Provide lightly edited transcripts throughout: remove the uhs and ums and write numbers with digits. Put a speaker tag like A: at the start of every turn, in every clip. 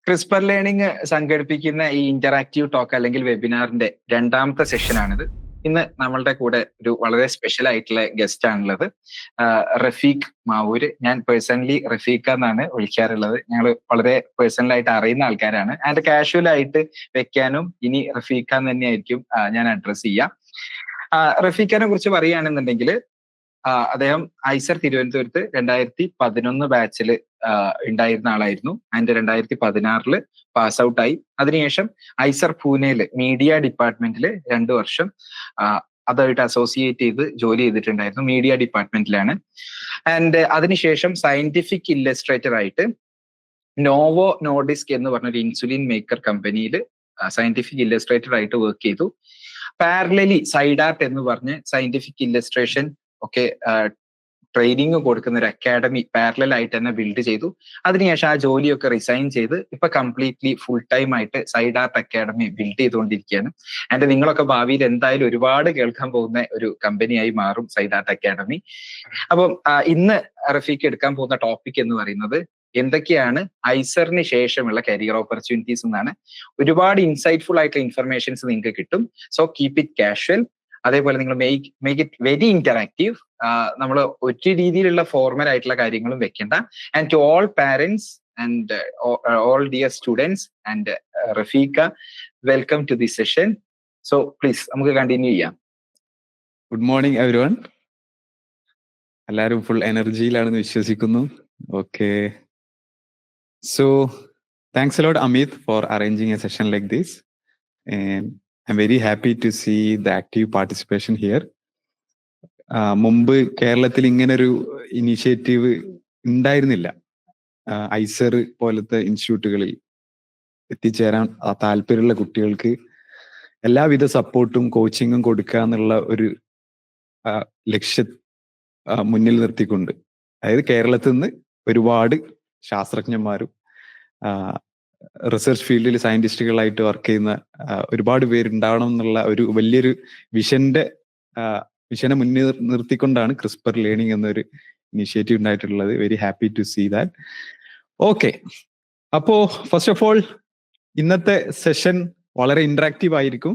A: CRISPR learning സംഘടിപ്പിക്കുന്ന ഈ interactive talk അല്ലെങ്കിൽ വെബിനാറിന്റെ രണ്ടാമത്തെ സെഷനാണിത്. ഇന്ന് നമ്മളുടെ കൂടെ ഒരു വളരെ സ്പെഷ്യൽ ആയിട്ടുള്ള ഗസ്റ്റ് ആണുള്ളത്, റഫീഖ് മാവൂര്. ഞാൻ പേഴ്സണലി റഫീഖ എന്നാണ് വിളിക്കാറുള്ളത്. ഞങ്ങൾ വളരെ പേഴ്സണലായിട്ട് അറിയുന്ന ആൾക്കാരാണ്. ആൻഡ് കാഷ്വൽ ആയിട്ട് വെക്കാനും ഇനി റഫീഖ എന്ന് തന്നെയായിരിക്കും ഞാൻ അഡ്രസ് ചെയ്യാം. റഫീഖിനെ കുറിച്ച് പറയുകയാണെന്നുണ്ടെങ്കിൽ അദ്ദേഹം ഐസർ തിരുവനന്തപുരത്ത് 2011 ബാച്ചിൽ ഉണ്ടായിരുന്ന ആളായിരുന്നു. ആൻഡ് 2016 പാസ് ഔട്ട് ആയി. അതിനുശേഷം ഐസർ പൂനെയില് മീഡിയ ഡിപ്പാർട്ട്മെന്റിൽ 2 വർഷം അതായിട്ട് അസോസിയേറ്റ് ചെയ്ത് ജോലി ചെയ്തിട്ടുണ്ടായിരുന്നു. മീഡിയ ഡിപ്പാർട്ട്മെന്റിലാണ്. ആൻഡ് അതിനുശേഷം സയന്റിഫിക് ഇല്ലസ്ട്രേറ്റർ ആയിട്ട് നോവോ നോർഡിസ്ക് എന്ന് പറഞ്ഞൊരു ഇൻസുലിൻ മേക്കർ കമ്പനിയിൽ സയന്റിഫിക് ഇല്ലസ്ട്രേറ്റർ ആയിട്ട് വർക്ക് ചെയ്തു. പാരലലി സൈഡ് ആർട്ട് എന്ന് പറഞ്ഞ് സയന്റിഫിക് ഇല്ലസ്ട്രേഷൻ ഒക്കെ ട്രെയിനിങ് കൊടുക്കുന്ന ഒരു അക്കാഡമി പാരലൽ ആയിട്ട് തന്നെ ബിൽഡ് ചെയ്തു. അതിനുശേഷം ആ ജോലിയൊക്കെ റിസൈൻ ചെയ്ത് ഇപ്പൊ കംപ്ലീറ്റ്ലി ഫുൾ ടൈം ആയിട്ട് സൈഡ് ആർട്ട് അക്കാഡമി ബിൽഡ് ചെയ്തുകൊണ്ടിരിക്കുകയാണ്. ആൻഡ് നിങ്ങളൊക്കെ ഭാവിയിൽ എന്തായാലും ഒരുപാട് കേൾക്കാൻ പോകുന്ന ഒരു കമ്പനിയായി മാറും സൈഡ് ആർട്ട് അക്കാഡമി. അപ്പം ഇന്ന് റഫീഖ് എടുക്കാൻ പോകുന്ന ടോപ്പിക് എന്ന് പറയുന്നത് എന്തൊക്കെയാണ് ഐസറിന് ശേഷമുള്ള കരിയർ ഓപ്പർച്യൂണിറ്റീസ് എന്നാണ്. ഒരുപാട് ഇൻസൈറ്റ്ഫുൾ ആയിട്ടുള്ള ഇൻഫർമേഷൻസ് നിങ്ങൾക്ക് കിട്ടും. So keep it casual. അതേപോലെ നിങ്ങൾ മേക്ക് ഇറ്റ് വെരി ഇന്ററാക്റ്റീവ്. നമ്മൾ ഒരു രീതിയിലുള്ള ഫോർമൽ ആയിട്ടുള്ള കാര്യങ്ങളും വെക്കേണ്ട. And to all parents and all dear students and Rafeeqa, welcome to the session. So please നമുക്ക് കണ്ടിന്യൂ ചെയ്യാം.
B: Good morning everyone. എല്ലാവരും ഫുൾ എനർജിയിലാണെന്ന് വിശ്വസിക്കുന്നു. Okay, so thanks a lot Amit for arranging a session like this, and I'm very happy to see the active participation here. മുമ്പ് കേരളത്തിൽ ഇങ്ങനൊരു initiative ഉണ്ടായിരുന്നില്ല. IISER പോലത്തെ ഇൻസ്റ്റിറ്റ്യൂട്ടുകളിൽ എത്തിച്ചേരാൻ താല്പര്യമുള്ള കുട്ടികൾക്ക് എല്ലാവിധ സപ്പോർട്ടും കോച്ചിങ്ങും കൊടുക്കുക എന്നുള്ള ഒരു ലക്ഷ്യം മുന്നിൽ നിർത്തിക്കൊണ്ട്, അതായത് കേരളത്തിൽ നിന്ന് ഒരുപാട് ശാസ്ത്രജ്ഞന്മാരും റിസർച്ച് ഫീൽഡിൽ സയന്റിസ്റ്റുകളായിട്ട് വർക്ക് ചെയ്യുന്ന ഒരുപാട് പേരുണ്ടാവണം എന്നുള്ള ഒരു വലിയൊരു വിഷനെ മുന്നിൽ നിർത്തിക്കൊണ്ടാണ് ക്രിസ്പർ ലേണിംഗ് എന്നൊരു ഇനിഷ്യേറ്റീവ് ഉണ്ടായിട്ടുള്ളത്. Very happy to see that. Okay, അപ്പോ ഫസ്റ്റ് ഓഫ് ഓൾ ഇന്നത്തെ സെഷൻ വളരെ ഇന്ററാക്റ്റീവ് ആയിരിക്കും.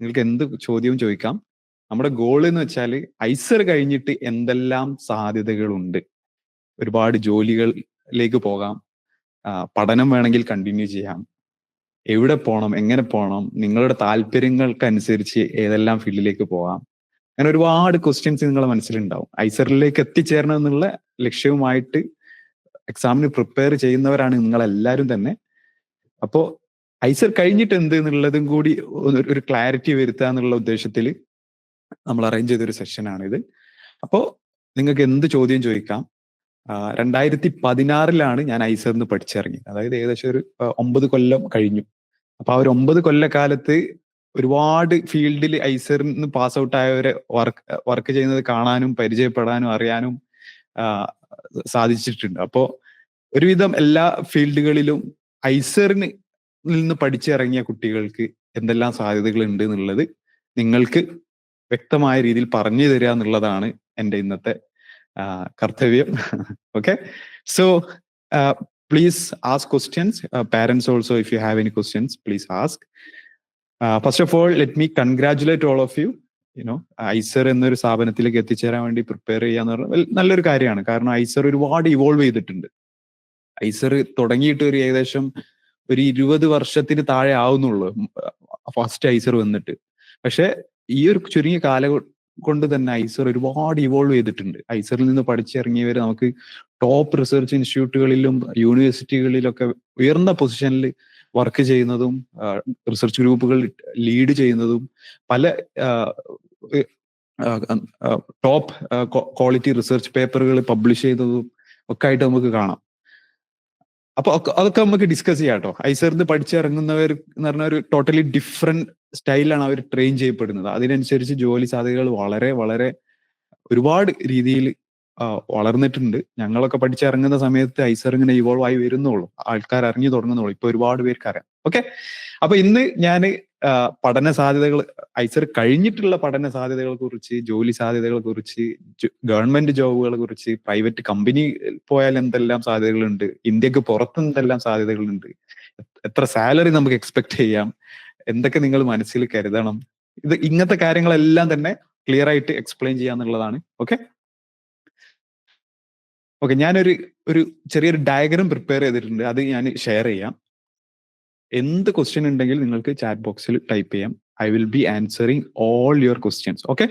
B: നിങ്ങൾക്ക് എന്ത് ചോദ്യവും ചോദിക്കാം. നമ്മുടെ ഗോൾ എന്ന് വെച്ചാൽ ഐസർ കഴിഞ്ഞിട്ട് എന്തെല്ലാം സാധ്യതകളുണ്ട്, ഒരുപാട് ജോലികളിലേക്ക് പോകാം, പഠനം വേണമെങ്കിൽ കണ്ടിന്യൂ ചെയ്യാം, എവിടെ പോകണം, എങ്ങനെ പോകണം, നിങ്ങളുടെ താല്പര്യങ്ങൾക്കനുസരിച്ച് ഏതെല്ലാം ഫീൽഡിലേക്ക് പോകാം, അങ്ങനെ ഒരുപാട് ക്വസ്റ്റ്യൻസ് നിങ്ങളുടെ മനസ്സിലുണ്ടാവും. ഐസറിലേക്ക് എത്തിച്ചേരണം എന്നുള്ള ലക്ഷ്യവുമായിട്ട് എക്സാമിന് പ്രിപ്പയർ ചെയ്യുന്നവരാണ് നിങ്ങളെല്ലാവരും തന്നെ. അപ്പോൾ ഐസർ കഴിഞ്ഞിട്ട് എന്ത് എന്നുള്ളതും കൂടി ഒരു ക്ലാരിറ്റി വരുത്തുക എന്നുള്ള ഉദ്ദേശത്തിൽ നമ്മൾ അറേഞ്ച് ചെയ്തൊരു സെഷനാണിത്. അപ്പോൾ നിങ്ങൾക്ക് എന്ത് ചോദ്യം ചോദിക്കാം. 2016 ഞാൻ ഐസറിന് പഠിച്ചിറങ്ങിയത്. അതായത് ഏകദേശം ഒരു 9 കൊല്ലം കഴിഞ്ഞു. അപ്പൊ ആ ഒരു 9 കൊല്ലക്കാലത്ത് ഒരുപാട് ഫീൽഡിൽ ഐസറിൽ നിന്ന് പാസ് ഔട്ട് ആയവരെ വർക്ക് ചെയ്യുന്നത് കാണാനും പരിചയപ്പെടാനും അറിയാനും സാധിച്ചിട്ടുണ്ട്. അപ്പോ ഒരുവിധം എല്ലാ ഫീൽഡുകളിലും ഐസറിന് നിന്ന് പഠിച്ചിറങ്ങിയ കുട്ടികൾക്ക് എന്തെല്ലാം സാധ്യതകൾ ഉണ്ട് എന്നുള്ളത് നിങ്ങൾക്ക് വ്യക്തമായ രീതിയിൽ പറഞ്ഞു തരിക എന്നുള്ളതാണ് എൻ്റെ ഇന്നത്തെ കർത്തവ്യം. Okay, so please ask questions. Parents also, if you have any questions, please ask. First of all, let me congratulate all of you. IISER എന്നൊരു സ്ഥാപനത്തിലേക്ക് എത്തിച്ചേരാൻ വേണ്ടി പ്രിപ്പയർ ചെയ്യാന്ന് പറഞ്ഞാൽ നല്ലൊരു കാര്യമാണ്. കാരണം ഐസർ ഒരുപാട് ഇവോൾവ് ചെയ്തിട്ടുണ്ട്. ഐസർ തുടങ്ങിയിട്ട് ഒരു ഏകദേശം ഒരു 20 വർഷത്തിന് താഴെ ആവുന്നുള്ളൂ ഫസ്റ്റ് ഐസർ വന്നിട്ട്. പക്ഷെ ഈ ഒരു ചുരുങ്ങിയ കൊണ്ട് തന്നെ ഐസർ ഒരുപാട് ഇവോൾവ് ചെയ്തിട്ടുണ്ട്. ഐസറിൽ നിന്ന് പഠിച്ചിറങ്ങിയവർ നമുക്ക് ടോപ്പ് റിസർച്ച് ഇൻസ്റ്റിറ്റ്യൂട്ടുകളിലും യൂണിവേഴ്സിറ്റികളിലൊക്കെ ഉയർന്ന പൊസിഷനിൽ വർക്ക് ചെയ്യുന്നതും റിസർച്ച് ഗ്രൂപ്പുകൾ ലീഡ് ചെയ്യുന്നതും പല ടോപ്പ് ക്വാളിറ്റി റിസർച്ച് പേപ്പറുകൾ പബ്ലിഷ് ചെയ്യുന്നതും ഒക്കെ ആയിട്ട് നമുക്ക് കാണാം. അപ്പൊ അതൊക്കെ നമുക്ക് ഡിസ്കസ് ചെയ്യാം കേട്ടോ. ഐസറിന് പഠിച്ചിറങ്ങുന്നവർ എന്ന് പറഞ്ഞാൽ ഒരു ടോട്ടലി ഡിഫറെന്റ് സ്റ്റൈലാണ് അവർ ട്രെയിൻ ചെയ്യപ്പെടുന്നത്. അതിനനുസരിച്ച് ജോലി സാധ്യതകൾ വളരെ വളരെ ഒരുപാട് രീതിയിൽ വളർന്നിട്ടുണ്ട്. ഞങ്ങളൊക്കെ പഠിച്ചിറങ്ങുന്ന സമയത്ത് ഐസർ ഇങ്ങനെ ഇവോൾവ് ആയി വരുന്നുള്ളൂ, ആൾക്കാർ അറിഞ്ഞു തുടങ്ങുന്നുള്ളൂ. ഇപ്പൊ ഒരുപാട് പേർക്ക് അറിയാം. ഓക്കെ, അപ്പൊ ഇന്ന് ഞാൻ പഠന സാധ്യതകൾ, ഐസർ കഴിഞ്ഞിട്ടുള്ള പഠന സാധ്യതകളെ കുറിച്ച്, ജോലി സാധ്യതകളെ കുറിച്ച്, ഗവൺമെന്റ് ജോബുകളെ കുറിച്ച്, പ്രൈവറ്റ് കമ്പനി പോയാൽ എന്തെല്ലാം സാധ്യതകളുണ്ട്, ഇന്ത്യക്ക് പുറത്ത് എന്തെല്ലാം സാധ്യതകളുണ്ട്, എത്ര സാലറി നമുക്ക് എക്സ്പെക്ട് ചെയ്യാം, എന്തൊക്കെ നിങ്ങൾ മനസ്സിൽ കരുതണം, ഇങ്ങനത്തെ കാര്യങ്ങളെല്ലാം തന്നെ ക്ലിയർ ആയിട്ട് എക്സ്പ്ലെയിൻ ചെയ്യാന്നുള്ളതാണ്. ഓക്കെ, ഞാനൊരു ചെറിയൊരു ഡയഗ്രാം പ്രിപ്പയർ ചെയ്തിട്ടുണ്ട്, അത് ഞാൻ ഷെയർ ചെയ്യാം. എന്ത് ക്വസ്റ്റ്യൻ ഉണ്ടെങ്കിൽ നിങ്ങൾക്ക് ചാറ്റ് ബോക്സിൽ ടൈപ്പ് ചെയ്യാം. I will be answering all your questions. Okay,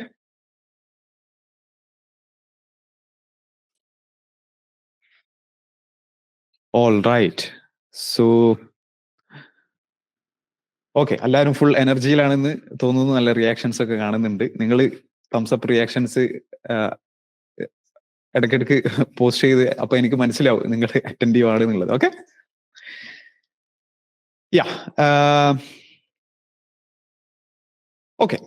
B: all right. So okay, എല്ലാവരും ഫുൾ എനർജിയിലാണെന്ന് തോന്നുന്നു. നല്ല റിയാക്ഷൻസ് ഒക്കെ കാണുന്നുണ്ട്. നിങ്ങൾ തംസപ്പ് റിയാക്ഷൻസ് ഇടയ്ക്കിടയ്ക്ക് പോസ്റ്റ് ചെയ്ത്, അപ്പൊ എനിക്ക് മനസ്സിലാവും നിങ്ങൾ അറ്റൻറ്റീവ് ആണ് എന്നുള്ളത്. ഓക്കെ, യാ, ഓക്കെ.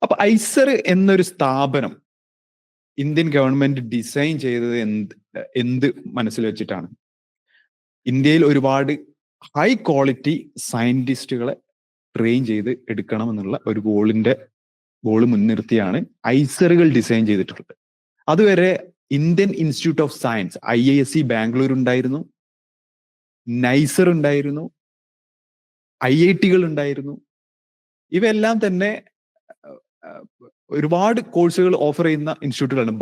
B: അപ്പൊ ഐസർ എന്നൊരു സ്ഥാപനം ഇന്ത്യൻ ഗവൺമെന്റ് ഡിസൈൻ ചെയ്തത് എന്ത് മനസ്സിൽ വെച്ചിട്ടാണ്? ഇന്ത്യയിൽ ഒരുപാട് ഹൈ ക്വാളിറ്റി സയന്റിസ്റ്റുകളെ ട്രെയിൻ ചെയ്ത് എടുക്കണം എന്നുള്ള ഒരു ഗോള് മുൻനിർത്തിയാണ് ഐസറുകൾ ഡിസൈൻ ചെയ്തിട്ടുള്ളത്. അതുവരെ Indian Institute of science, IISc Bangalore ഉണ്ടായിരുന്നു, നൈസർ ഉണ്ടായിരുന്നു, IIT-കൾ ഉണ്ടായിരുന്നു. ഇവയെല്ലാം തന്നെ ഒരുപാട് കോഴ്സുകൾ ഓഫർ ചെയ്യുന്ന ഇൻസ്റ്റിറ്റ്യൂട്ടുകളാണ്.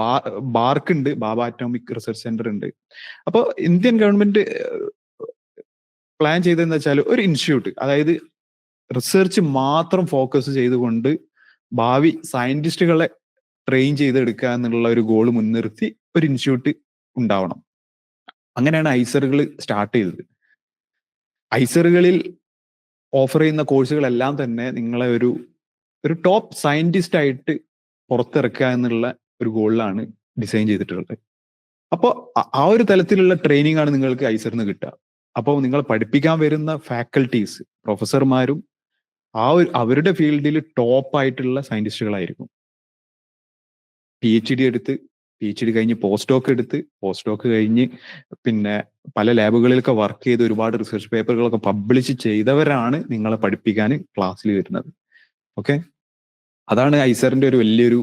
B: ബാർക്ക് ഉണ്ട്, ബാബ അറ്റോമിക് റിസർച്ച് സെന്റർ ഉണ്ട്. അപ്പോൾ ഇന്ത്യൻ ഗവൺമെന്റ് പ്ലാൻ ചെയ്തതെന്ന് വെച്ചാൽ ഒരു ഇൻസ്റ്റിറ്റ്യൂട്ട്, അതായത് റിസർച്ച് മാത്രം ഫോക്കസ് ചെയ്തുകൊണ്ട് ഭാവി സയന്റിസ്റ്റുകളെ ട്രെയിൻ ചെയ്തെടുക്കുക എന്നുള്ള ഒരു ഗോള് മുൻനിർത്തി ഒരു ഇൻസ്റ്റിറ്റ്യൂട്ട് ഉണ്ടാവണം. അങ്ങനെയാണ് ഐസറുകൾ സ്റ്റാർട്ട് ചെയ്തത്. ഐസറുകളിൽ ഓഫർ ചെയ്യുന്ന കോഴ്സുകളെല്ലാം തന്നെ നിങ്ങളെ ഒരു ടോപ്പ് സയന്റിസ്റ്റ് ആയിട്ട് പുറത്തിറക്കുക എന്നുള്ള ഒരു ഗോളിലാണ് ഡിസൈൻ ചെയ്തിട്ടുള്ളത്. അപ്പോൾ ആ ഒരു തലത്തിലുള്ള ട്രെയിനിങ് ആണ് നിങ്ങൾക്ക് ഐസറിന് കിട്ടുക. അപ്പോൾ നിങ്ങൾ പഠിപ്പിക്കാൻ വരുന്ന ഫാക്കൽറ്റീസ്, പ്രൊഫസർമാരും അവരുടെ ഫീൽഡിൽ ടോപ്പ് ആയിട്ടുള്ള സയന്റിസ്റ്റുകളായിരിക്കും. PhD എടുത്ത്, PhD കഴിഞ്ഞ് പോസ്റ്റ് ഡോക്ക് കഴിഞ്ഞ് പിന്നെ പല ലാബുകളിലൊക്കെ വർക്ക് ചെയ്ത് ഒരുപാട് റിസർച്ച് പേപ്പറുകളൊക്കെ പബ്ലിഷ് ചെയ്തവരാണ് നിങ്ങളെ പഠിപ്പിക്കാൻ ക്ലാസ്സിൽ വരുന്നത്. ഓക്കെ, അതാണ് ഐസറിന്റെ ഒരു വലിയൊരു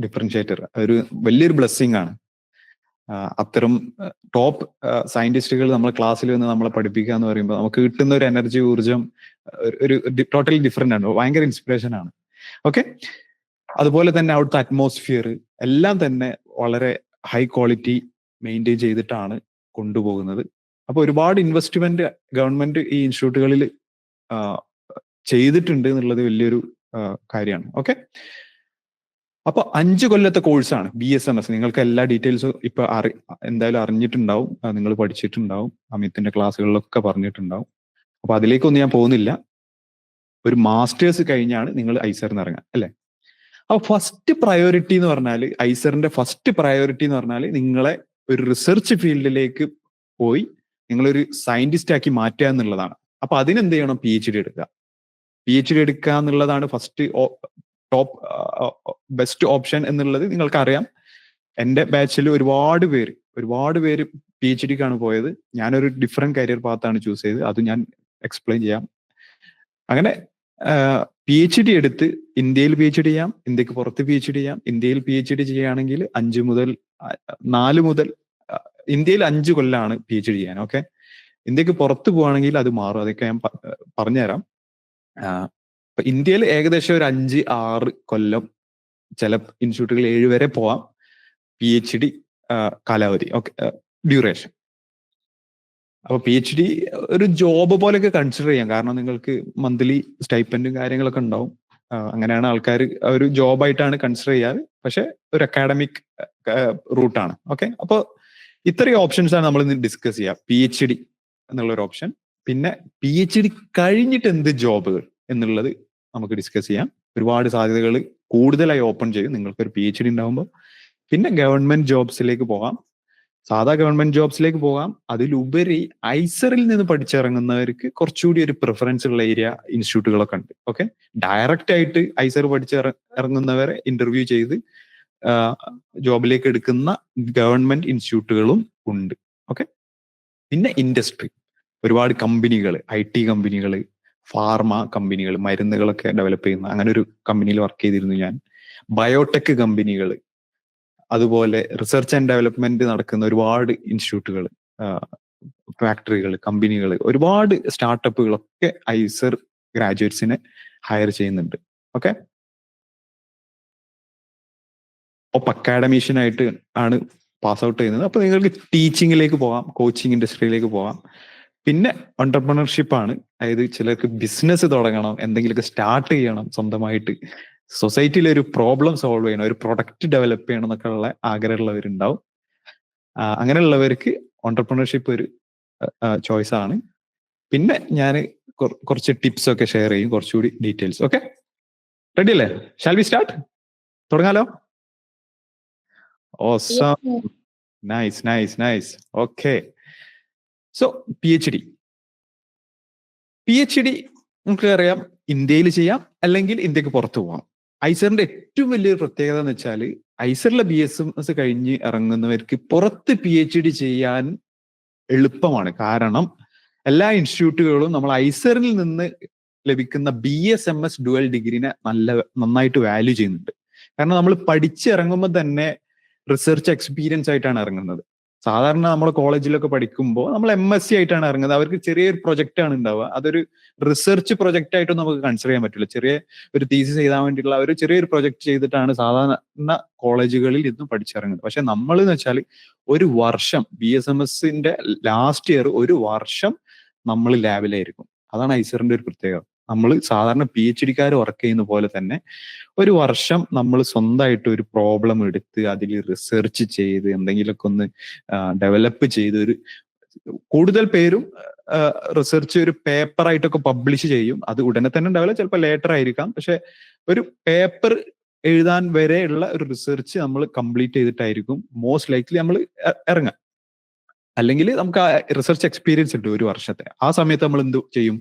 B: ഡിഫറൻഷിയേറ്റർ, ഒരു വലിയൊരു ബ്ലെസ്സിങ് ആണ്. അത്തരം ടോപ്പ് സയന്റിസ്റ്റുകൾ നമ്മൾ ക്ലാസ്സിൽ വന്ന് നമ്മളെ പഠിപ്പിക്കുക എന്ന് പറയുമ്പോൾ നമുക്ക് കിട്ടുന്ന ഒരു എനർജി, ഊർജം ഒരു ടോട്ടലി ഡിഫറെന്റ് ആണ്, ഭയങ്കര ഇൻസ്പിറേഷൻ ആണ്. ഓക്കെ, അതുപോലെ തന്നെ അവിടുത്തെ അറ്റ്മോസ്ഫിയർ എല്ലാം തന്നെ വളരെ ഹൈ ക്വാളിറ്റി മെയിൻറ്റെയിൻ ചെയ്തിട്ടാണ് കൊണ്ടുപോകുന്നത്. അപ്പൊ ഒരുപാട് ഇൻവെസ്റ്റ്മെന്റ് ഗവൺമെന്റ് ഈ ഇൻസ്റ്റിറ്റ്യൂട്ടുകളിൽ ചെയ്തിട്ടുണ്ട് എന്നുള്ളത് വലിയൊരു കാര്യമാണ്. ഓക്കെ, അപ്പൊ 5 കൊല്ലത്തെ കോഴ്സാണ് BSMS. നിങ്ങൾക്ക് എല്ലാ ഡീറ്റെയിൽസും ഇപ്പൊ എന്തായാലും അറിഞ്ഞിട്ടുണ്ടാവും, നിങ്ങൾ പഠിച്ചിട്ടുണ്ടാവും, അമിത്തിന്റെ ക്ലാസ്സുകളിലൊക്കെ പറഞ്ഞിട്ടുണ്ടാവും. അപ്പൊ അതിലേക്കൊന്നും ഞാൻ പോകുന്നില്ല. ഒരു മാസ്റ്റേഴ്സ് കഴിഞ്ഞാണ് നിങ്ങൾ ഐസറിന് ഇറങ്ങുക, അല്ലെ? അപ്പൊ ഫസ്റ്റ് പ്രയോറിറ്റി എന്ന് പറഞ്ഞാൽ, ഐസറിന്റെ ഫസ്റ്റ് പ്രയോറിറ്റി എന്ന് പറഞ്ഞാൽ നിങ്ങളെ ഒരു റിസർച്ച് ഫീൽഡിലേക്ക് പോയി നിങ്ങളൊരു സയന്റിസ്റ്റ് ആക്കി മാറ്റുക എന്നുള്ളതാണ്. അപ്പൊ അതിനെന്ത് ചെയ്യണം? PhD എടുക്കുക. PhD എടുക്കുക എന്നുള്ളതാണ് ഫസ്റ്റ് ടോപ്പ് ബെസ്റ്റ് ഓപ്ഷൻ എന്നുള്ളത് നിങ്ങൾക്കറിയാം. എൻ്റെ ബാച്ചിൽ ഒരുപാട് പേര് PhD-ക്കാണ് പോയത്. ഞാനൊരു ഡിഫറെന്റ് കരിയർ പാത്താണ് ചൂസ് ചെയ്തത്, അത് ഞാൻ എക്സ്പ്ലെയിൻ ചെയ്യാം. അങ്ങനെ PhD എടുത്ത് ഇന്ത്യയിൽ PhD ചെയ്യാം, ഇന്ത്യക്ക് പുറത്ത് PhD ചെയ്യാം. ഇന്ത്യയിൽ PhD ചെയ്യുകയാണെങ്കിൽ 4 മുതൽ ഇന്ത്യയിൽ 5 കൊല്ലാണ് PhD ചെയ്യാൻ. ഓക്കെ, ഇന്ത്യക്ക് പുറത്ത് പോവുകയാണെങ്കിൽ അത് മാറും, അതൊക്കെ ഞാൻ പറഞ്ഞുതരാം. ഇപ്പൊ ഇന്ത്യയിൽ ഏകദേശം ഒരു 5-6 കൊല്ലം, ചില ഇൻസ്റ്റിറ്റ്യൂട്ടുകൾ 7 വരെ പോവാം PhD കാലാവധി. Okay, duration. അപ്പൊ PhD ഒരു ജോബ് പോലെയൊക്കെ കൺസിഡർ ചെയ്യാം, കാരണം നിങ്ങൾക്ക് മന്ത്ലി സ്റ്റൈപ്പൻഡും കാര്യങ്ങളൊക്കെ ഉണ്ടാവും. അങ്ങനെയാണ് ആൾക്കാർ ഒരു ജോബായിട്ടാണ് കൺസിഡർ ചെയ്യാറ്, പക്ഷെ ഒരു അക്കാഡമിക് റൂട്ടാണ്. ഓക്കെ, അപ്പോൾ ഇത്രയും ഓപ്ഷൻസ് ആണ് നമ്മൾ ഇന്ന് ഡിസ്കസ് ചെയ്യുക. PhD എന്നുള്ളൊരു ഓപ്ഷൻ, പിന്നെ PhD കഴിഞ്ഞിട്ട് എന്ത് ജോബുകൾ എന്നുള്ളത് നമുക്ക് ഡിസ്കസ് ചെയ്യാം. ഒരുപാട് സാധ്യതകൾ കൂടുതലായി ഓപ്പൺ ചെയ്യും നിങ്ങൾക്കൊരു PhD ഉണ്ടാകുമ്പോൾ. പിന്നെ ഗവൺമെന്റ് ജോബ്സിലേക്ക് പോകാം, സാധാ ഗവൺമെന്റ് ജോബ്സിലേക്ക് പോകാം. അതിലുപരി ഐസറിൽ നിന്ന് പഠിച്ചിറങ്ങുന്നവർക്ക് കുറച്ചുകൂടി ഒരു പ്രിഫറൻസ് ഉള്ള ഏരിയ ഇൻസ്റ്റിറ്റ്യൂട്ടുകളൊക്കെ ഉണ്ട്. ഓക്കെ, ഡയറക്റ്റ് ആയിട്ട് ഐസർ പഠിച്ചിറങ്ങുന്നവരെ ഇന്റർവ്യൂ ചെയ്ത് ജോബിലേക്ക് എടുക്കുന്ന ഗവൺമെന്റ് ഇൻസ്റ്റിറ്റ്യൂട്ടുകളും ഉണ്ട്. ഓക്കെ, പിന്നെ ഇൻഡസ്ട്രി, ഒരുപാട് കമ്പനികൾ, IT കമ്പനികൾ, ഫാർമ കമ്പനികൾ, മരുന്നുകളൊക്കെ ഡെവലപ്പ് ചെയ്യുന്ന അങ്ങനെ ഒരു കമ്പനിയിൽ വർക്ക് ചെയ്തിരുന്നു ഞാൻ. ബയോടെക് കമ്പനികൾ, അതുപോലെ റിസർച്ച് ആൻഡ് ഡെവലപ്മെന്റ് നടക്കുന്ന ഒരുപാട് ഇൻസ്റ്റിറ്റ്യൂട്ടുകൾ, ഫാക്ടറികൾ, കമ്പനികൾ, ഒരുപാട് സ്റ്റാർട്ടപ്പുകളൊക്കെ ഐസർ ഗ്രാജുവേറ്റ്സിനെ ഹയർ ചെയ്യുന്നുണ്ട്. ഓക്കെ, ടോപ്പ് അക്കാഡമീഷ്യനായിട്ട് ആണ് പാസ് ഔട്ട് ചെയ്യുന്നത്. അപ്പൊ നിങ്ങൾക്ക് ടീച്ചിങ്ങിലേക്ക് പോകാം, കോച്ചിങ് ഇൻഡസ്ട്രിയിലേക്ക് പോകാം. പിന്നെ എന്റർപ്രണർഷിപ്പ് ആണ്, അതായത് ചിലർക്ക് ബിസിനസ് തുടങ്ങണം, എന്തെങ്കിലുമൊക്കെ സ്റ്റാർട്ട് ചെയ്യണം സ്വന്തമായിട്ട്, സൊസൈറ്റിയിൽ ഒരു പ്രോബ്ലം സോൾവ് ചെയ്യണം, ഒരു പ്രൊഡക്റ്റ് ഡെവലപ്പ് ചെയ്യണം എന്നൊക്കെ ഉള്ള ആഗ്രഹമുള്ളവരുണ്ടാവും. അങ്ങനെയുള്ളവർക്ക് എന്റർപ്രണർഷിപ്പ് ഒരു ചോയ്സ് ആണ്. പിന്നെ ഞാൻ കുറച്ച് ടിപ്സ് ഒക്കെ ഷെയർ ചെയ്യും, കുറച്ചുകൂടി ഡീറ്റെയിൽസ്. ഓക്കെ, റെഡി അല്ലേ? Shall we start? തുടങ്ങാലോ? Awesome. Nice. Okay. So, PhD നമുക്കറിയാം, ഇന്ത്യയിൽ ചെയ്യാം അല്ലെങ്കിൽ ഇന്ത്യക്ക് പുറത്തു പോകാം. ഐസറിന്റെ ഏറ്റവും വലിയൊരു പ്രത്യേകത എന്ന് വെച്ചാൽ, ഐസറിലെ BSMS കഴിഞ്ഞ് ഇറങ്ങുന്നവർക്ക് പുറത്ത് PhD ചെയ്യാൻ എളുപ്പമാണ്. കാരണം എല്ലാ ഇൻസ്റ്റിറ്റ്യൂട്ടുകളും നമ്മൾ ഐസറിൽ നിന്ന് ലഭിക്കുന്ന BSMS ഡുവൽ ഡിഗ്രീനെ നന്നായിട്ട് വാല്യൂ ചെയ്യുന്നുണ്ട്. കാരണം നമ്മൾ പഠിച്ചിറങ്ങുമ്പോൾ തന്നെ റിസർച്ച് എക്സ്പീരിയൻസ് ആയിട്ടാണ് ഇറങ്ങുന്നത്. സാധാരണ നമ്മൾ കോളേജിലൊക്കെ പഠിക്കുമ്പോൾ നമ്മൾ MSc ആയിട്ടാണ് ഇറങ്ങുന്നത്. അവർക്ക് ചെറിയൊരു പ്രൊജക്റ്റ് ആണ് ഉണ്ടാവുക. അതൊരു റിസർച്ച് പ്രൊജക്റ്റ് ആയിട്ടും നമുക്ക് കൺസിഡർ ചെയ്യാൻ പറ്റില്ല. ചെറിയ ഒരു തീസിസ് എഴുതാൻ വേണ്ടിയിട്ടുള്ള ഒരു ചെറിയൊരു പ്രൊജക്ട് ചെയ്തിട്ടാണ് സാധാരണ കോളേജുകളിൽ ഇന്നും പഠിച്ചിറങ്ങുന്നത്. പക്ഷെ നമ്മൾ എന്ന് വെച്ചാൽ ഒരു വർഷം BSMSന്റെ ലാസ്റ്റ് ഇയർ ഒരു വർഷം നമ്മൾ ലാബിലായിരിക്കും. അതാണ് ഐസറിന്റെ ഒരു പ്രത്യേകത. നമ്മൾ സാധാരണ PhDക്കാർ വർക്ക് ചെയ്യുന്ന പോലെ തന്നെ ഒരു വർഷം നമ്മൾ സ്വന്തമായിട്ട് ഒരു പ്രോബ്ലം എടുത്ത് അതിൽ റിസർച്ച് ചെയ്ത് എന്തെങ്കിലുമൊക്കെ ഒന്ന് ഡെവലപ്പ് ചെയ്ത്, ഒരു കൂടുതൽ പേരും റിസർച്ച് ഒരു പേപ്പറായിട്ടൊക്കെ പബ്ലിഷ് ചെയ്യും. അത് ഉടനെ തന്നെ ഉണ്ടാവില്ല, ചിലപ്പോൾ ലേറ്റർ ആയിരിക്കാം. പക്ഷെ ഒരു പേപ്പർ എഴുതാൻ വരെയുള്ള ഒരു റിസർച്ച് നമ്മൾ കംപ്ലീറ്റ് ചെയ്തിട്ടായിരിക്കും മോസ്റ്റ് ലൈക്ലി നമ്മൾ ഇറങ്ങാം. അല്ലെങ്കിൽ നമുക്ക് ആ റിസർച്ച് എക്സ്പീരിയൻസ് ഉണ്ട് ഒരു വർഷത്തെ. ആ സമയത്ത് നമ്മൾ എന്ത് ചെയ്യും?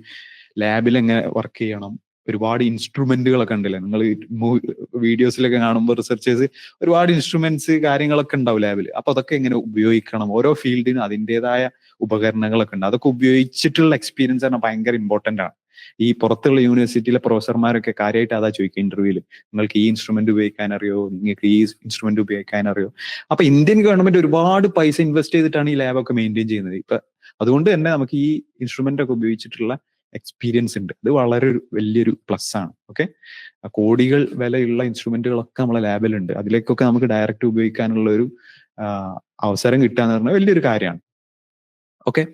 B: ലാബിൽ എങ്ങനെ വർക്ക് ചെയ്യണം, ഒരുപാട് ഇൻസ്ട്രുമെന്റുകളൊക്കെ ഉണ്ടല്ലേ, നിങ്ങൾ വീഡിയോസിലൊക്കെ കാണുമ്പോൾ റിസർച്ചേഴ്സ് ഒരുപാട് ഇൻസ്ട്രുമെന്റ്സ് കാര്യങ്ങളൊക്കെ ഉണ്ടാവും ലാബിൽ. അപ്പൊ അതൊക്കെ എങ്ങനെ ഉപയോഗിക്കണം, ഓരോ ഫീൽഡിനും അതിൻ്റെതായ ഉപകരണങ്ങളൊക്കെ ഉണ്ട്. അതൊക്കെ ഉപയോഗിച്ചിട്ടുള്ള എക്സ്പീരിയൻസ് ആണ് ഭയങ്കര ഇമ്പോർട്ടന്റ് ആണ്. ഈ പുറത്തുള്ള യൂണിവേഴ്സിറ്റിയിലെ പ്രൊഫസർമാരൊക്കെ കാര്യമായിട്ട് അതാ ചോദിക്കുക ഇന്റർവ്യൂവിൽ, നിങ്ങൾക്ക് ഈ ഇൻസ്ട്രുമെന്റ് ഉപയോഗിക്കാൻ അറിയോ, നിങ്ങൾക്ക് ഈ ഇൻസ്ട്രുമെന്റ് ഉപയോഗിക്കാൻ അറിയോ. അപ്പൊ ഇന്ത്യൻ ഗവൺമെന്റ് ഒരുപാട് പൈസ ഇൻവെസ്റ്റ് ചെയ്തിട്ടാണ് ഈ ലാബൊക്കെ മെയിൻറ്റെയിൻ ചെയ്യുന്നത്. ഇപ്പൊ അതുകൊണ്ട് തന്നെ നമുക്ക് ഈ ഇൻസ്ട്രുമെന്റ് ഒക്കെ ഉപയോഗിച്ചിട്ടുള്ള എക്സ്പീരിയൻസ് ഉണ്ട്. അത് വളരെ വലിയൊരു പ്ലസ് ആണ്. ഓക്കെ, കോടികൾ വിലയുള്ള ഇൻസ്ട്രുമെന്റുകളൊക്കെ നമ്മളെ ലാബിലുണ്ട്. അതിലേക്കൊക്കെ നമുക്ക് ഡയറക്റ്റ് ഉപയോഗിക്കാനുള്ള ഒരു അവസരം കിട്ടുക എന്ന് പറഞ്ഞാൽ വലിയൊരു കാര്യമാണ്. ഓക്കെ,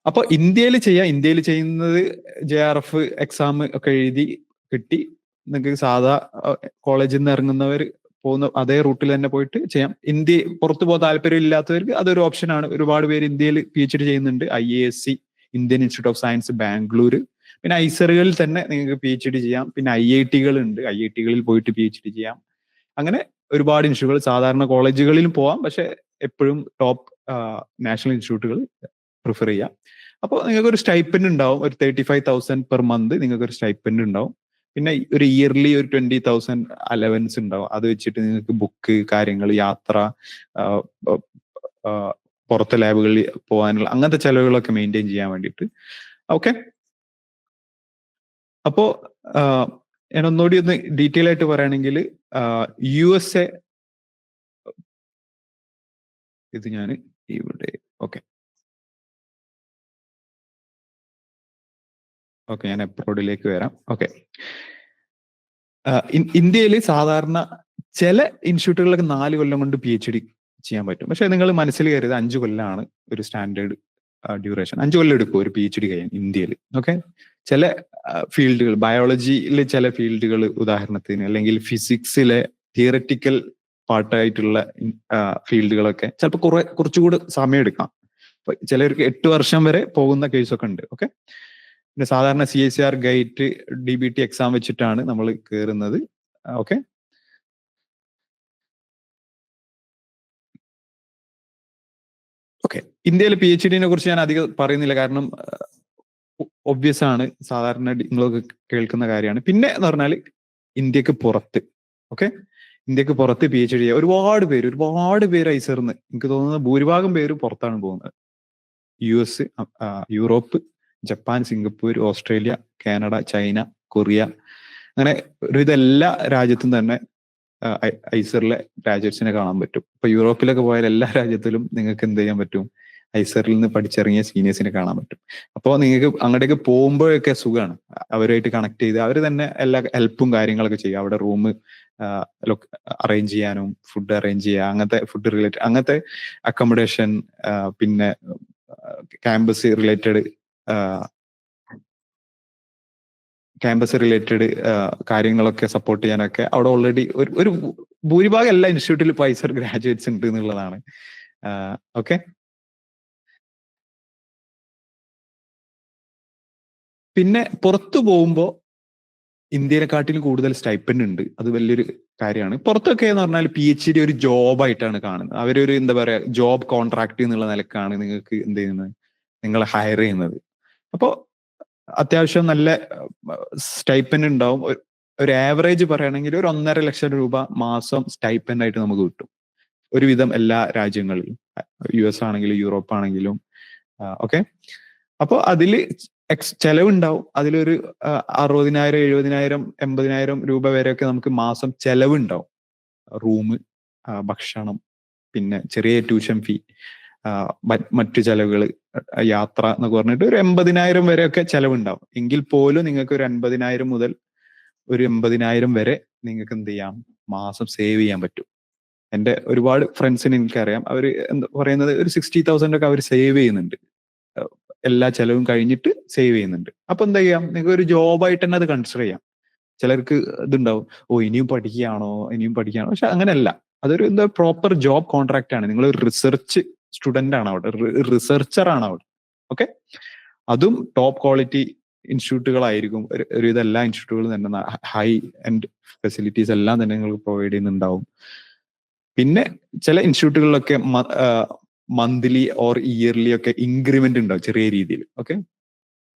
B: അപ്പൊ ഇന്ത്യയിൽ ചെയ്യുന്നത് JRF എക്സാം ഒക്കെ എഴുതി കിട്ടി, നിങ്ങൾക്ക് സാധാ കോളേജിൽ നിന്ന് ഇറങ്ങുന്നവർ പോകുന്ന അതേ റൂട്ടിൽ തന്നെ പോയിട്ട് ചെയ്യാം. പുറത്തു പോകാൻ താല്പര്യം ഇല്ലാത്തവർക്ക് അതൊരു ഓപ്ഷനാണ്. ഒരുപാട് പേര് ഇന്ത്യയിൽ PhD ചെയ്യുന്നുണ്ട്. IISc, Indian Institute of Science Bangalore, പിന്നെ ഐസറുകളിൽ തന്നെ നിങ്ങൾക്ക് PhD ചെയ്യാം. പിന്നെ IITകൾ ഉണ്ട്, IITകളിൽ പോയിട്ട് PhD ചെയ്യാം. അങ്ങനെ ഒരുപാട് ഇൻസ്റ്റിറ്റ്യൂട്ടുകൾ, സാധാരണ കോളേജുകളിലും പോവാം, പക്ഷെ എപ്പോഴും ടോപ്പ് നാഷണൽ ഇൻസ്റ്റിറ്റ്യൂട്ടുകൾ പ്രിഫർ ചെയ്യാം. അപ്പോൾ നിങ്ങൾക്ക് ഒരു സ്റ്റൈപ്പൻഡ് ഉണ്ടാവും, ഒരു 35,000 പെർ മന്ത് നിങ്ങൾക്ക് ഒരു സ്റ്റൈപ്പൻഡ് ഉണ്ടാവും. പിന്നെ ഒരു ഇയർലി ഒരു 20,000 അലവൻസ് ഉണ്ടാവും. അത് വെച്ചിട്ട് നിങ്ങൾക്ക് ബുക്ക് കാര്യങ്ങൾ, യാത്ര, പുറത്തെ ലാബുകളിൽ പോകാനുള്ള അങ്ങനത്തെ ചെലവുകളൊക്കെ മെയിൻറ്റെയിൻ ചെയ്യാൻ വേണ്ടിയിട്ട്. ഓക്കെ, അപ്പോ ഞാൻ ഒന്നുകൂടി ഒന്ന് ഡീറ്റെയിൽ ആയിട്ട് പറയുകയാണെങ്കിൽ, USA ഇത് ഞാൻ ഇവിടെ ഓക്കെ ഞാൻ അബ്രോഡിലേക്ക് വരാം. ഓക്കെ, ഇന്ത്യയിൽ സാധാരണ ചില ഇൻസ്റ്റിറ്റ്യൂട്ടുകളിലൊക്കെ 4 കൊല്ലം കൊണ്ട് PhD ചെയ്യാൻ പറ്റും. പക്ഷെ നിങ്ങൾ മനസ്സിൽ കരുത് 5 കൊല്ലമാണ് ഒരു സ്റ്റാൻഡേർഡ് ഡ്യൂറേഷൻ. 5 കൊല്ലം എടുക്കും ഒരു PhD കഴിയാൻ ഇന്ത്യയിൽ. ഓക്കെ, ചില ഫീൽഡുകൾ, ബയോളജിയിലെ ചില ഫീൽഡുകൾ ഉദാഹരണത്തിന്, അല്ലെങ്കിൽ ഫിസിക്സിലെ തിയററ്റിക്കൽ പാർട്ടായിട്ടുള്ള ഫീൽഡുകളൊക്കെ ചിലപ്പോൾ കുറച്ചുകൂടി സമയം എടുക്കാം. ചിലർക്ക് 8 വർഷം വരെ പോകുന്ന കേസൊക്കെ ഉണ്ട്. ഓക്കെ, പിന്നെ സാധാരണ CSIR ഗൈറ്റ് DBT എക്സാം വെച്ചിട്ടാണ് നമ്മൾ കയറുന്നത്. ഓക്കെ, ഇന്ത്യയിൽ PhDനെ കുറിച്ച് ഞാൻ അധികം പറയുന്നില്ല, കാരണം ഒബ്വിയസ് ആണ്, സാധാരണ നിങ്ങളൊക്കെ കേൾക്കുന്ന കാര്യമാണ്. പിന്നെ എന്ന് പറഞ്ഞാൽ ഇന്ത്യക്ക് പുറത്ത്, ഇന്ത്യക്ക് പുറത്ത് PhD ചെയ്യുക ഒരുപാട് പേര് ഐസർന്ന്, എനിക്ക് തോന്നുന്നത് ഭൂരിഭാഗം പേര് പുറത്താണ് പോകുന്നത്. US, Europe, Japan, Singapore, Australia, Canada, China, Korea, അങ്ങനെ ഒരുവിധ എല്ലാ രാജ്യത്തും തന്നെ ഐസറിലെ ഗ്രാജുവേറ്റ്സിനെ കാണാൻ പറ്റും. ഇപ്പൊ യൂറോപ്പിലൊക്കെ പോയാൽ എല്ലാ രാജ്യത്തിലും നിങ്ങൾക്ക് എന്ത് ചെയ്യാൻ പറ്റും, ഐസറിൽ നിന്ന് പഠിച്ചിറങ്ങിയ സീനിയേഴ്സിനെ കാണാൻ പറ്റും. അപ്പോൾ നിങ്ങൾക്ക് അങ്ങോട്ടേക്ക് പോകുമ്പോഴൊക്കെ സുഖമാണ്, അവരുമായിട്ട് കണക്ട് ചെയ്ത് അവർ തന്നെ എല്ലാ ഹെൽപ്പും കാര്യങ്ങളൊക്കെ ചെയ്യും. അവിടെ റൂം അറേഞ്ച് ചെയ്യാനും ഫുഡ് അറേഞ്ച് ചെയ്യുക, അങ്ങനത്തെ ഫുഡ് റിലേറ്റഡ് അങ്ങനത്തെ അക്കോമഡേഷൻ, പിന്നെ ക്യാമ്പസ് റിലേറ്റഡ് കാര്യങ്ങളൊക്കെ സപ്പോർട്ട് ചെയ്യാനൊക്കെ അവിടെ ഓൾറെഡി ഒരു ഭൂരിഭാഗം എല്ലാ ഇൻസ്റ്റിറ്റ്യൂട്ടിലും ഇപ്പോൾ ഐസർ ഗ്രാജുവേറ്റ്സ് ഉണ്ട് എന്നുള്ളതാണ്. ഓക്കെ, പിന്നെ പുറത്തു പോകുമ്പോൾ ഇന്ത്യയെക്കാട്ടിലും കൂടുതൽ സ്റ്റൈപ്പൻഡ് ഉണ്ട്. അത് വലിയൊരു കാര്യമാണ്. പുറത്തൊക്കെ എന്ന് പറഞ്ഞാൽ PhD ഒരു ജോബായിട്ടാണ് കാണുന്നത്. അവരൊരു എന്താ പറയാ ജോബ് കോൺട്രാക്ട് എന്നുള്ള നിലക്കാണ് നിങ്ങൾക്ക് എന്ത് ചെയ്യുന്നത്, നിങ്ങളെ ഹയർ ചെയ്യുന്നത്. അപ്പോൾ അത്യാവശ്യം നല്ല സ്റ്റൈപ്പൻഡ് ഉണ്ടാവും. ഒരു ആവറേജ് പറയുകയാണെങ്കിൽ ഒരു 1.5 ലക്ഷം രൂപ മാസം സ്റ്റൈപ്പൻഡ് ആയിട്ട് നമുക്ക് കിട്ടും ഒരുവിധം എല്ലാ രാജ്യങ്ങളിലും, US ആണെങ്കിലും യൂറോപ്പ് ആണെങ്കിലും. ഓക്കെ, അപ്പോൾ അതില് ചെലവുണ്ടാവും. അതിലൊരു 60,000, 70,000, 80,000 രൂപ വരെയൊക്കെ നമുക്ക് മാസം ചെലവുണ്ടാവും. റൂം, ഭക്ഷണം, പിന്നെ ചെറിയ ട്യൂഷൻ ഫീ, മറ്റു ചെലവുകൾ, യാത്ര എന്നൊക്കെ പറഞ്ഞിട്ട് ഒരു 80,000 വരെയൊക്കെ ചെലവുണ്ടാവും. എങ്കിൽ പോലും നിങ്ങൾക്ക് ഒരു 50,000 മുതൽ ഒരു 80,000 വരെ നിങ്ങൾക്ക് എന്ത് ചെയ്യാം, മാസം സേവ് ചെയ്യാൻ പറ്റും. എൻ്റെ ഒരുപാട് ഫ്രണ്ട്സിന് എനിക്കറിയാം, അവർ എന്താ പറയുന്നത് ഒരു 60,000 ഒക്കെ അവർ സേവ് ചെയ്യുന്നുണ്ട്, എല്ലാ ചെലവും കഴിഞ്ഞിട്ട് സേവ് ചെയ്യുന്നുണ്ട്. അപ്പൊ എന്താ ചെയ്യാം, നിങ്ങൾക്ക് ഒരു ജോബായിട്ട് തന്നെ അത് കൺസിഡർ ചെയ്യാം. ചിലർക്ക് ഇതുണ്ടാവും, ഇനിയും പഠിക്കുകയാണോ, പക്ഷെ അങ്ങനെയല്ല. അതൊരു എന്താ പ്രോപ്പർ ജോബ് കോൺട്രാക്ട് ആണ്. നിങ്ങൾ ഒരു റിസർച്ച് സ്റ്റുഡന്റ് ആണ് അവിടെ, റിസർച്ചർ ആണ് അവിടെ. ഓക്കെ, അതും ടോപ്പ് ക്വാളിറ്റി ഇൻസ്റ്റിറ്റ്യൂട്ടുകളായിരിക്കും. ഒരുവിധ എല്ലാ ഇൻസ്റ്റിറ്റ്യൂട്ടുകളും തന്നെ ഹൈ എൻഡ് ഫെസിലിറ്റീസ് എല്ലാം തന്നെ നിങ്ങൾക്ക് പ്രൊവൈഡ് ചെയ്യുന്നുണ്ടാവും. പിന്നെ ചില ഇൻസ്റ്റിറ്റ്യൂട്ടുകളിലൊക്കെ മന്ത്ലി ഓർ ഇയർലി ഒക്കെ ഇൻക്രിമെന്റ് ഉണ്ടാവും ചെറിയ രീതിയിൽ. ഓക്കെ,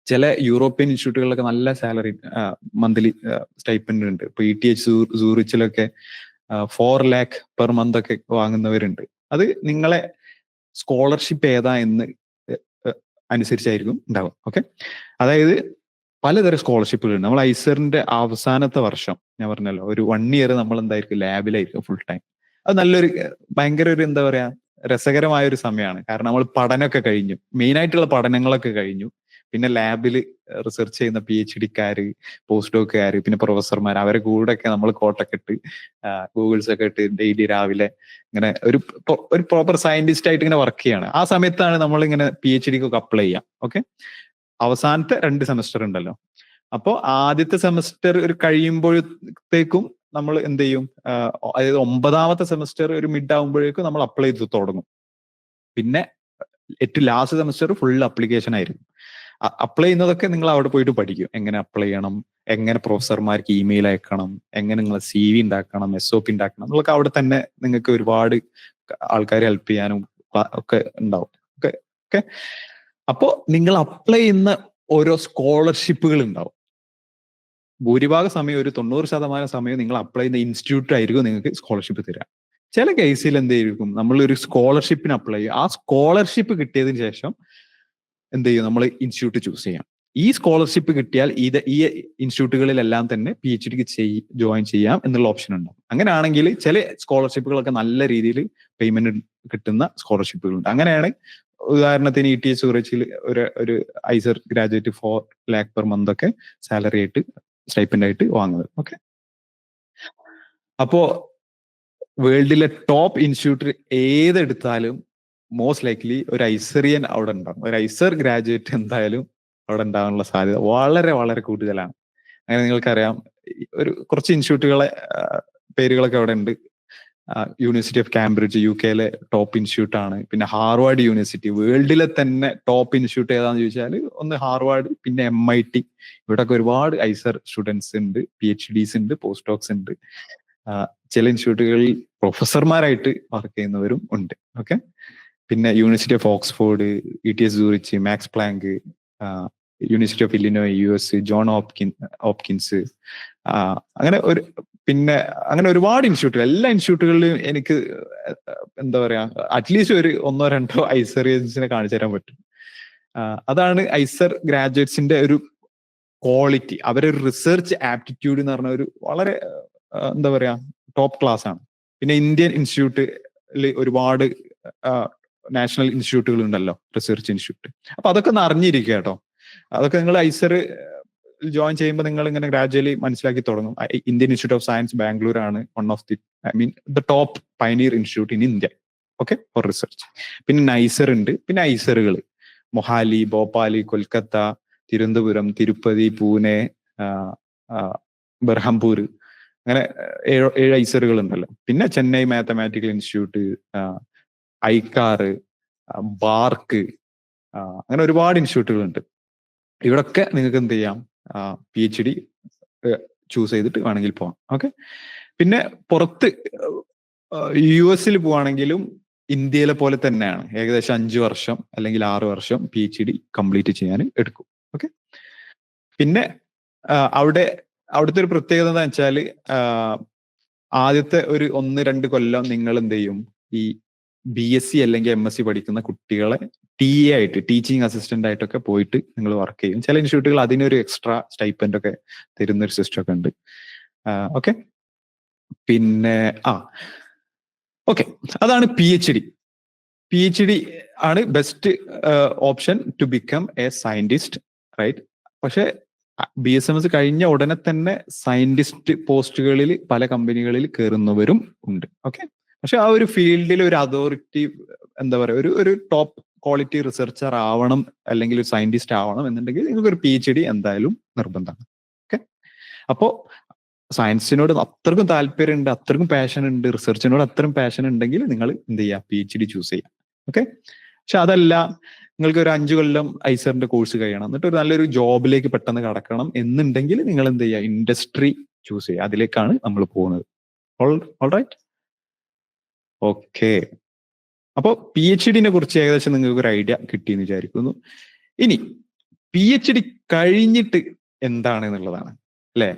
B: ചില യൂറോപ്യൻ ഇൻസ്റ്റിറ്റ്യൂട്ടുകളിലൊക്കെ നല്ല സാലറി മന്ത്ലി സ്റ്റൈപ്പൻഡ് ഉണ്ട്. ഇപ്പൊ ETH സൂറിച്ചിലൊക്കെ 4 lakh പെർ മന്ത് ഒക്കെ വാങ്ങുന്നവരുണ്ട്. അത് നിങ്ങളെ സ്കോളർഷിപ്പ് ഏതാ എന്ന് അനുസരിച്ചായിരിക്കും ഉണ്ടാവും. ഓക്കെ, അതായത് പലതരം സ്കോളർഷിപ്പുകളുണ്ട്. നമ്മൾ ഐസറിന്റെ അവസാനത്തെ വർഷം ഞാൻ പറഞ്ഞല്ലോ, ഒരു 1 year നമ്മൾ എന്തായിരിക്കും, ലാബിലായിരിക്കും ഫുൾ ടൈം. അത് നല്ലൊരു ഭയങ്കര ഒരു എന്താ പറയാ രസകരമായ ഒരു സമയമാണ്. കാരണം നമ്മൾ പഠനമൊക്കെ കഴിഞ്ഞു, മെയിൻ ആയിട്ടുള്ള പഠനങ്ങളൊക്കെ കഴിഞ്ഞു. പിന്നെ ലാബിൽ റിസർച്ച് ചെയ്യുന്ന PhD-ക്കാര്, പോസ്റ്റ് ഡോക്കുകാര്, പിന്നെ പ്രൊഫസർമാർ, അവരെ കൂടെ ഒക്കെ നമ്മൾ കോട്ടൊക്കെ ഇട്ട് ഗൂഗിൾസ് ഒക്കെ ഇട്ട് ഡെയിലി രാവിലെ ഇങ്ങനെ ഒരു പ്രോപ്പർ സയന്റിസ്റ്റ് ആയിട്ട് ഇങ്ങനെ വർക്ക് ചെയ്യാണ്. ആ സമയത്താണ് നമ്മൾ ഇങ്ങനെ PhD-ക്കൊക്കെ അപ്ലൈ ചെയ്യാം. ഓക്കെ, അവസാനത്തെ 2 സെമസ്റ്റർ ഉണ്ടല്ലോ. അപ്പോൾ ആദ്യത്തെ സെമസ്റ്റർ ഒരു കഴിയുമ്പോഴത്തേക്കും നമ്മൾ എന്ത് ചെയ്യും, അതായത് 9ാമത്തെ സെമസ്റ്റർ ഒരു മിഡ് ആകുമ്പോഴേക്കും നമ്മൾ അപ്ലൈ ചെയ്ത് തുടങ്ങും. പിന്നെ ഏറ്റവും ലാസ്റ്റ് സെമസ്റ്റർ ഫുൾ അപ്ലിക്കേഷൻ ആയിരിക്കും. അപ്ലൈ ചെയ്യുന്നതൊക്കെ നിങ്ങൾ അവിടെ പോയിട്ട് പഠിക്കും. എങ്ങനെ അപ്ലൈ ചെയ്യണം, എങ്ങനെ പ്രൊഫസർമാർക്ക് ഇമെയിൽ അയക്കണം, എങ്ങനെ നിങ്ങൾ CV ഉണ്ടാക്കണം, SOP ഉണ്ടാക്കണം, എന്നൊക്കെ അവിടെ തന്നെ നിങ്ങൾക്ക് ഒരുപാട് ആൾക്കാരെ ഹെൽപ്പ് ചെയ്യാനും ഒക്കെ ഉണ്ടാവും. ഓക്കെ ഓക്കെ, അപ്പോ നിങ്ങൾ അപ്ലൈ ചെയ്യുന്ന ഓരോ സ്കോളർഷിപ്പുകൾ ഉണ്ടാവും. ഭൂരിഭാഗ സമയം ഒരു 90% സമയം നിങ്ങൾ അപ്ലൈ ചെയ്യുന്ന ഇൻസ്റ്റിറ്റ്യൂട്ട് ആയിരിക്കും നിങ്ങൾക്ക് സ്കോളർഷിപ്പ് തരിക. ചില കേസിൽ എന്തായിരിക്കും, നമ്മളൊരു സ്കോളർഷിപ്പിന് അപ്ലൈ ചെയ്യും. ആ സ്കോളർഷിപ്പ് കിട്ടിയതിന് ശേഷം എന്ത് ചെയ്യും, നമ്മൾ ഇൻസ്റ്റിറ്റ്യൂട്ട് ചൂസ് ചെയ്യാം. ഈ സ്കോളർഷിപ്പ് കിട്ടിയാൽ ഈ ഇൻസ്റ്റിറ്റ്യൂട്ടുകളിലെല്ലാം തന്നെ PhD-ക്ക് ജോയിൻ ചെയ്യാം എന്നുള്ള ഓപ്ഷൻ ഉണ്ടാവും. അങ്ങനെയാണെങ്കിൽ ചില സ്കോളർഷിപ്പുകളൊക്കെ നല്ല രീതിയിൽ പേയ്മെന്റ് കിട്ടുന്ന സ്കോളർഷിപ്പുകളുണ്ട്. അങ്ങനെയാണ് ഉദാഹരണത്തിന് ETH സൂറിച്ചിൽ ഒരു IISER graduate 4 lakh per month ഒക്കെ സാലറി ആയിട്ട് സ്റ്റൈപ്പൻഡ് ആയിട്ട് വാങ്ങുന്നത്. ഓക്കെ, അപ്പോ വേൾഡിലെ ടോപ്പ് ഇൻസ്റ്റിറ്റ്യൂട്ട് ഏതെടുത്താലും മോസ്റ്റ് ലൈക്ലി ഒരു ഐസറിയൻ അവിടെ ഉണ്ടാവും. ഒരു ഐസർ ഗ്രാജുവേറ്റ് എന്തായാലും അവിടെ ഉണ്ടാകാനുള്ള സാധ്യത വളരെ വളരെ കൂടുതലാണ്. അങ്ങനെ നിങ്ങൾക്കറിയാം, ഒരു കുറച്ച് ഇൻസ്റ്റിറ്റ്യൂട്ടുകളെ പേരുകളൊക്കെ അവിടെ ഉണ്ട്. യൂണിവേഴ്സിറ്റി ഓഫ് കാംബ്രിഡ്ജ് UK-ലെ ടോപ്പ് ഇൻസ്റ്റിറ്റ്യൂട്ട് ആണ്. പിന്നെ ഹാർവാർഡ് യൂണിവേഴ്സിറ്റി, വേൾഡിലെ തന്നെ ടോപ്പ് ഇൻസ്റ്റിറ്റ്യൂട്ട് ഏതാണെന്ന് ചോദിച്ചാൽ ഒന്ന് ഹാർവാർഡ്, പിന്നെ MIT. ഇവിടെയൊക്കെ ഒരുപാട് ഐസർ സ്റ്റുഡൻസ് ഉണ്ട്, PhDs ഉണ്ട്, പോസ്റ്റ് ഡോക്സ് ഉണ്ട്. ചില ഇൻസ്റ്റിറ്റ്യൂട്ടുകളിൽ പ്രൊഫസർമാരായിട്ട് വർക്ക് ചെയ്യുന്നവരും ഉണ്ട്. ഓക്കെ, പിന്നെ University of Oxford, ETH Zurich, Max Planck, University of Illinois US, John Hopkins, അങ്ങനെ ഒരുപാട് ഇൻസ്റ്റിറ്റ്യൂട്ടുകൾ. എല്ലാ ഇൻസ്റ്റിറ്റ്യൂട്ടുകളിലും എനിക്ക് എന്താ പറയാ അറ്റ്ലീസ്റ്റ് ഒരു 1-2 ഐസറിയൻസിനെ കാണിച്ചു തരാൻ പറ്റും. അതാണ് ഐസർ ഗ്രാജുവേറ്റ്സിന്റെ ഒരു ക്വാളിറ്റി. അവരൊരു റിസർച്ച് ആപ്റ്റിറ്റ്യൂഡ് എന്ന് പറഞ്ഞ ഒരു വളരെ എന്താ പറയാ ടോപ്പ് ക്ലാസ് ആണ്. പിന്നെ ഇന്ത്യൻ ഇൻസ്റ്റിറ്റ്യൂട്ടിൽ ഒരുപാട് നാഷണൽ ഇൻസ്റ്റിറ്റ്യൂട്ടുകൾ ഉണ്ടല്ലോ, റിസർച്ച് ഇൻസ്റ്റിറ്റ്യൂട്ട്. അപ്പൊ അതൊക്കെ ഒന്ന് അറിഞ്ഞിരിക്കുക കേട്ടോ. അതൊക്കെ നിങ്ങൾ ഐസർ ജോയിൻ ചെയ്യുമ്പോൾ നിങ്ങൾ ഇങ്ങനെ ഗ്രാജുവലി മനസ്സിലാക്കി തുടങ്ങും. Indian Institute of Science Bangalore ആണ് one of the the top pioneer institute in India, okay, for research. പിന്നെ നൈസർ ഉണ്ട്. പിന്നെ ഐസറുകൾ മൊഹാലി, ഭോപ്പാലി, കൊൽക്കത്ത, തിരുവനന്തപുരം, തിരുപ്പതി, പൂനെ, ബർഹംപൂർ, അങ്ങനെ 7 ഐസറുകൾ ഉണ്ടല്ലോ. പിന്നെ ചെന്നൈ മാത്തമാറ്റിക്കൽ ഇൻസ്റ്റിറ്റ്യൂട്ട്, ഐക്കാർ, ബാർക്ക്, അങ്ങനെ ഒരുപാട് ഇൻസ്റ്റിറ്റ്യൂട്ടുകൾ ഉണ്ട്. ഇവിടൊക്കെ നിങ്ങൾക്ക് എന്ത് ചെയ്യാം, PhD ചൂസ് ചെയ്തിട്ട് വേണമെങ്കിൽ പോവാം. ഓക്കെ. പിന്നെ പുറത്ത് US പോവാണെങ്കിലും ഇന്ത്യയിലെ പോലെ തന്നെയാണ്. ഏകദേശം 5 വർഷം അല്ലെങ്കിൽ 6 വർഷം PhD കംപ്ലീറ്റ് ചെയ്യാൻ എടുക്കും. ഓക്കെ. പിന്നെ അവിടുത്തെ ഒരു പ്രത്യേകത എന്താ വെച്ചാൽ ആദ്യത്തെ ഒരു 1-2 കൊല്ലം നിങ്ങൾ എന്ത് ചെയ്യും, ഈ BSc അല്ലെങ്കിൽ MSc പഠിക്കുന്ന കുട്ടികളെ TA ആയിട്ട്, ടീച്ചിങ് അസിസ്റ്റന്റ് ആയിട്ടൊക്കെ പോയിട്ട് നിങ്ങൾ വർക്ക് ചെയ്യും. ചില ഇൻസ്റ്റിറ്റ്യൂട്ടുകൾ അതിനൊരു എക്സ്ട്രാ സ്റ്റൈപ്പൻഡ് ഒക്കെ തരുന്ന ഒരു സിസ്റ്റം ഒക്കെ ഉണ്ട്. ഓക്കെ. പിന്നെ ഓക്കെ, അതാണ് PhD ആണ് best option to become a scientist, right? പക്ഷെ BSMS കഴിഞ്ഞ ഉടനെ തന്നെ സയന്റിസ്റ്റ് പോസ്റ്റുകളിൽ പല കമ്പനികളിൽ കയറുന്നവരും ഉണ്ട്. ഓക്കെ. പക്ഷെ ആ ഒരു ഫീൽഡിൽ ഒരു അതോറിറ്റി, എന്താ പറയുക, ഒരു ടോപ്പ് ക്വാളിറ്റി റിസർച്ചർ ആവണം അല്ലെങ്കിൽ ഒരു സയന്റിസ്റ്റ് ആവണം എന്നുണ്ടെങ്കിൽ നിങ്ങൾക്ക് ഒരു PhD എന്തായാലും നിർബന്ധമാണ്. ഓക്കെ. അപ്പോ സയൻസിനോട് അത്രക്കും താല്പര്യമുണ്ട്, അത്രക്കും പാഷൻ ഉണ്ട്, റിസർച്ചിനോട് അത്രയും പാഷൻ ഉണ്ടെങ്കിൽ നിങ്ങൾ എന്ത് ചെയ്യുക, PhD ചൂസ് ചെയ്യാം. ഓക്കെ. പക്ഷെ അതല്ല, നിങ്ങൾക്ക് ഒരു 5 കൊല്ലം ഐസറിന്റെ കോഴ്സ് കഴിയണം, എന്നിട്ട് ഒരു നല്ലൊരു ജോബിലേക്ക് പെട്ടെന്ന് കടക്കണം എന്നുണ്ടെങ്കിൽ നിങ്ങൾ എന്ത് ചെയ്യുക, ഇൻഡസ്ട്രി ചൂസ് ചെയ്യുക. അതിലേക്കാണ് നമ്മൾ പോകുന്നത്. ഓൾറൈറ്റ്. ഓക്കെ. അപ്പോൾ PhD കുറിച്ച് ഏകദേശം നിങ്ങൾക്ക് ഒരു ഐഡിയ കിട്ടിയെന്ന് വിചാരിക്കുന്നു. ഇനി PhD കഴിഞ്ഞിട്ട് എന്താണ് എന്നുള്ളതാണ്, അല്ലേ?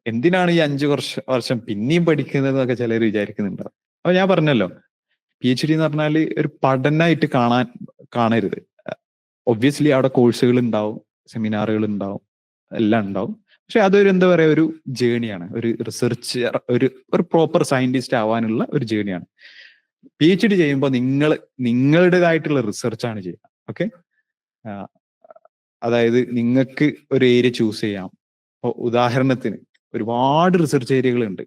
B: എന്തിനാണ് ഈ 5 വർഷം പിന്നെയും പഠിക്കുന്നത് എന്നൊക്കെ ചിലർ വിചാരിക്കുന്നുണ്ട്. അപ്പൊ ഞാൻ പറഞ്ഞല്ലോ, PhD എന്ന് പറഞ്ഞാൽ ഒരു പഠനമായിട്ട് കാണരുത്. ഒബ്വിയസ്ലി അവിടെ കോഴ്സുകൾ ഉണ്ടാവും, സെമിനാറുകൾ ഉണ്ടാവും, എല്ലാം ഉണ്ടാവും. പക്ഷെ അതൊരു എന്താ പറയാ, ഒരു ജേണിയാണ്. ഒരു റിസർച്ച്, ഒരു പ്രോപ്പർ സയന്റിസ്റ്റ് ആവാനുള്ള ഒരു ജേണിയാണ്. PhD ചെയ്യുമ്പോൾ നിങ്ങളുടേതായിട്ടുള്ള റിസർച്ചാണ് ചെയ്യുക. ഓക്കെ. അതായത് നിങ്ങൾക്ക് ഒരു ഏരിയ ചൂസ് ചെയ്യാം. ഇപ്പോൾ ഉദാഹരണത്തിന് ഒരുപാട് റിസർച്ച് ഏരിയകളുണ്ട്.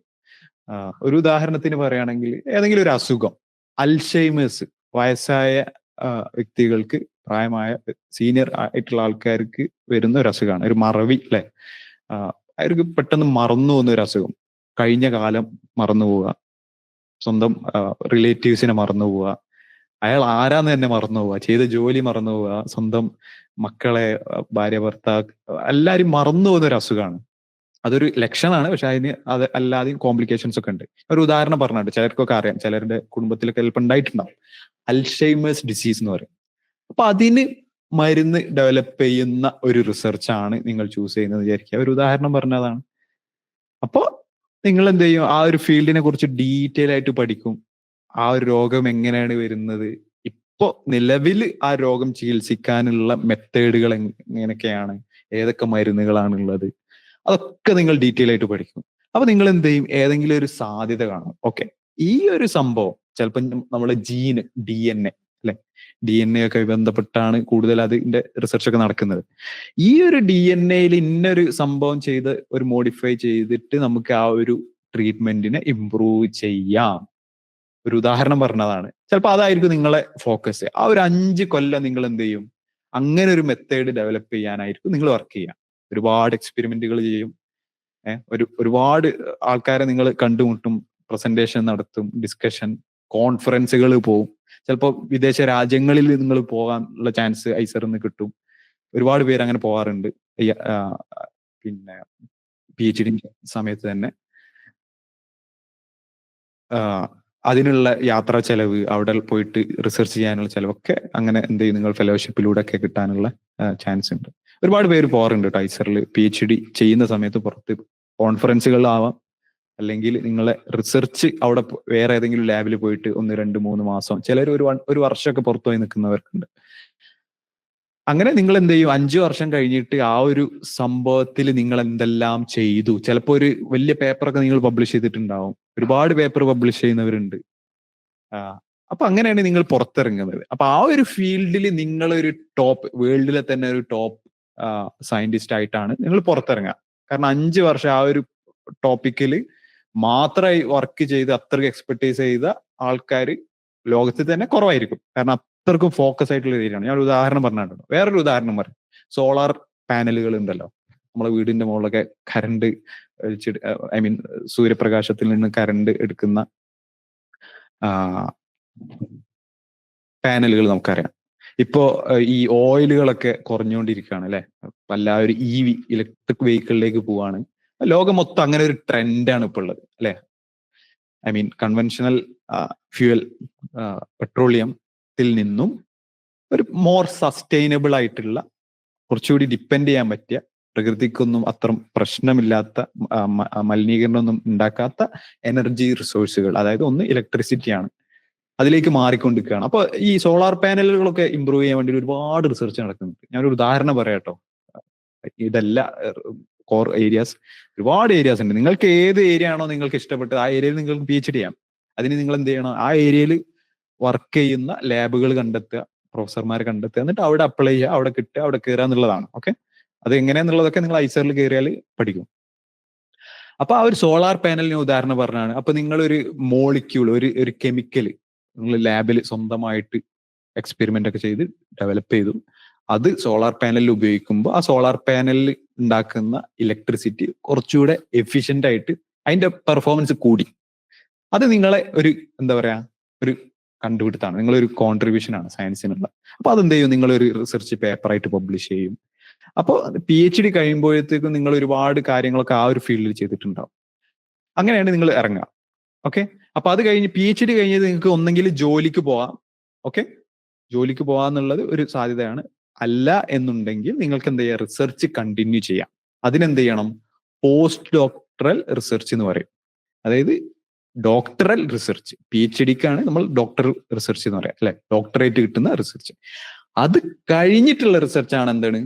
B: ഒരു ഉദാഹരണത്തിന് പറയുകയാണെങ്കിൽ ഏതെങ്കിലും ഒരു അസുഖം, അൽഷൈമേഴ്സ്, വയസ്സായ വ്യക്തികൾക്ക്, പ്രായമായ സീനിയർ ആയിട്ടുള്ള ആൾക്കാർക്ക് വരുന്ന ഒരു അസുഖമാണ്, ഒരു മറവി, അല്ലെ? അവർക്ക് പെട്ടെന്ന് മറന്നു പോകുന്ന ഒരു അസുഖം, കഴിഞ്ഞ കാലം മറന്നു പോവുക, സ്വന്തം റിലേറ്റീവ്സിനെ മറന്നു പോവുക, അയാൾ ആരാന്ന് തന്നെ മറന്നു പോവുക, ചെയ്ത ജോലി മറന്നു പോവുക, സ്വന്തം മക്കളെ, ഭാര്യ, ഭർത്താവ്, എല്ലാവരും മറന്നു പോകുന്ന ഒരു അസുഖമാണ്. അതൊരു ലക്ഷണമാണ്. പക്ഷെ അതിന് അല്ലാതെയും കോംപ്ലിക്കേഷൻസ് ഒക്കെ ഉണ്ട്. ഒരു ഉദാഹരണം പറഞ്ഞിട്ട് ചിലർക്കൊക്കെ അറിയാം, ചിലരുടെ കുടുംബത്തിലൊക്കെ ചിലപ്പോൾ ഉണ്ടായിട്ടുണ്ടാവും, അൽഷൈമേഴ്സ് ഡിസീസ് എന്ന് പറയും. അപ്പൊ അതിന് മരുന്ന് ഡെവലപ്പ് ചെയ്യുന്ന ഒരു റിസർച്ചാണ് നിങ്ങൾ ചൂസ് ചെയ്യുന്നത് വിചാരിക്കുക. ഒരു ഉദാഹരണം പറഞ്ഞതാണ്. അപ്പോ നിങ്ങൾ എന്ത് ചെയ്യും, ആ ഒരു ഫീൽഡിനെ കുറിച്ച് ഡീറ്റെയിൽ ആയിട്ട് പഠിക്കും. ആ ഒരു രോഗം എങ്ങനെയാണ് വരുന്നത്, ഇപ്പോ നിലവിൽ ആ രോഗം ചികിത്സിക്കാനുള്ള മെത്തേഡുകൾ എങ്ങനെയൊക്കെയാണ്, ഏതൊക്കെ മരുന്നുകളാണുള്ളത്, അതൊക്കെ നിങ്ങൾ ഡീറ്റെയിൽ ആയിട്ട് പഠിക്കും. അപ്പൊ നിങ്ങൾ എന്ത് ചെയ്യും, ഏതെങ്കിലും ഒരു സാധ്യത കാണും. ഓക്കെ, ഈ ഒരു സംഭവം ചിലപ്പോൾ നമ്മളെ ജീന്, DNA, അല്ലെ? DNA ഒക്കെ ബന്ധപ്പെട്ടാണ് കൂടുതൽ അതിന്റെ റിസർച്ച് ഒക്കെ നടക്കുന്നത്. ഈ ഒരു DNAയിൽ ഇന്നൊരു സംഭവം ചെയ്ത് ഒരു മോഡിഫൈ ചെയ്തിട്ട് നമുക്ക് ആ ഒരു ട്രീറ്റ്മെന്റിനെ ഇംപ്രൂവ് ചെയ്യാം. ഒരു ഉദാഹരണം പറഞ്ഞതാണ്. ചിലപ്പോൾ അതായിരിക്കും നിങ്ങളെ ഫോക്കസ്. ആ ഒരു 5 കൊല്ലം നിങ്ങൾ എന്ത് ചെയ്യും, അങ്ങനെ ഒരു മെത്തേഡ് ഡെവലപ്പ് ചെയ്യാനായിരിക്കും നിങ്ങൾ വർക്ക് ചെയ്യുക. ഒരുപാട് എക്സ്പെരിമെന്റുകൾ ചെയ്യും. ഒരുപാട് ആൾക്കാരെ നിങ്ങൾ കണ്ടുമുട്ടും, പ്രസന്റേഷൻ നടത്തും, ഡിസ്കഷൻ, കോൺഫറൻസുകൾ പോവും. ചിലപ്പോൾ വിദേശ രാജ്യങ്ങളിൽ നിങ്ങൾ പോകാനുള്ള ചാൻസ് ഐസറിന്ന് കിട്ടും. ഒരുപാട് പേര് അങ്ങനെ പോകാറുണ്ട്. പിന്നെ PhD സമയത്ത് തന്നെ അതിനുള്ള യാത്രാ ചെലവ്, അവിടെ പോയിട്ട് റിസർച്ച് ചെയ്യാനുള്ള ചെലവൊക്കെ അങ്ങനെ എന്ത് ചെയ്യും, നിങ്ങൾ ഫെലോഷിപ്പിലൂടെ ഒക്കെ കിട്ടാനുള്ള ചാൻസ് ഉണ്ട്. ഒരുപാട് പേര് പോകാറുണ്ട് ഐസറിൽ PhD ചെയ്യുന്ന സമയത്ത്. പുറത്ത് കോൺഫറൻസുകളിലാവാം, അല്ലെങ്കിൽ നിങ്ങളെ റിസർച്ച് അവിടെ വേറെ ഏതെങ്കിലും ലാബിൽ പോയിട്ട് 1, 2, 3 മാസം, ചിലർ ഒരു വർഷമൊക്കെ പുറത്തുപോയി നിൽക്കുന്നവർക്കുണ്ട്. അങ്ങനെ നിങ്ങൾ എന്ത് ചെയ്യും, 5 വർഷം കഴിഞ്ഞിട്ട് ആ ഒരു സംഭവത്തിൽ നിങ്ങൾ എന്തെല്ലാം ചെയ്തു. ചിലപ്പോൾ ഒരു വലിയ പേപ്പറൊക്കെ നിങ്ങൾ പബ്ലിഷ് ചെയ്തിട്ടുണ്ടാവും, ഒരുപാട് പേപ്പർ പബ്ലിഷ് ചെയ്യുന്നവരുണ്ട്. അപ്പൊ അങ്ങനെയാണ് നിങ്ങൾ പുറത്തിറങ്ങുന്നത്. അപ്പൊ ആ ഒരു ഫീൽഡിൽ നിങ്ങൾ ഒരു ടോപ്പ്, വേൾഡിലെ തന്നെ ഒരു ടോപ്പ് സയന്റിസ്റ്റ് ആയിട്ടാണ് നിങ്ങൾ പുറത്തിറങ്ങുക. കാരണം 5 വർഷം ആ ഒരു ടോപ്പിക്കിൽ മാത്രമായി വർക്ക് ചെയ്ത് അത്രയ്ക്ക് എക്സ്പെർട്ടൈസ് ചെയ്ത ആൾക്കാർ ലോകത്തിൽ തന്നെ കുറവായിരിക്കും. കാരണം അത്രക്കും ഫോക്കസ് ആയിട്ടുള്ള ഏരിയയാണ്. ഞാൻ ഒരു ഉദാഹരണം പറഞ്ഞിട്ടുണ്ടോ. വേറൊരു ഉദാഹരണം പറയാം. സോളാർ പാനലുകൾ ഉണ്ടല്ലോ, നമ്മളെ വീടിന്റെ മുകളിലൊക്കെ കറണ്ട് സൂര്യപ്രകാശത്തിൽ നിന്ന് കറണ്ട് എടുക്കുന്ന പാനലുകൾ നമുക്കറിയാം. ഇപ്പോ ഈ ഓയിലുകളൊക്കെ കുറഞ്ഞുകൊണ്ടിരിക്കുകയാണ് അല്ലെ. എല്ലാവരും EV, ഇലക്ട്രിക് വെഹിക്കിളിലേക്ക് പോവാണ്. ലോകം മൊത്തം അങ്ങനെ ഒരു ട്രെൻഡാണ് ഇപ്പോൾ ഉള്ളത് അല്ലെ. കൺവെൻഷണൽ ഫ്യൂവൽ പെട്രോളിയത്തിൽ നിന്നും ഒരു മോർ സസ്റ്റൈനബിൾ ആയിട്ടുള്ള, കുറച്ചുകൂടി ഡിപ്പെൻഡ് ചെയ്യാൻ പറ്റിയ, പ്രകൃതിക്കൊന്നും അത്ര പ്രശ്നമില്ലാത്ത, മലിനീകരണമൊന്നും ഉണ്ടാക്കാത്ത എനർജി റിസോഴ്സുകൾ, അതായത് ഒന്ന് ഇലക്ട്രിസിറ്റിയാണ്, അതിലേക്ക് മാറിക്കൊണ്ടിരിക്കുകയാണ്. അപ്പൊ ഈ സോളാർ പാനലുകളൊക്കെ ഇമ്പ്രൂവ് ചെയ്യാൻ വേണ്ടി ഒരുപാട് റിസർച്ച് നടക്കുന്നുണ്ട്. ഞാനൊരു ഉദാഹരണം പറയാം കേട്ടോ. ഇതല്ല കോർ ഏരിയാസ്, ഒരുപാട് ഏരിയാസ് ഉണ്ട്. നിങ്ങൾക്ക് ഏത് ഏരിയ ആണോ നിങ്ങൾക്ക് ഇഷ്ടപ്പെട്ടത് ആ ഏരിയയിൽ നിങ്ങൾക്ക് PhD ചെയ്യാം. അതിന് നിങ്ങൾ എന്ത് ചെയ്യണം, ആ ഏരിയയിൽ വർക്ക് ചെയ്യുന്ന ലാബുകൾ കണ്ടെത്തുക, പ്രൊഫസർമാരെ കണ്ടെത്തുക, എന്നിട്ട് അവിടെ അപ്ലൈ ചെയ്യുക, അവിടെ കിട്ടുക, അവിടെ കയറുക എന്നുള്ളതാണ്. ഓക്കെ, അത് എങ്ങനെയാന്നുള്ളതൊക്കെ നിങ്ങൾ ഐസറിൽ കയറിയാൽ പഠിക്കും. അപ്പൊ ആ ഒരു സോളാർ പാനലിന് ഉദാഹരണം പറഞ്ഞാണ്. അപ്പൊ നിങ്ങളൊരു മോളിക്യൂൾ, ഒരു കെമിക്കൽ നിങ്ങൾ ലാബിൽ സ്വന്തമായിട്ട് എക്സ്പെരിമെന്റ് ഒക്കെ ചെയ്ത് ഡെവലപ്പ് ചെയ്തു. അത് സോളാർ പാനലിൽ ഉപയോഗിക്കുമ്പോൾ ആ സോളാർ പാനലിൽ ഉണ്ടാക്കുന്ന ഇലക്ട്രിസിറ്റി കുറച്ചുകൂടെ എഫിഷ്യന്റ് ആയിട്ട് അതിന്റെ പെർഫോമൻസ് കൂടി. അത് നിങ്ങളെ ഒരു എന്താ പറയാ, ഒരു കണ്ടുപിടുത്താണ്, നിങ്ങളൊരു കോൺട്രിബ്യൂഷൻ ആണ് സയൻസിനുള്ള. അപ്പൊ അതെന്ത് ചെയ്യും, നിങ്ങളൊരു റിസർച്ച് പേപ്പറായിട്ട് പബ്ലിഷ് ചെയ്യും. അപ്പോൾ PhD കഴിയുമ്പോഴത്തേക്കും നിങ്ങൾ ഒരുപാട് കാര്യങ്ങളൊക്കെ ആ ഒരു ഫീൽഡിൽ ചെയ്തിട്ടുണ്ടാവും. അങ്ങനെയാണ് നിങ്ങൾ ഇറങ്ങുക. ഓക്കെ, അപ്പൊ അത് കഴിഞ്ഞ് PhD കഴിഞ്ഞത് നിങ്ങൾക്ക് ഒന്നെങ്കിൽ ജോലിക്ക് പോവാം. ഓക്കെ, ജോലിക്ക് പോവാന്നുള്ളത് ഒരു സാധ്യതയാണ്. അല്ല എന്നുണ്ടെങ്കിൽ നിങ്ങൾക്ക് എന്ത് ചെയ്യാം, റിസർച്ച് കണ്ടിന്യൂ ചെയ്യാം. അതിനെന്ത് ചെയ്യണം, പോസ്റ്റ് ഡോക്ടറൽ റിസർച്ച് എന്ന് പറയും. അതായത് ഡോക്ടറൽ റിസർച്ച്, PhDക്കാണ് നമ്മൾ ഡോക്ടറൽ റിസർച്ച് എന്ന് പറയാം അല്ലെ, ഡോക്ടറേറ്റ് കിട്ടുന്ന റിസർച്ച്. അത് കഴിഞ്ഞിട്ടുള്ള റിസർച്ച് ആണ് എന്താണ്,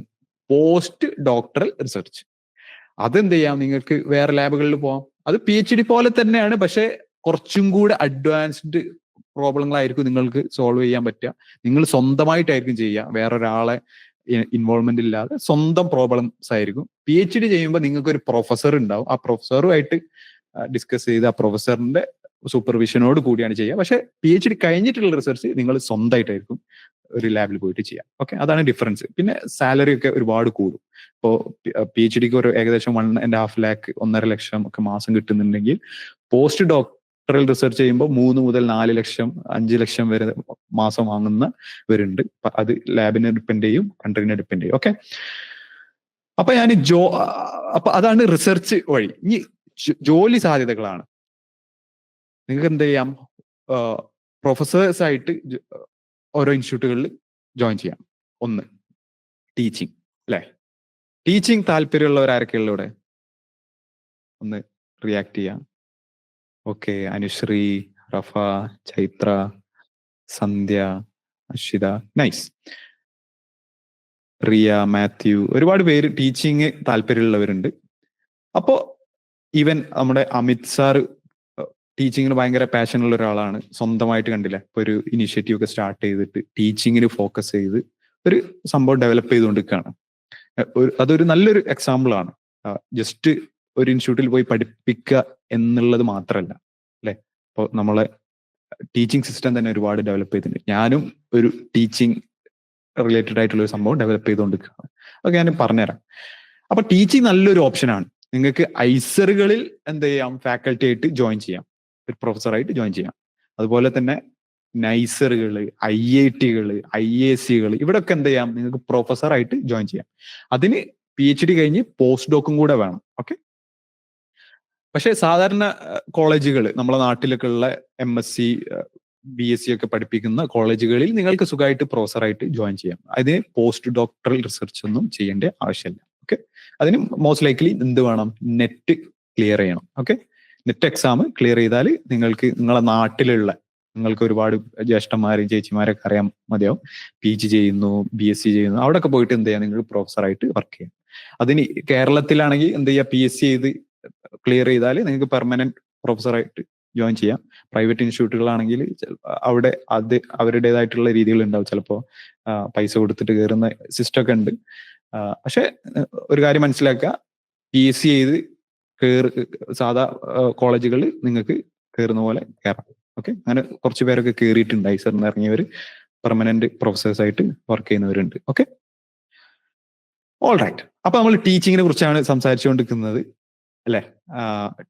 B: പോസ്റ്റ് ഡോക്ടറൽ റിസർച്ച്. അതെന്ത് ചെയ്യാം, നിങ്ങൾക്ക് വേറെ ലാബുകളിൽ പോവാം. അത് PhD പോലെ തന്നെയാണ്, പക്ഷെ കുറച്ചും കൂടെ അഡ്വാൻസ്ഡ് പ്രോബ്ലങ്ങളായിരിക്കും നിങ്ങൾക്ക് സോൾവ് ചെയ്യാൻ പറ്റുക. നിങ്ങൾ സ്വന്തമായിട്ടായിരിക്കും ചെയ്യുക, വേറൊരാളെ ഇൻവോൾവ്മെന്റ് ഇല്ലാതെ സ്വന്തം പ്രോബ്ലംസ് ആയിരിക്കും. PhD ചെയ്യുമ്പോൾ നിങ്ങൾക്ക് ഒരു പ്രൊഫസർ ഉണ്ടാവും, ആ പ്രൊഫസറുമായിട്ട് ഡിസ്കസ് ചെയ്ത് ആ പ്രൊഫസറിന്റെ സൂപ്പർവിഷനോട് കൂടിയാണ് ചെയ്യുക. പക്ഷെ PhD കഴിഞ്ഞിട്ടുള്ള റിസർച്ച് നിങ്ങൾ സ്വന്തമായിട്ടായിരിക്കും ഒരു ലാബിൽ പോയിട്ട് ചെയ്യാം. ഓക്കെ, അതാണ് ഡിഫറൻസ്. പിന്നെ സാലറി ഒക്കെ ഒരുപാട് കൂടും. ഇപ്പോൾ PhDക്ക് ഒരു ഏകദേശം 1.5 lakh 1.5 ലക്ഷം ഒക്കെ മാസം കിട്ടുന്നുണ്ടെങ്കിൽ പോസ്റ്റ് ഡോക്ടറൽ റിസർച്ച് ചെയ്യുമ്പോൾ 3 മുതൽ 4 ലക്ഷം 5 ലക്ഷം വരെ മാസം വാങ്ങുന്നവരുണ്ട്. അത് ലാബിനെ ഡിപ്പെൻഡ് ചെയ്യും, കൺട്രീനെ ഡിപ്പെൻഡ് ചെയ്യും. ഓക്കെ, അപ്പൊ അപ്പൊ അതാണ് റിസർച്ച് വഴി. ഇനി ജോലി സാധ്യതകളാണ്. നിങ്ങൾക്ക് എന്ത് ചെയ്യാം, പ്രൊഫസേഴ്സ് ആയിട്ട് ഓരോ ഇൻസ്റ്റിറ്റ്യൂട്ടുകളിൽ ജോയിൻ ചെയ്യാം. ഒന്ന് ടീച്ചിങ് അല്ലെ. ടീച്ചിങ് താല്പര്യമുള്ളവരാരൊക്കെയുള്ള ഇവിടെ ഒന്ന് റിയാക്ട് ചെയ്യാം. ഓക്കെ, അനുശ്രീ, റഫ, ചൈത്ര, സന്ധ്യ, അഷിത, നൈസ്. റിയ, മാത്യു, ഒരുപാട് പേര് ടീച്ചിങ് താല്പര്യമുള്ളവരുണ്ട്. അപ്പോ ഈവൻ നമ്മുടെ അമിത് സാറ് ടീച്ചിങ്ങിന് ഭയങ്കര പാഷനുള്ള ഒരാളാണ്. സ്വന്തമായിട്ട് കണ്ടില്ലേ, ഇപ്പൊ ഒരു ഇനിഷ്യേറ്റീവ് ഒക്കെ സ്റ്റാർട്ട് ചെയ്തിട്ട് ടീച്ചിങ്ങിന് ഫോക്കസ് ചെയ്ത് ഒരു സംഭവം ഡെവലപ്പ് ചെയ്തുകൊണ്ടിരിക്കുകയാണ്. അതൊരു നല്ലൊരു എക്സാമ്പിൾ ആണ്. ജസ്റ്റ് ഒരു ഇൻസ്റ്റിറ്റ്യൂട്ടിൽ പോയി പഠിപ്പിക്കുക എന്നുള്ളത് മാത്രമല്ല അല്ലെ. ഇപ്പോൾ നമ്മളെ ടീച്ചിങ് സിസ്റ്റം തന്നെ ഒരുപാട് ഡെവലപ്പ് ചെയ്തിട്ടുണ്ട്. ഞാനും ഒരു ടീച്ചിങ് റിലേറ്റഡ് ആയിട്ടുള്ള ഒരു സംഭവം ഡെവലപ്പ് ചെയ്തുകൊണ്ടിരിക്കുകയാണ്. അതൊക്കെ ഞാൻ പറഞ്ഞുതരാം. അപ്പൊ ടീച്ചിങ് നല്ലൊരു ഓപ്ഷനാണ്. നിങ്ങൾക്ക് ഐസറുകളിൽ എന്ത് ചെയ്യാം, ഫാക്കൽറ്റി ആയിട്ട് ജോയിൻ ചെയ്യാം, ഒരു പ്രൊഫസറായിട്ട് ജോയിൻ ചെയ്യാം. അതുപോലെ തന്നെ നൈസറുകൾ, IITകൾ, IACകൾ, ഇവിടെയൊക്കെ എന്ത് ചെയ്യാം, നിങ്ങൾക്ക് പ്രൊഫസറായിട്ട് ജോയിൻ ചെയ്യാം. അതിന് PhD കഴിഞ്ഞ് പോസ്റ്റ് ഡോക്കും കൂടെ വേണം. ഓക്കെ, പക്ഷെ സാധാരണ കോളേജുകൾ, നമ്മളെ നാട്ടിലൊക്കെ ഉള്ള MSc BSc ഒക്കെ പഠിപ്പിക്കുന്ന കോളേജുകളിൽ നിങ്ങൾക്ക് സുഖമായിട്ട് പ്രൊഫസറായിട്ട് ജോയിൻ ചെയ്യാം. അതിന് പോസ്റ്റ് ഡോക്ടറൽ റിസർച്ച് ഒന്നും ചെയ്യേണ്ട ആവശ്യമില്ല. ഓക്കെ, അതിന് മോസ്റ്റ് ലൈക്ലി എന്ത് വേണം, നെറ്റ് ക്ലിയർ ചെയ്യണം. ഓക്കെ, നെറ്റ് എക്സാം ക്ലിയർ ചെയ്താൽ നിങ്ങൾക്ക് നിങ്ങളെ നാട്ടിലുള്ള നിങ്ങൾക്ക് ഒരുപാട് ജ്യേഷ്ഠന്മാരും ചേച്ചിമാരൊക്കെ അറിയാൻ മതിയാവും. PG ചെയ്യുന്നു, BSc ചെയ്യുന്നു, അവിടെയൊക്കെ പോയിട്ട് എന്ത് ചെയ്യാം, നിങ്ങൾ പ്രൊഫസറായിട്ട് വർക്ക് ചെയ്യാം. അതിന് കേരളത്തിലാണെങ്കിൽ എന്ത് ചെയ്യുക, PSc ചെയ്ത് ക്ലിയർ ചെയ്താൽ നിങ്ങൾക്ക് പെർമനന്റ് പ്രൊഫസറായിട്ട് ജോയിൻ ചെയ്യാം. പ്രൈവറ്റ് ഇൻസ്റ്റിറ്റ്യൂട്ടുകളാണെങ്കിൽ അവിടെ അത് അവരുടേതായിട്ടുള്ള രീതികൾ ഉണ്ടാവും. ചിലപ്പോൾ പൈസ കൊടുത്തിട്ട് കയറുന്ന സിസ്റ്റം ഒക്കെ ഉണ്ട്. പക്ഷെ ഒരു കാര്യം മനസ്സിലാക്കുക, PSc ചെയ്ത് സാധാ കോളേജുകളിൽ നിങ്ങൾക്ക് കയറുന്ന പോലെ കയറാം. ഓക്കെ, അങ്ങനെ കുറച്ച് പേരൊക്കെ കയറിയിട്ടുണ്ട്. ഐസറിന് ഇറങ്ങിയവർ പെർമനന്റ് പ്രൊഫസേഴ്സ് ആയിട്ട് വർക്ക് ചെയ്യുന്നവരുണ്ട്. Okay, all right. അപ്പൊ നമ്മൾ ടീച്ചിങ്ങിനെ കുറിച്ചാണ് സംസാരിച്ചുകൊണ്ടിരിക്കുന്നത് അല്ലെ.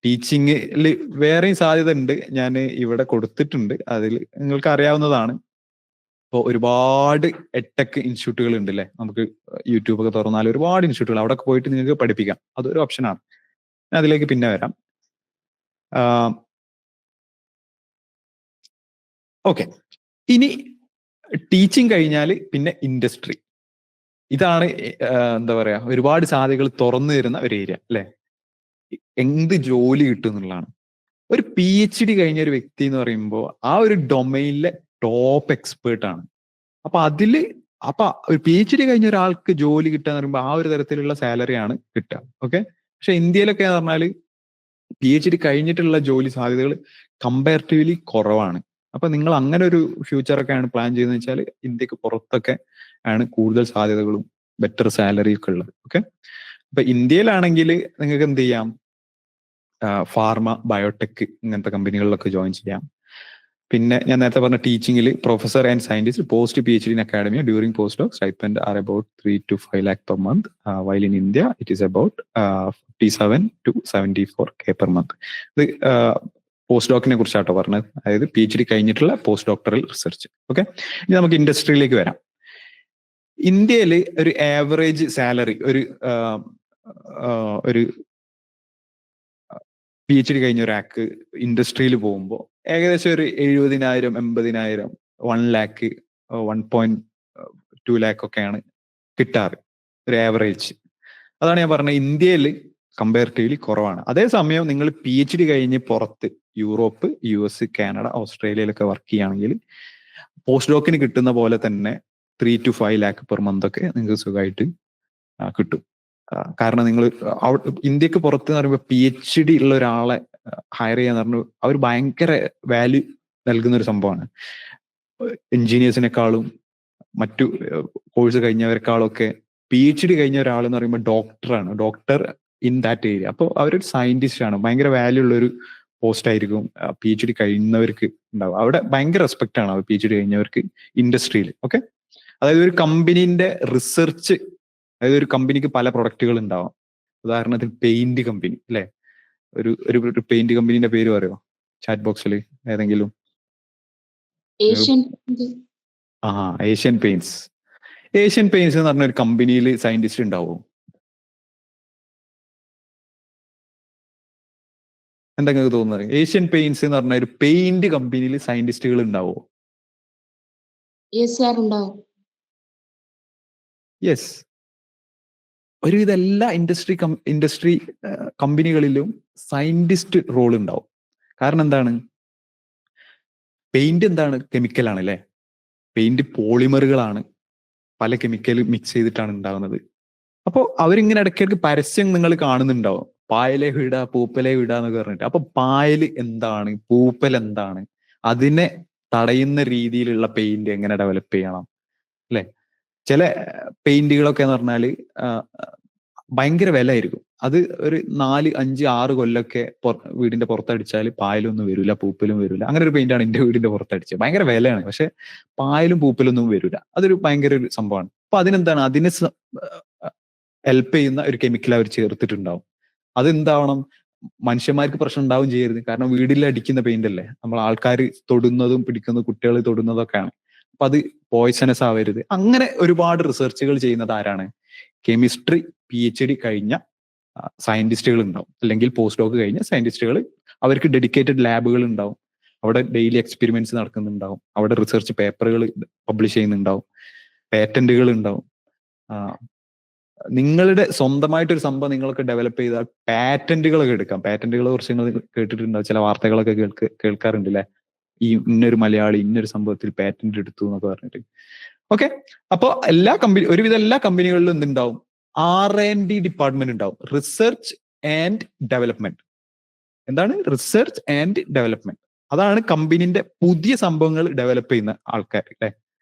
B: ടീച്ചിങ്ങിൽ വേറെയും സാധ്യത ഉണ്ട്, ഞാൻ ഇവിടെ കൊടുത്തിട്ടുണ്ട്. അതിൽ നിങ്ങൾക്ക് അറിയാവുന്നതാണ്. ഇപ്പോൾ ഒരുപാട് എഡ്ടെക് ഇൻസ്റ്റിറ്റ്യൂട്ടുകൾ ഉണ്ട് അല്ലെ. നമുക്ക് യൂട്യൂബ് ഒക്കെ തുറന്നാൽ ഒരുപാട് ഇൻസ്റ്റിറ്റ്യൂട്ടുകൾ, അവിടെ പോയിട്ട് നിങ്ങൾക്ക് പഠിപ്പിക്കാം. അതൊരു ഓപ്ഷനാണ്. അതിലേക്ക് പിന്നെ വരാം. ഓക്കെ, ഇനി ടീച്ചിങ് കഴിഞ്ഞാൽ പിന്നെ ഇൻഡസ്ട്രി. ഇതാണ് എന്താ പറയാ, ഒരുപാട് സാധ്യതകൾ തുറന്നു തരുന്ന ഒരു ഏരിയ അല്ലെ. എന്ത് ജോലി കിട്ടും എന്നുള്ളതാണ്. ഒരു PhD കഴിഞ്ഞ ഒരു വ്യക്തി എന്ന് പറയുമ്പോൾ ആ ഒരു ഡൊമൈനിലെ ടോപ്പ് എക്സ്പേർട്ട് ആണ്. അപ്പൊ ഒരു PhD കഴിഞ്ഞ ഒരാൾക്ക് ജോലി കിട്ടുക എന്ന് പറയുമ്പോൾ ആ ഒരു തരത്തിലുള്ള സാലറി ആണ് കിട്ടുക. ഓക്കെ, പക്ഷെ ഇന്ത്യയിലൊക്കെ എന്ന് പറഞ്ഞാൽ PhD കഴിഞ്ഞിട്ടുള്ള ജോലി സാധ്യതകൾ കമ്പാരിറ്റീവ്ലി കുറവാണ്. അപ്പൊ നിങ്ങൾ അങ്ങനെ ഒരു ഫ്യൂച്ചറൊക്കെയാണ് പ്ലാൻ ചെയ്യുന്നത് വെച്ചാൽ ഇന്ത്യക്ക് പുറത്തൊക്കെ ആണ് കൂടുതൽ സാധ്യതകളും ബെറ്റർ സാലറി ഒക്കെ ഉള്ളത്. ഓക്കെ, അപ്പൊ ഇന്ത്യയിലാണെങ്കിൽ നിങ്ങൾക്ക് എന്ത് ചെയ്യാം, ഫാർമ, ബയോടെക് ഇങ്ങനത്തെ കമ്പനികളിലൊക്കെ ജോയിൻ ചെയ്യാം. പിന്നെ ഞാൻ നേരത്തെ പറഞ്ഞ ടീച്ചിങ്ങിൽ professor and scientist post PhD in academy during post doc stipend are about 3 to 5 lakh per month, while in India it is about 57 to 74K per month. ഇത് പോസ്റ്റ് ഡോക്കിനെ കുറിച്ചാട്ടോ പറഞ്ഞത്, അതായത് PhD കഴിഞ്ഞിട്ടുള്ള പോസ്റ്റ് ഡോക്ടറൽ റിസർച്ച്. ഓക്കെ, ഇനി നമുക്ക് ഇൻഡസ്ട്രിയിലേക്ക് വരാം. ഇന്ത്യയിൽ ഒരു average salary ഒരു PhD കഴിഞ്ഞ ഒരാൾക്ക് ഇൻഡസ്ട്രിയിൽ പോകുമ്പോൾ ഏകദേശം ഒരു 70,000, 80,000, 1 lakh, 1.2 lakh ഒക്കെയാണ് കിട്ടാറ്, ഒരു ആവറേജ്. അതാണ് ഞാൻ പറഞ്ഞത്, ഇന്ത്യയിൽ കമ്പാരിറ്റീവ്ലി കുറവാണ്. അതേസമയം നിങ്ങൾ PhD കഴിഞ്ഞ് പുറത്ത് യൂറോപ്പ്, US, കാനഡ, ഓസ്ട്രേലിയയിലൊക്കെ വർക്ക് ചെയ്യുകയാണെങ്കിൽ പോസ്റ്റ് ഡോക്കിന് കിട്ടുന്ന പോലെ തന്നെ 3 to 5 lakh per month ഒക്കെ നിങ്ങൾക്ക് സുഖമായിട്ട് കിട്ടും. കാരണം നിങ്ങൾ ഇന്ത്യക്ക് പുറത്ത് എന്ന് പറയുമ്പോൾ PhD ഉള്ള ഒരാളെ ഹയർ ചെയ്യാന്ന് പറഞ്ഞു അവർ ഭയങ്കര വാല്യൂ നൽകുന്ന ഒരു സംഭവമാണ്. എഞ്ചിനീയേഴ്സിനെക്കാളും മറ്റു കോഴ്സ് കഴിഞ്ഞവരെക്കാളും ഒക്കെ PhD കഴിഞ്ഞ ഒരാൾ എന്ന് പറയുമ്പോൾ ഡോക്ടറാണ്, ഡോക്ടർ ഇൻ ദാറ്റ് ഏരിയ. അപ്പോൾ അവരൊരു സയന്റിസ്റ്റ് ആണ്, ഭയങ്കര വാല്യൂ ഉള്ള ഒരു പോസ്റ്റ് ആയിരിക്കും PhD കഴിയുന്നവർക്ക് ഉണ്ടാവും. അവിടെ ഭയങ്കര റെസ്പെക്ട് ആണ് PhD കഴിഞ്ഞവർക്ക് ഇൻഡസ്ട്രിയിൽ. ഓക്കെ, അതായത് ഒരു കമ്പനീന്റെ റിസർച്ച്, അതായത് ഒരു കമ്പനിക്ക് പല പ്രൊഡക്റ്റുകൾ ഉണ്ടാവാം. ഉദാഹരണത്തിന് പെയിന്റ് കമ്പനി അല്ലെ, ഒരു പെയിന്റ് കമ്പനീന്റെ പേര് പറയുമോ ചാറ്റ് ബോക്സിൽ ഏതെങ്കിലും? Asian paints. ഏഷ്യൻ പെയിന്റ്സ് എന്ന് പറഞ്ഞ ഒരു കമ്പനിയിൽ സയന്റിസ്റ്റ് ഉണ്ടാവോ? എന്താ നിങ്ങൾക്ക് തോന്നുന്നത്? ഏഷ്യൻ പെയിന്റ്സ് എന്ന് പറഞ്ഞ ഒരു പെയിന്റ് കമ്പനിയിൽ സയന്റിസ്റ്റുകൾ ഉണ്ടാവോ? യെസ്, ഒരുവിധ എല്ലാ ഇൻഡസ്ട്രി കമ്പനികളിലും സയന്റിസ്റ്റ് റോൾ ഉണ്ടാവും. കാരണം എന്താണ്, പെയിന്റ് എന്താണ്, കെമിക്കലാണ് അല്ലെ. പെയിന്റ് പോളിമറുകളാണ്, പല കെമിക്കൽ മിക്സ് ചെയ്തിട്ടാണ് ഉണ്ടാകുന്നത്. അപ്പോൾ അവരിങ്ങനെ ഇടയ്ക്കിടയ്ക്ക് പരസ്യം നിങ്ങൾ കാണുന്നുണ്ടാവും, പായലെ വിട പൂപ്പലെ വിട എന്നൊക്കെ പറഞ്ഞിട്ട്. അപ്പൊ പായൽ എന്താണ്, പൂപ്പൽ എന്താണ്, അതിനെ തടയുന്ന രീതിയിലുള്ള പെയിന്റ് എങ്ങനെ ഡെവലപ്പ് ചെയ്യണം അല്ലെ. ചില പെയിന്റുകളൊക്കെ എന്ന് പറഞ്ഞാല് ഭയങ്കര വില ആയിരിക്കും. അത് ഒരു 4, 5, 6 കൊല്ലൊക്കെ വീടിന്റെ പുറത്തടിച്ചാൽ പായലൊന്നും വരില്ല, പൂപ്പലും വരില്ല. അങ്ങനെ ഒരു പെയിന്റാണ് എന്റെ വീടിന്റെ പുറത്തടിച്ചത്. ഭയങ്കര വിലയാണ്, പക്ഷെ പായലും പൂപ്പലൊന്നും വരില്ല. അതൊരു ഭയങ്കര ഒരു സംഭവമാണ്. അപ്പൊ അതിനെന്താണ്, അതിനെ ഹെൽപ്പ് ചെയ്യുന്ന ഒരു കെമിക്കൽ അവർ ചേർത്തിട്ടുണ്ടാവും. അതെന്താവണം, മനുഷ്യന്മാർക്ക് പ്രശ്നം ഉണ്ടാവും ചെയ്യരുത്. കാരണം വീടിൽ അടിക്കുന്ന പെയിന്റ് അല്ലേ, നമ്മൾ ആൾക്കാർ തൊടുന്നതും പിടിക്കുന്നതും കുട്ടികൾ തൊടുന്നതൊക്കെയാണ്. അപ്പൊ അത് പോയ്സണസ് ആവരുത്. അങ്ങനെ ഒരുപാട് റിസർച്ചുകൾ ചെയ്യുന്നത് ആരാണ്? കെമിസ്ട്രി PhD കഴിഞ്ഞ സയന്റിസ്റ്റുകൾ ഉണ്ടാവും, അല്ലെങ്കിൽ പോസ്റ്റ് ഡോക്ക് കഴിഞ്ഞ സയന്റിസ്റ്റുകൾ. അവർക്ക് ഡെഡിക്കേറ്റഡ് ലാബുകൾ ഉണ്ടാവും, അവിടെ ഡെയിലി എക്സ്പെരിമെന്റ്സ് നടക്കുന്നുണ്ടാവും, അവിടെ റിസർച്ച് പേപ്പറുകൾ പബ്ലിഷ് ചെയ്യുന്നുണ്ടാവും, പേറ്റന്റുകൾ ഉണ്ടാവും. നിങ്ങളുടെ സ്വന്തമായിട്ടൊരു സംഭവം നിങ്ങൾക്ക് ഡെവലപ്പ് ചെയ്താൽ പാറ്റന്റുകളൊക്കെ എടുക്കാം. പാറ്റന്റുകളെ കുറിച്ച് നിങ്ങൾ കേട്ടിട്ടുണ്ടാവും, ചില വാർത്തകളൊക്കെ കേൾക്കാറുണ്ട് അല്ലെ, ഈ ഇന്നൊരു മലയാളി ഇന്നൊരു സംഭവത്തിൽ പാറ്റന്റ് എടുത്തു എന്നൊക്കെ പറഞ്ഞിട്ട്. ഓക്കെ, അപ്പോ ഒരുവിധ എല്ലാ കമ്പനികളിലും എന്തുണ്ടാവും, R&D ഡിപ്പാർട്ട്മെന്റ് ഉണ്ടാവും, റിസർച്ച് ആൻഡ് ഡെവലപ്മെന്റ്. എന്താണ് റിസർച്ച് ആൻഡ് ഡെവലപ്മെന്റ്? അതാണ് കമ്പനിന്റെ പുതിയ സംഭവങ്ങൾ ഡെവലപ്പ് ചെയ്യുന്ന ആൾക്കാർ അല്ലെ.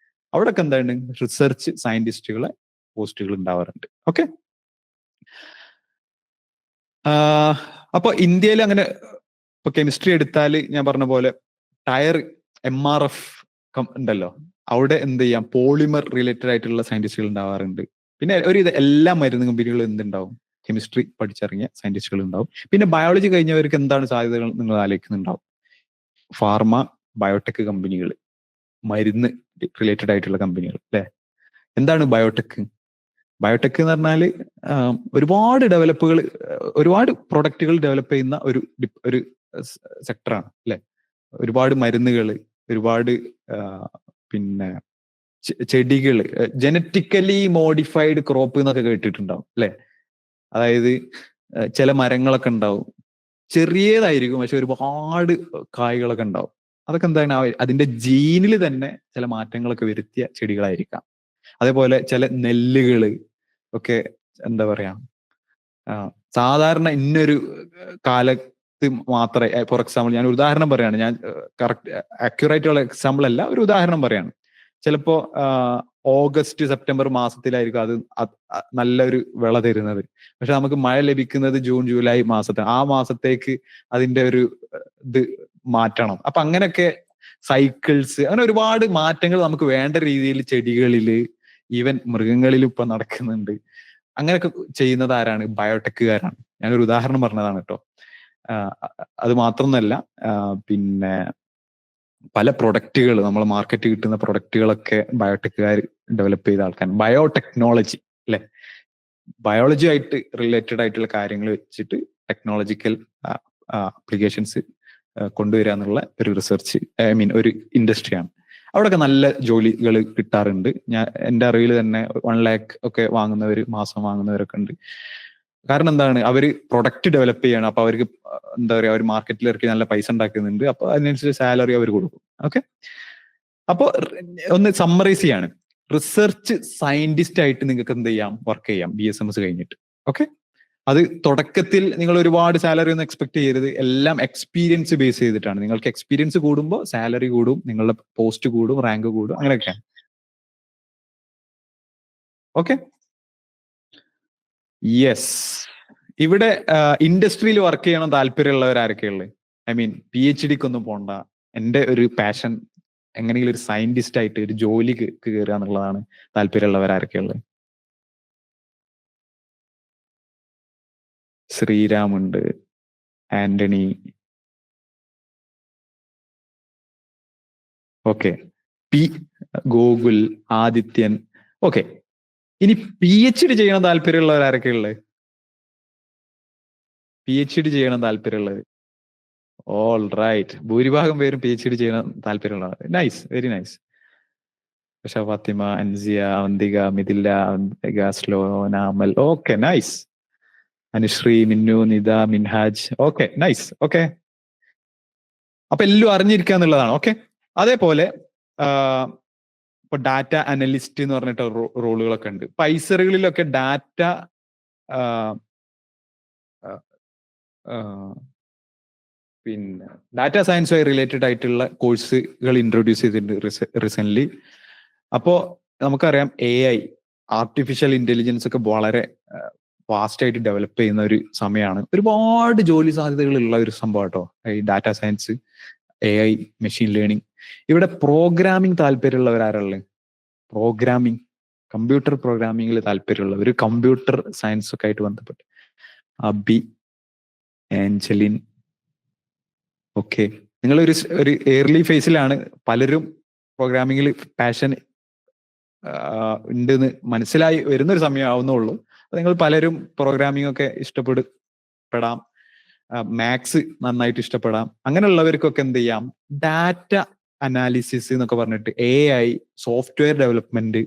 B: അവിടെയൊക്കെ എന്താണ്, റിസർച്ച് സയന്റിസ്റ്റുകളെ പോസ്റ്റുകൾ ഉണ്ടാവാറുണ്ട്. ഓക്കെ, അപ്പൊ ഇന്ത്യയിൽ അങ്ങനെ ഇപ്പൊ കെമിസ്ട്രി എടുത്താൽ ഞാൻ പറഞ്ഞ പോലെ ടയർ MRF ഉണ്ടല്ലോ, അവിടെ എന്ത് ചെയ്യാം, പോളിമർ റിലേറ്റഡ് ആയിട്ടുള്ള സയന്റിസ്റ്റുകൾ ഉണ്ടാവാറുണ്ട്. പിന്നെ എല്ലാ മരുന്ന് കമ്പനികളും എന്തുണ്ടാവും, കെമിസ്ട്രി പഠിച്ചിറങ്ങിയ സയന്റിസ്റ്റുകൾ ഉണ്ടാവും. പിന്നെ ബയോളജി കഴിഞ്ഞവർക്ക് എന്താണ് സാധ്യതകൾ നിങ്ങൾ ആലോചിക്കുന്നുണ്ടാവും, ഫാർമ ബയോടെക് കമ്പനികൾ, മരുന്ന് റിലേറ്റഡ് ആയിട്ടുള്ള കമ്പനികൾ അല്ലെ. എന്താണ് ബയോടെക്? ബയോടെക് എന്ന് പറഞ്ഞാൽ ഒരുപാട് ഒരുപാട് പ്രൊഡക്റ്റുകൾ ഡെവലപ്പ് ചെയ്യുന്ന ഒരു സെക്ടറാണ് അല്ലെ. ഒരുപാട് മരുന്നുകൾ, ഒരുപാട് പിന്നെ ചെടികൾ, ജനറ്റിക്കലി മോഡിഫൈഡ് ക്രോപ്പ് എന്നൊക്കെ കേട്ടിട്ടുണ്ടാവും അല്ലെ. അതായത് ചില മരങ്ങളൊക്കെ ഉണ്ടാവും, ചെറിയതായിരിക്കും പക്ഷെ ഒരുപാട് കായ്കളൊക്കെ ഉണ്ടാവും. അതൊക്കെ എന്താണ്, അതിന്റെ ജീനിൽ തന്നെ ചില മാറ്റങ്ങളൊക്കെ വരുത്തിയ ചെടികളായിരിക്കാം. അതേപോലെ ചില നെല്ലുകള് ഒക്കെ എന്താ പറയാ, സാധാരണ ഇന്നൊരു കാലത്ത് മാത്രമേ, ഫോർ എക്സാമ്പിൾ ഞാൻ ഒരു ഉദാഹരണം പറയാണ്, ഞാൻ കറക്റ്റ് അക്യുറേറ്റ് ഉള്ള എക്സാമ്പിൾ അല്ല, ഒരു ഉദാഹരണം പറയാണ്. ചിലപ്പോ ഓഗസ്റ്റ് സെപ്റ്റംബർ മാസത്തിലായിരിക്കും അത് നല്ലൊരു വിള തരുന്നത്. പക്ഷെ നമുക്ക് മഴ ലഭിക്കുന്നത് ജൂൺ ജൂലൈ മാസത്തെ, ആ മാസത്തേക്ക് അതിന്റെ ഒരു ഇത് മാറ്റണം. അപ്പൊ അങ്ങനെയൊക്കെ സൈക്കിൾസ്, അങ്ങനെ ഒരുപാട് മാറ്റങ്ങൾ നമുക്ക് വേണ്ട രീതിയിൽ ചെടികളില്, ഈവൻ മൃഗങ്ങളിലും ഇപ്പൊ നടക്കുന്നുണ്ട്. അങ്ങനെയൊക്കെ ചെയ്യുന്നത് ആരാണ്? ബയോടെക്കുകാരാണ്. ഞാനൊരു ഉദാഹരണം പറഞ്ഞതാണ് കേട്ടോ. അത് മാത്രമൊന്നല്ല, പിന്നെ പല പ്രൊഡക്റ്റുകൾ, നമ്മൾ മാർക്കറ്റ് കിട്ടുന്ന പ്രൊഡക്റ്റുകളൊക്കെ ബയോടെക്കുകാർ ഡെവലപ്പ് ചെയ്ത ആൾക്കാർ. ബയോടെക്നോളജി അല്ലെ, ബയോളജി ആയിട്ട് റിലേറ്റഡ് ആയിട്ടുള്ള കാര്യങ്ങൾ വെച്ചിട്ട് ടെക്നോളജിക്കൽ ആപ്ലിക്കേഷൻസ് കൊണ്ടുവരിക എന്നുള്ള ഒരു റിസർച്ച്, ഒരു ഇൻഡസ്ട്രിയാണ്. അവിടെയൊക്കെ നല്ല ജോലികൾ കിട്ടാറുണ്ട്. എൻ്റെ അറിവിൽ തന്നെ 1 lakh ഒക്കെ മാസം വാങ്ങുന്നവരൊക്കെ ഉണ്ട്. കാരണം എന്താണ്, അവര് പ്രൊഡക്റ്റ് ഡെവലപ്പ് ചെയ്യാണ്. അപ്പൊ അവർക്ക് എന്താ പറയാ, അവർ മാർക്കറ്റിൽ ഇറക്കി നല്ല പൈസ ഉണ്ടാക്കുന്നുണ്ട്. അപ്പൊ അതിനനുസരിച്ച് സാലറി അവർ കൊടുക്കും. ഓക്കെ, അപ്പൊ ഒന്ന് സമ്മറൈസ് ചെയ്യാണ്, റിസർച്ച് സയന്റിസ്റ്റ് ആയിട്ട് നിങ്ങൾക്ക് എന്ത് ചെയ്യാം, വർക്ക് ചെയ്യാം BSMS കഴിഞ്ഞിട്ട്. ഓക്കെ, അത് തുടക്കത്തിൽ നിങ്ങൾ ഒരുപാട് സാലറി ഒന്നും എക്സ്പെക്ട് ചെയ്യരുത്. എല്ലാം എക്സ്പീരിയൻസ് ബേസ് ചെയ്തിട്ടാണ്. നിങ്ങൾക്ക് എക്സ്പീരിയൻസ് കൂടുമ്പോൾ സാലറി കൂടും, നിങ്ങളുടെ പോസ്റ്റ് കൂടും, റാങ്ക് കൂടും, അങ്ങനെയൊക്കെയാണ്. Okay, yes. ഇവിടെ ഇൻഡസ്ട്രിയിൽ വർക്ക് ചെയ്യണം താല്പര്യമുള്ളവർ ആരൊക്കെയുള്ളത്? PhD ഒന്നും പോണ്ട, എൻ്റെ ഒരു പാഷൻ എങ്ങനെയെങ്കിലും ഒരു സയന്റിസ്റ്റ് ആയിട്ട് ഒരു ജോലിക്ക് കയറുക എന്നുള്ളതാണ് താല്പര്യമുള്ളവർ ആരൊക്കെയുള്ളത്? ശ്രീരാമുണ്ട്, ആന്റണി, ഓക്കെ, ഗോകുൽ, ആദിത്യൻ. ഓക്കെ, ഇനി PhD ചെയ്യണം താല്പര്യമുള്ളവർ ആരൊക്കെയുള്ളത്? PhD ചെയ്യണം താല്പര്യമുള്ളത്, ഓൾ റൈറ്റ്, ഭൂരിഭാഗം പേരും PhD ചെയ്യണം താല്പര്യമുള്ളവർ. Nice, very nice. Fathima, Ansiya, Avanthika, Mithila, സ്ലോ, Namal. Okay, nice. Anusree, Minnu, Nitha, Minhaj. Okay, nice. Okay, അപ്പൊ എല്ലാം അറിഞ്ഞിരിക്കുക എന്നുള്ളതാണ്. ഓക്കെ, അതേപോലെ ഇപ്പൊ ഡാറ്റ അനലിസ്റ്റ് എന്ന് പറഞ്ഞിട്ട് റോളുകളൊക്കെ ഉണ്ട്. പൈസറുകളിലൊക്കെ ഡാറ്റ പിന്നെ ഡാറ്റ സയൻസുമായി റിലേറ്റഡ് ആയിട്ടുള്ള കോഴ്സുകൾ ഇൻട്രൊഡ്യൂസ് ചെയ്തിട്ടുണ്ട് റീസെന്റ്. അപ്പോ നമുക്കറിയാം AI, ആർട്ടിഫിഷ്യൽ ഇന്റലിജൻസ് ഒക്കെ വളരെ ഫാസ്റ്റ് ആയിട്ട് ഡെവലപ്പ് ചെയ്യുന്ന ഒരു സമയമാണ്. ഒരുപാട് ജോലി സാധ്യതകൾ ഉള്ള ഒരു സംഭവം കേട്ടോ ഈ data science, AI, machine learning. ഇവിടെ പ്രോഗ്രാമിംഗ് താല്പര്യമുള്ളവരാരുള്ളത്? പ്രോഗ്രാമിംഗ്, കമ്പ്യൂട്ടർ പ്രോഗ്രാമിംഗിൽ താല്പര്യമുള്ള ഒരു കമ്പ്യൂട്ടർ സയൻസ് ഒക്കെ ആയിട്ട് ബന്ധപ്പെട്ട് അബി, ആഞ്ചലിൻ. ഓക്കെ, നിങ്ങൾ ഒരു ഏർലി ഫേസിലാണ്. പലരും പ്രോഗ്രാമിംഗിൽ പാഷൻ ഉണ്ടെന്ന് മനസ്സിലായി വരുന്നൊരു സമയമാവുന്നുള്ളൂ. നിങ്ങൾ പലരും പ്രോഗ്രാമിംഗ് ഒക്കെ ഇഷ്ടപ്പെടാം, മാത്സ് നന്നായിട്ട് ഇഷ്ടപ്പെടാം. അങ്ങനെയുള്ളവർക്കൊക്കെ എന്ത് ചെയ്യാം, ഡാറ്റ അനാലിസിസ് എന്നൊക്കെ പറഞ്ഞിട്ട് AI, സോഫ്റ്റ്വെയർ ഡെവലപ്മെന്റ്,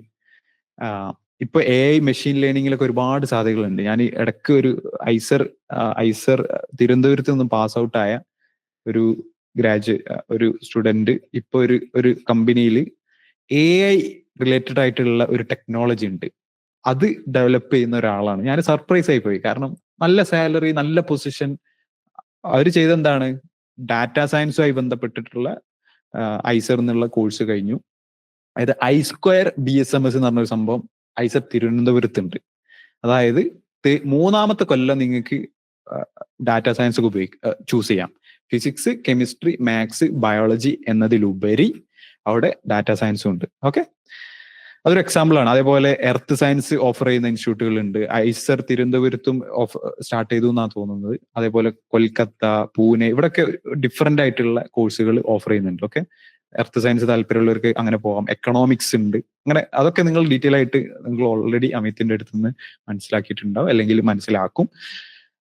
B: ഇപ്പൊ AI മെഷീൻ ലേണിംഗിലൊക്കെ ഒരുപാട് സാധ്യതകളുണ്ട്. ഞാൻ ഇടയ്ക്ക് ഒരു ഐസർ തിരുവനന്തപുരത്ത് നിന്നും പാസ് ഔട്ട് ആയ ഒരു ഒരു സ്റ്റുഡന്റ് ഇപ്പൊ ഒരു കമ്പനിയിൽ AI റിലേറ്റഡ് ആയിട്ടുള്ള ഒരു ടെക്നോളജി ഉണ്ട്. അത് ഡെവലപ്പ് ചെയ്യുന്ന ഒരാളാണ്. ഞാൻ സർപ്രൈസ് ആയി പോയി. കാരണം നല്ല സാലറി, നല്ല പൊസിഷൻ. അവർ ചെയ്തെന്താണ്, ഡാറ്റാ സയൻസുമായി ബന്ധപ്പെട്ടിട്ടുള്ള ഐസർ എന്നുള്ള കോഴ്സ് കഴിഞ്ഞു. അതായത് I² BSMS എന്ന് പറഞ്ഞൊരു സംഭവം ഐസർ തിരുവനന്തപുരത്തുണ്ട്. അതായത് 3ാമത്തെ കൊല്ലം നിങ്ങൾക്ക് ഡാറ്റാ സയൻസ് ഒക്കെ ചൂസ് ചെയ്യാം. ഫിസിക്സ്, കെമിസ്ട്രി, മാത്സ്, ബയോളജി എന്നതിലുപരി അവിടെ ഡാറ്റാ സയൻസും ഉണ്ട്. ഓക്കെ, അതൊരു എക്സാമ്പിൾ ആണ്. അതേപോലെ എർത്ത് സയൻസ് ഓഫർ ചെയ്യുന്ന ഇൻസ്റ്റിറ്റ്യൂട്ടുകളുണ്ട്. ഐസർ തിരുവനന്തപുരത്തും സ്റ്റാർട്ട് ചെയ്തു എന്നാണ് തോന്നുന്നത്. അതേപോലെ കൊൽക്കത്ത, പൂനെ, ഇവിടെയൊക്കെ ഡിഫറെന്റ് ആയിട്ടുള്ള കോഴ്സുകൾ ഓഫർ ചെയ്യുന്നുണ്ട്. ഓക്കെ, എർത്ത് സയൻസ് താല്പര്യമുള്ളവർക്ക് അങ്ങനെ പോകാം. എക്കണോമിക്സ് ഉണ്ട്. അങ്ങനെ അതൊക്കെ നിങ്ങൾ ഡീറ്റെയിൽ ആയിട്ട് നിങ്ങൾ ഓൾറെഡി അമിത്തിന്റെ അടുത്ത് നിന്ന് മനസ്സിലാക്കിയിട്ടുണ്ടാവും, അല്ലെങ്കിൽ മനസ്സിലാക്കും.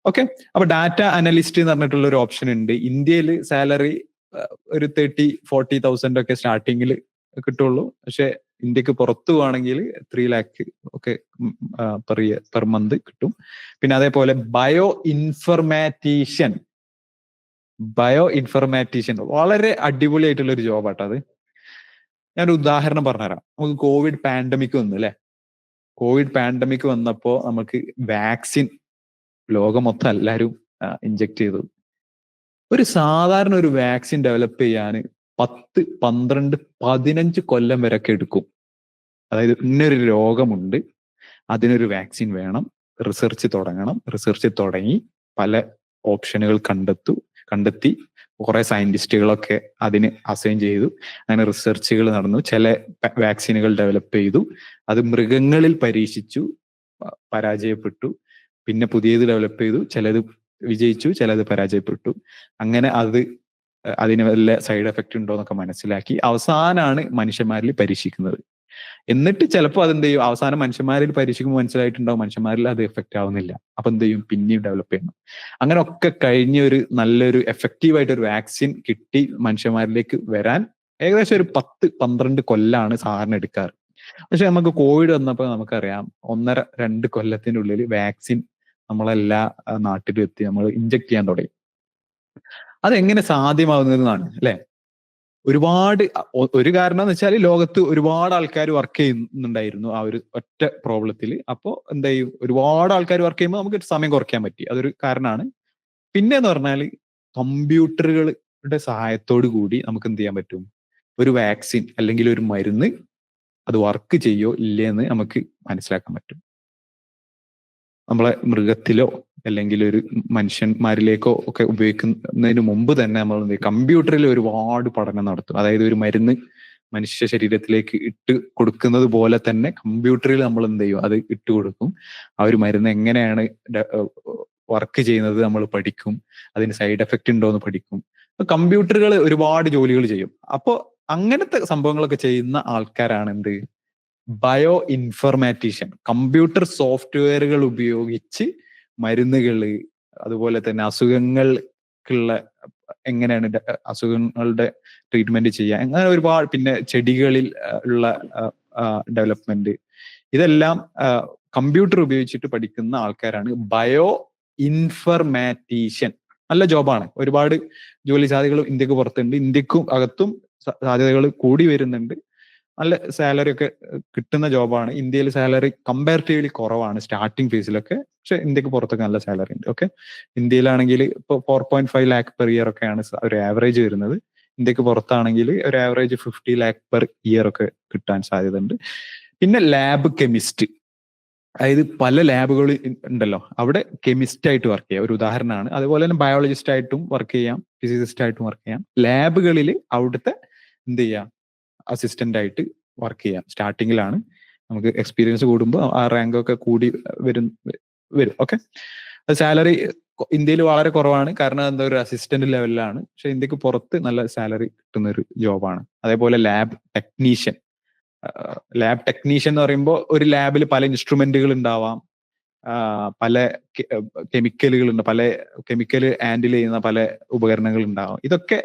B: ഓക്കെ, അപ്പൊ ഡാറ്റ അനലിസ്റ്റ് എന്ന് പറഞ്ഞിട്ടുള്ള ഒരു ഓപ്ഷൻ ഉണ്ട്. ഇന്ത്യയിൽ സാലറി ഒരു 30,000-40,000 ഒക്കെ സ്റ്റാർട്ടിങ്ങിൽ കിട്ടുള്ളൂ. പക്ഷെ ഇന്ത്യക്ക് പുറത്തു പോവാണെങ്കിൽ 3 lakh ഒക്കെ പെർ മന്ത് കിട്ടും. പിന്നെ അതേപോലെ ബയോ ഇൻഫർമാറ്റീഷ്യൻ വളരെ അടിപൊളിയായിട്ടുള്ള ഒരു ജോബാട്ടോ അത്. ഞാനൊരു ഉദാഹരണം പറഞ്ഞുതരാം. നമുക്ക് കോവിഡ് പാൻഡമിക് വന്നു അല്ലെ. കോവിഡ് പാൻഡമിക് വന്നപ്പോ നമുക്ക് വാക്സിൻ ലോകം മൊത്തം എല്ലാവരും ഇഞ്ചെക്ട് ചെയ്തു. ഒരു സാധാരണ ഒരു വാക്സിൻ ഡെവലപ്പ് ചെയ്യാൻ 10, 12, 15 കൊല്ലം വരെയൊക്കെ എടുക്കും. അതായത് ഇന്നൊരു രോഗമുണ്ട്, അതിനൊരു വാക്സിൻ വേണം, റിസർച്ച് തുടങ്ങണം. റിസർച്ച് തുടങ്ങി പല ഓപ്ഷനുകൾ കണ്ടെത്തി കുറെ സയന്റിസ്റ്റുകളൊക്കെ അതിന് അസൈൻ ചെയ്തു. അങ്ങനെ റിസർച്ചുകൾ നടന്നു. ചില വാക്സിനുകൾ ഡെവലപ്പ് ചെയ്തു. അത് മൃഗങ്ങളിൽ പരീക്ഷിച്ചു, പരാജയപ്പെട്ടു. പിന്നെ പുതിയത് ഡെവലപ്പ് ചെയ്തു. ചിലത് വിജയിച്ചു, ചിലത് പരാജയപ്പെട്ടു. അങ്ങനെ അതിന് വല്ല സൈഡ് എഫക്റ്റ് ഉണ്ടോ എന്നൊക്കെ മനസ്സിലാക്കി അവസാനമാണ് മനുഷ്യന്മാരിൽ പരീക്ഷിക്കുന്നത്. എന്നിട്ട് ചിലപ്പോൾ അതെന്ത് ചെയ്യും, അവസാനം മനുഷ്യന്മാരിൽ പരീക്ഷിക്കുമ്പോൾ മനസ്സിലായിട്ടുണ്ടാവും മനുഷ്യന്മാരിൽ അത് എഫക്റ്റ് ആവുന്നില്ല. അപ്പൊ എന്ത് ചെയ്യും, പിന്നെയും ഡെവലപ്പ് ചെയ്യണം. അങ്ങനെ ഒക്കെ കഴിഞ്ഞ് ഒരു നല്ലൊരു എഫക്റ്റീവായിട്ട് ഒരു വാക്സിൻ കിട്ടി മനുഷ്യന്മാരിലേക്ക് വരാൻ ഏകദേശം ഒരു 10-12 കൊല്ലാണ് സാധാരണ എടുക്കാറ്. പക്ഷെ നമുക്ക് കോവിഡ് വന്നപ്പോൾ നമുക്കറിയാം 1.5-2 കൊല്ലത്തിനുള്ളിൽ വാക്സിൻ നമ്മളെല്ലാ നാട്ടിലും എത്തി, നമ്മൾ ഇഞ്ചെക്ട് ചെയ്യാൻ തുടങ്ങി. അതെങ്ങനെ സാധ്യമാവുന്നതെന്നാണ് അല്ലെ. ഒരു കാരണം എന്ന് വെച്ചാൽ ലോകത്ത് ഒരുപാട് ആൾക്കാർ വർക്ക് ചെയ്യുന്നുണ്ടായിരുന്നു ആ ഒരു ഒറ്റ പ്രോബ്ലത്തിൽ. അപ്പോൾ എന്താ ചെയ്യും, ഒരുപാട് ആൾക്കാർ വർക്ക് ചെയ്യുമ്പോൾ നമുക്ക് സമയം കുറയ്ക്കാൻ പറ്റി. അതൊരു കാരണമാണ്. പിന്നെ എന്ന് പറഞ്ഞാൽ കമ്പ്യൂട്ടറുകളുടെ സഹായത്തോടു കൂടി നമുക്ക് എന്ത് ചെയ്യാൻ പറ്റും, ഒരു വാക്സിൻ അല്ലെങ്കിൽ ഒരു മരുന്ന് അത് വർക്ക് ചെയ്യോ ഇല്ലേ എന്ന് നമുക്ക് മനസ്സിലാക്കാൻ പറ്റും. നമ്മളെ മൃഗത്തിലോ അല്ലെങ്കിൽ ഒരു മനുഷ്യന്മാരിലേക്കോ ഒക്കെ ഉപയോഗിക്കുന്നതിന് മുമ്പ് തന്നെ നമ്മൾ കമ്പ്യൂട്ടറിൽ ഒരുപാട് പഠനം നടത്തും. അതായത് ഒരു മരുന്ന് മനുഷ്യ ശരീരത്തിലേക്ക് ഇട്ട് കൊടുക്കുന്നത് പോലെ തന്നെ കമ്പ്യൂട്ടറിൽ നമ്മൾ എന്ത് ചെയ്യും, അത് ഇട്ട് കൊടുക്കും. ആ ഒരു മരുന്ന് എങ്ങനെയാണ് വർക്ക് ചെയ്യുന്നത് നമ്മൾ പഠിക്കും. അതിന് സൈഡ് എഫക്റ്റ് ഉണ്ടോ എന്ന് പഠിക്കും. കമ്പ്യൂട്ടറുകൾ ഒരുപാട് ജോലികൾ ചെയ്യും. അപ്പോൾ അങ്ങനത്തെ സംഭവങ്ങളൊക്കെ ചെയ്യുന്ന ആൾക്കാരാണ് എന്ത്, ബയോ ഇൻഫർമാറ്റീഷ്യൻ. കമ്പ്യൂട്ടർ സോഫ്റ്റ്വെയറുകൾ ഉപയോഗിച്ച് മരുന്നുകള്, അതുപോലെ തന്നെ അസുഖങ്ങൾക്കുള്ള എങ്ങനെയാണ് അസുഖങ്ങളുടെ ട്രീറ്റ്മെന്റ് ചെയ്യുക, അങ്ങനെ ഒരുപാട്. പിന്നെ ചെടികളിൽ ഉള്ള ഡെവലപ്മെന്റ്, ഇതെല്ലാം കമ്പ്യൂട്ടർ ഉപയോഗിച്ചിട്ട് പഠിക്കുന്ന ആൾക്കാരാണ് ബയോ ഇൻഫർമാറ്റീഷ്യൻ. നല്ല ജോബാണ്. ഒരുപാട് ജോലി സാധ്യതകൾ ഇന്ത്യക്ക് പുറത്തുണ്ട്, ഇന്ത്യക്കും അകത്തും സാധ്യതകൾ കൂടി വരുന്നുണ്ട്. നല്ല സാലറി ഒക്കെ കിട്ടുന്ന ജോബാണ്. ഇന്ത്യയിൽ സാലറി കമ്പാരിറ്റീവ്ലി കുറവാണ് സ്റ്റാർട്ടിങ് ഫേസിലൊക്കെ, പക്ഷെ ഇന്ത്യക്ക് പുറത്തൊക്കെ നല്ല സാലറി ഉണ്ട്. ഓക്കെ, ഇന്ത്യയിലാണെങ്കിൽ ഇപ്പോൾ 4.5 lakh പെർ ഇയർ ഒക്കെയാണ് ഒരു ആവറേജ് വരുന്നത്. ഇന്ത്യക്ക് പുറത്താണെങ്കിൽ ഒരു ആവറേജ് 50 lakh പെർ ഇയർ ഒക്കെ കിട്ടാൻ സാധ്യതയുണ്ട്. പിന്നെ ലാബ് കെമിസ്റ്റ്, അതായത് പല ലാബുകൾ ഉണ്ടല്ലോ, അവിടെ കെമിസ്റ്റ് ആയിട്ട് വർക്ക് ചെയ്യാം. ഒരു ഉദാഹരണമാണ്. അതുപോലെ തന്നെ ബയോളജിസ്റ്റ് ആയിട്ടും വർക്ക് ചെയ്യാം, ഫിസിസിസ്റ്റ് ആയിട്ടും വർക്ക് ചെയ്യാം. ലാബുകളിൽ അവിടുത്തെ എന്ത് ചെയ്യാം, അസിസ്റ്റന്റ് ആയിട്ട് വർക്ക് ചെയ്യാം. സ്റ്റാർട്ടിങ്ങിലാണ്. നമുക്ക് എക്സ്പീരിയൻസ് കൂടുമ്പോൾ ആ റാങ്ക് ഒക്കെ കൂടി വരും. ഓക്കെ, സാലറി ഇന്ത്യയിൽ വളരെ കുറവാണ്, കാരണം എന്താ, ഒരു അസിസ്റ്റന്റ് ലെവലിലാണ്. പക്ഷെ ഇന്ത്യക്ക് പുറത്ത് നല്ല സാലറി കിട്ടുന്ന ഒരു ജോബാണ്. അതേപോലെ ലാബ് ടെക്നീഷ്യൻ എന്ന് പറയുമ്പോൾ ഒരു ലാബിൽ പല ഇൻസ്ട്രുമെന്റുകൾ ഉണ്ടാവാം, പല കെമിക്കലുകളുണ്ട്, പല കെമിക്കൽ ഹാൻഡിൽ ചെയ്യുന്ന പല ഉപകരണങ്ങൾ ഉണ്ടാവാം. ഇതൊക്കെ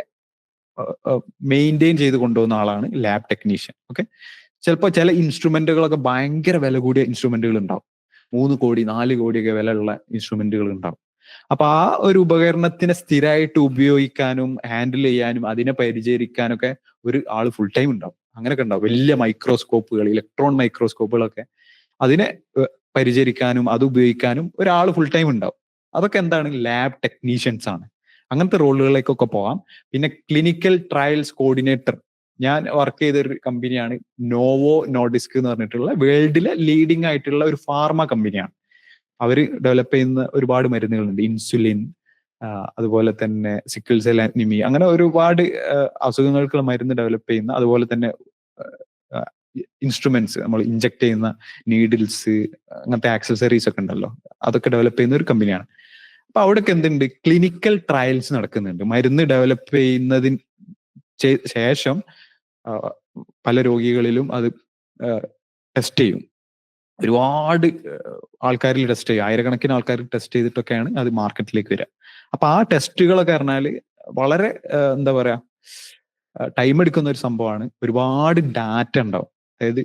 B: മെയിൻറ്റെയിൻ ചെയ്ത് കൊണ്ടുപോകുന്ന ആളാണ് ലാബ് ടെക്നീഷ്യൻ. ഓക്കെ, ചിലപ്പോൾ ചില ഇൻസ്ട്രുമെന്റുകളൊക്കെ ഭയങ്കര വില കൂടിയ ഇൻസ്ട്രുമെന്റുകൾ ഉണ്ടാവും. 3 കോടി 4 കോടിയൊക്കെ വില ഉള്ള ഇൻസ്ട്രുമെന്റുകൾ ഉണ്ടാവും. അപ്പൊ ആ ഒരു ഉപകരണത്തിനെ സ്ഥിരമായിട്ട് ഉപയോഗിക്കാനും ഹാൻഡിൽ ചെയ്യാനും അതിനെ പരിചരിക്കാനൊക്കെ ഒരു ആള് ഫുൾ ടൈം ഉണ്ടാവും. അങ്ങനെയൊക്കെ ഉണ്ടാവും. വലിയ മൈക്രോസ്കോപ്പുകൾ, ഇലക്ട്രോൺ മൈക്രോസ്കോപ്പുകളൊക്കെ അതിനെ പരിചരിക്കാനും അത് ഉപയോഗിക്കാനും ഒരാൾ ഫുൾ ടൈം ഉണ്ടാവും. അതൊക്കെ എന്താണ്? ലാബ് ടെക്നീഷ്യൻസ് ആണ്. അങ്ങനത്തെ റോളുകളിലേക്കൊക്കെ പോവാം. പിന്നെ ക്ലിനിക്കൽ ട്രയൽസ് കോർഡിനേറ്റർ, ഞാൻ വർക്ക് ചെയ്ത ഒരു കമ്പനിയാണ് നോവോ നോർഡിസ്ക് എന്ന് പറഞ്ഞിട്ടുള്ള വേൾഡിലെ ലീഡിംഗ് ആയിട്ടുള്ള ഒരു ഫാർമ കമ്പനിയാണ്. അവർ ഡെവലപ്പ് ചെയ്യുന്ന ഒരുപാട് മരുന്നുകളുണ്ട്. ഇൻസുലിൻ, അതുപോലെ തന്നെ സിക്കിൾ സെൽ അനീമിയ, അങ്ങനെ ഒരുപാട് അസുഖങ്ങൾക്കുള്ള മരുന്ന് ഡെവലപ്പ് ചെയ്യുന്ന, അതുപോലെ തന്നെ ഇൻസ്ട്രുമെന്റ്സ്, നമ്മൾ ഇഞ്ചക്ട് ചെയ്യുന്ന നീഡിൽസ്, അങ്ങനത്തെ ആക്സസറീസ് ഒക്കെ ഉണ്ടല്ലോ, അതൊക്കെ ഡെവലപ്പ് ചെയ്യുന്ന ഒരു കമ്പനിയാണ്. അപ്പൊ അവിടെയൊക്കെ എന്തുണ്ട്? ക്ലിനിക്കൽ ട്രയൽസ് നടക്കുന്നുണ്ട്. മരുന്ന് ഡെവലപ്പ് ചെയ്യുന്നതിന് ശേഷം പല രോഗികളിലും അത് ടെസ്റ്റ് ചെയ്യും. ഒരുപാട് ആൾക്കാരിൽ ടെസ്റ്റ് ചെയ്യും, ആയിരക്കണക്കിന് ആൾക്കാർ ടെസ്റ്റ് ചെയ്തിട്ടൊക്കെയാണ് അത് മാർക്കറ്റിലേക്ക് വരിക. അപ്പൊ ആ ടെസ്റ്റുകളൊക്കെ പറഞ്ഞാൽ വളരെ എന്താ പറയാ, ടൈം എടുക്കുന്ന ഒരു സംഭവമാണ്. ഒരുപാട് ഡാറ്റ ഉണ്ടാവും. അതായത്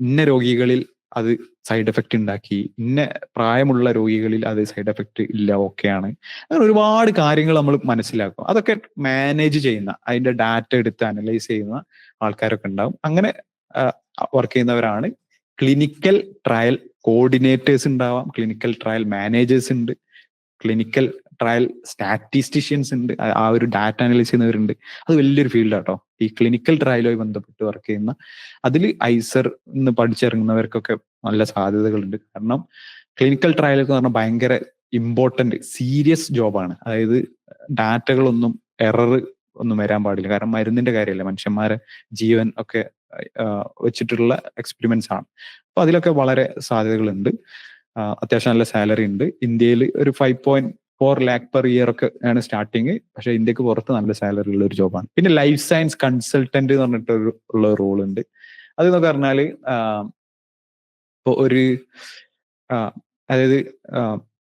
B: ഇന്ന രോഗികളിൽ അത് സൈഡ് എഫക്റ്റ് ഉണ്ടാക്കി, ഇന്ന പ്രായമുള്ള രോഗികളിൽ അത് സൈഡ് എഫക്റ്റ് ഇല്ല, ഓക്കെയാണ്. അങ്ങനെ ഒരുപാട് കാര്യങ്ങൾ നമ്മൾ മനസ്സിലാക്കും. അതൊക്കെ മാനേജ് ചെയ്യുന്ന, അതിന്റെ ഡാറ്റ എടുത്ത് അനലൈസ് ചെയ്യുന്ന ആൾക്കാരൊക്കെ ഉണ്ടാവും. അങ്ങനെ വർക്ക് ചെയ്യുന്നവരാണ് ക്ലിനിക്കൽ ട്രയൽ കോർഡിനേറ്റേഴ്സ് ഉണ്ടാവാം, ക്ലിനിക്കൽ ട്രയൽ മാനേജേഴ്സ് ഉണ്ട്, ക്ലിനിക്കൽ ട്രയൽ സ്റ്റാറ്റിസ്റ്റീഷ്യൻസ് ഉണ്ട്, ആ ഒരു ഡാറ്റ അനലൈസ് ചെയ്യുന്നവരുണ്ട്. അത് വലിയൊരു ഫീൽഡാട്ടോ, ഈ ക്ലിനിക്കൽ ട്രയലുമായി ബന്ധപ്പെട്ട് വർക്ക് ചെയ്യുന്ന. അതിൽ ഐസർ എന്ന് പഠിച്ചിറങ്ങുന്നവർക്കൊക്കെ നല്ല സാധ്യതകളുണ്ട്. കാരണം ക്ലിനിക്കൽ ട്രയൽ എന്ന് പറഞ്ഞാൽ ഭയങ്കര ഇമ്പോർട്ടന്റ് സീരിയസ് ജോബാണ്. അതായത് ഡാറ്റകളൊന്നും എറർ ഒന്നും വരാൻ പാടില്ല. കാരണം മരുന്നിന്റെ കാര്യമല്ല, മനുഷ്യന്മാരെ ജീവൻ ഒക്കെ വെച്ചിട്ടുള്ള എക്സ്പെരിമെന്റ്സ് ആണ്. അപ്പൊ അതിലൊക്കെ വളരെ സാധ്യതകളുണ്ട്. അത്യാവശ്യം നല്ല സാലറി ഉണ്ട്. ഇന്ത്യയിൽ ഒരു 5.4 lakh പെർ ഇയർ ഒക്കെ ആണ് സ്റ്റാർട്ടിങ്. പക്ഷെ ഇന്ത്യക്ക് പുറത്ത് നല്ല സാലറി ഉള്ള ഒരു ജോബാണ്. പിന്നെ ലൈഫ് സയൻസ് കൺസൾട്ടന്റ് എന്ന് പറഞ്ഞിട്ട് ഉള്ള റോൾ ഉണ്ട്. അതെന്നൊക്കെ പറഞ്ഞാല് ഇപ്പൊ ഒരു അതായത്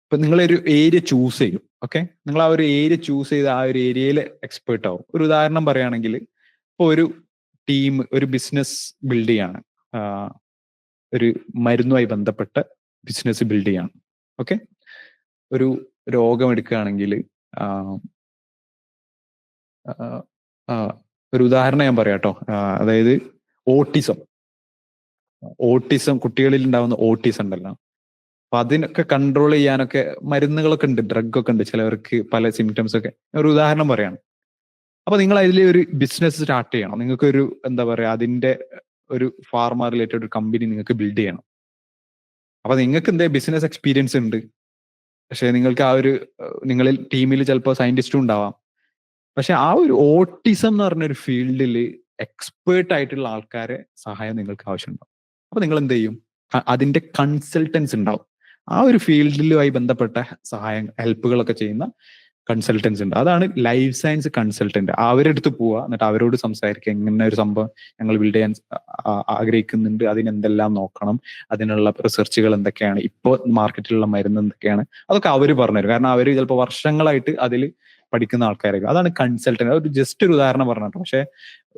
B: ഇപ്പൊ നിങ്ങളൊരു ഏരിയ ചൂസ് ചെയ്യും. ഓക്കെ, നിങ്ങൾ ആ ഒരു ഏരിയ ചൂസ് ചെയ്ത് ആ ഒരു ഏരിയയിൽ എക്സ്പേർട്ട് ആവും. ഒരു ഉദാഹരണം പറയുകയാണെങ്കിൽ, ഇപ്പൊ ഒരു ടീം ഒരു ബിസിനസ് ബിൽഡ് ചെയ്യാണ്, ഒരു മരുന്നുമായി ബന്ധപ്പെട്ട ബിസിനസ് ബിൽഡ് ചെയ്യാണ്. ഓക്കെ, ഒരു രോഗം എടുക്കുകയാണെങ്കിൽ ഒരു ഉദാഹരണം ഞാൻ പറയാം കേട്ടോ. അതായത് ഓട്ടിസം കുട്ടികളിൽ ഉണ്ടാവുന്ന ഓട്ടിസം ഉണ്ടല്ലോ, അപ്പൊ അതിനൊക്കെ കൺട്രോൾ ചെയ്യാനൊക്കെ മരുന്നുകളൊക്കെ ഉണ്ട്, ഡ്രഗ് ഒക്കെ ഉണ്ട് ചിലവർക്ക്, പല സിംറ്റംസ് ഒക്കെ. ഒരു ഉദാഹരണം പറയാണ്. അപ്പൊ നിങ്ങൾ അതിൽ ഒരു ബിസിനസ് സ്റ്റാർട്ട് ചെയ്യണം. നിങ്ങൾക്ക് ഒരു എന്താ പറയാ, അതിന്റെ ഒരു ഫാർമ റിലേറ്റഡ് ഒരു കമ്പനി നിങ്ങൾക്ക് ബിൽഡ് ചെയ്യണം. അപ്പൊ നിങ്ങൾക്ക് എന്താ ബിസിനസ് എക്സ്പീരിയൻസ് ഉണ്ട്, പക്ഷെ നിങ്ങൾക്ക് ആ ഒരു നിങ്ങളിൽ ടീമിൽ ചിലപ്പോൾ സയന്റിസ്റ്റും ഉണ്ടാവാം. പക്ഷെ ആ ഒരു ഓട്ടിസം എന്ന് പറഞ്ഞൊരു ഫീൽഡിൽ എക്സ്പേർട്ട് ആയിട്ടുള്ള ആൾക്കാരെ സഹായം നിങ്ങൾക്ക് ആവശ്യമുണ്ടാവും. അപ്പൊ നിങ്ങൾ എന്ത് ചെയ്യും? അതിന്റെ കൺസൾട്ടൻസ് ഉണ്ടാവും. ആ ഒരു ഫീൽഡിലുമായി ബന്ധപ്പെട്ട സഹായം, ഹെൽപ്പുകളൊക്കെ ചെയ്യുന്ന കൺസൾട്ടൻസ് ഉണ്ട്. അതാണ് ലൈഫ് സയൻസ് കൺസൾട്ടന്റ്. അവരുടെ അടുത്ത് പോവുക, എന്നിട്ട് അവരോട് സംസാരിക്കുക, ഇങ്ങനെ ഒരു സംഭവം ഞങ്ങൾ ബിൽഡ് ചെയ്യാൻ ആഗ്രഹിക്കുന്നുണ്ട്, അതിനെന്തെല്ലാം നോക്കണം, അതിനുള്ള റിസർച്ചുകൾ എന്തൊക്കെയാണ്, ഇപ്പോൾ മാർക്കറ്റിലുള്ള മരുന്ന് എന്തൊക്കെയാണ്, അതൊക്കെ അവർ പറഞ്ഞുതരും. കാരണം അവർ ചിലപ്പോൾ വർഷങ്ങളായിട്ട് അതിൽ പഠിക്കുന്ന ആൾക്കാരായിരിക്കും. അതാണ് കൺസൾട്ടന്റ്. അതൊരു ജസ്റ്റ് ഒരു ഉദാഹരണം പറഞ്ഞിട്ട്, പക്ഷെ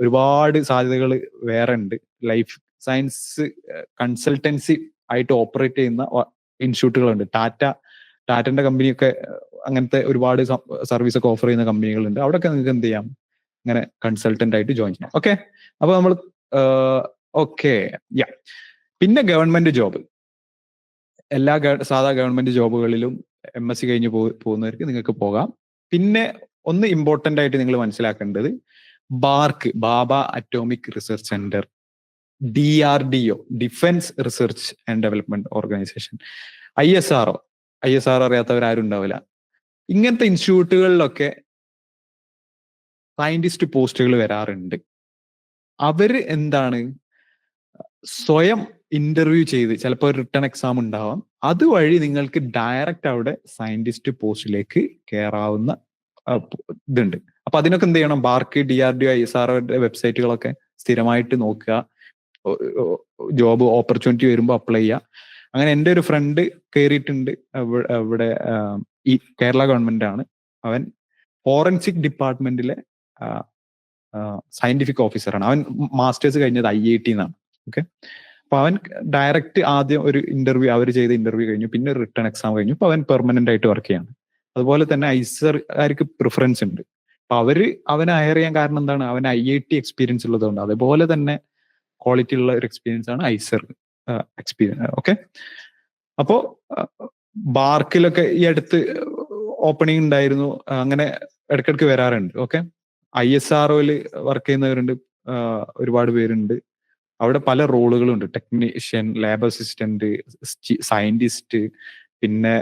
B: ഒരുപാട് സാധ്യതകൾ വേറെ ഉണ്ട്. ലൈഫ് സയൻസ് കൺസൾട്ടൻസി ആയിട്ട് ഓപ്പറേറ്റ് ചെയ്യുന്ന ഇൻസ്റ്റിറ്റ്യൂട്ടുകളുണ്ട്. ടാറ്റന്റെ കമ്പനിയൊക്കെ അങ്ങനത്തെ ഒരുപാട് സർവീസ് ഒക്കെ ഓഫർ ചെയ്യുന്ന കമ്പനികളുണ്ട്. അവിടെയൊക്കെ നിങ്ങൾക്ക് എന്ത് ചെയ്യാം, ഇങ്ങനെ കൺസൾട്ടന്റ് ആയിട്ട് ജോയിൻ ചെയ്യാം. ഓക്കെ, അപ്പൊ നമ്മൾ ഓക്കെ യാ. പിന്നെ ഗവൺമെന്റ് ജോബ്, എല്ലാ സാധാ ഗവൺമെന്റ് ജോബുകളിലും MSc കഴിഞ്ഞ് പോകുന്നവർക്ക് നിങ്ങൾക്ക് പോകാം. പിന്നെ ഒന്ന് ഇമ്പോർട്ടന്റ് ആയിട്ട് നിങ്ങൾ മനസ്സിലാക്കേണ്ടത്, Bhabha atomic research centre, DRDO, defence research and development organisation, ISRO അറിയാത്തവരാരും ഉണ്ടാവില്ല. ഇങ്ങനത്തെ ഇൻസ്റ്റിറ്റ്യൂട്ടുകളിലൊക്കെ സയന്റിസ്റ്റ് പോസ്റ്റുകൾ വരാറുണ്ട്. അവര് എന്താണ്, സ്വയം ഇന്റർവ്യൂ ചെയ്ത്, ചിലപ്പോൾ റിട്ടേൺ എക്സാം ഉണ്ടാവാം, അതുവഴി നിങ്ങൾക്ക് ഡയറക്റ്റ് അവിടെ സയന്റിസ്റ്റ് പോസ്റ്റിലേക്ക് കയറാവുന്ന ഇതുണ്ട്. അപ്പൊ അതിനൊക്കെ എന്ത് ചെയ്യണം? ബാർക്ക്, DRDO, ISRO വെബ്സൈറ്റുകളൊക്കെ സ്ഥിരമായിട്ട് നോക്കുക. ജോബ് ഓപ്പർച്യൂണിറ്റി വരുമ്പോൾ അപ്ലൈ ചെയ്യുക. അങ്ങനെ എൻ്റെ ഒരു ഫ്രണ്ട് കയറിയിട്ടുണ്ട് ഇവിടെ, ഈ കേരള ഗവൺമെന്റ് ആണ്. അവൻ ഫോറൻസിക് ഡിപ്പാർട്ട്മെന്റിലെ സയന്റിഫിക് ഓഫീസറാണ്. അവൻ മാസ്റ്റേഴ്സ് കഴിഞ്ഞത് IIT എന്നാണ്. ഓക്കെ, അപ്പൊ അവൻ ഡയറക്റ്റ് ആദ്യം ഒരു ഇന്റർവ്യൂ, അവർ ചെയ്ത ഇന്റർവ്യൂ കഴിഞ്ഞു, പിന്നെ റിട്ടേൺ എക്സാം കഴിഞ്ഞു, ഇപ്പൊ അവൻ പെർമനന്റ് ആയിട്ട് വർക്ക് ചെയ്യാണ്. അതുപോലെ തന്നെ ഐസർകാർക്ക് പ്രിഫറൻസ് ഉണ്ട്. അപ്പൊ അവനെ ഹയർ ചെയ്യാൻ കാരണം എന്താണ്? അവന് IIT എക്സ്പീരിയൻസ് ഉള്ളതുകൊണ്ട്. അതുപോലെ തന്നെ ക്വാളിറ്റി ഉള്ള ഒരു എക്സ്പീരിയൻസ് ആണ് ഐസർ എക്സ്പീരിയൻസ്. ഓക്കെ, അപ്പോ ബാർക്കിലൊക്കെ ഈ അടുത്ത് ഓപ്പണിംഗ് ഉണ്ടായിരുന്നു, അങ്ങനെ ഇടയ്ക്കിടയ്ക്ക് വരാറുണ്ട്. ഓക്കെ, ISROയിൽ വർക്ക് ചെയ്യുന്നവരുണ്ട്, ഒരുപാട് പേരുണ്ട്. അവിടെ പല റോളുകളുണ്ട്: ടെക്നീഷ്യൻ, ലാബ് അസിസ്റ്റന്റ്, സയന്റിസ്റ്റ്, പിന്നെ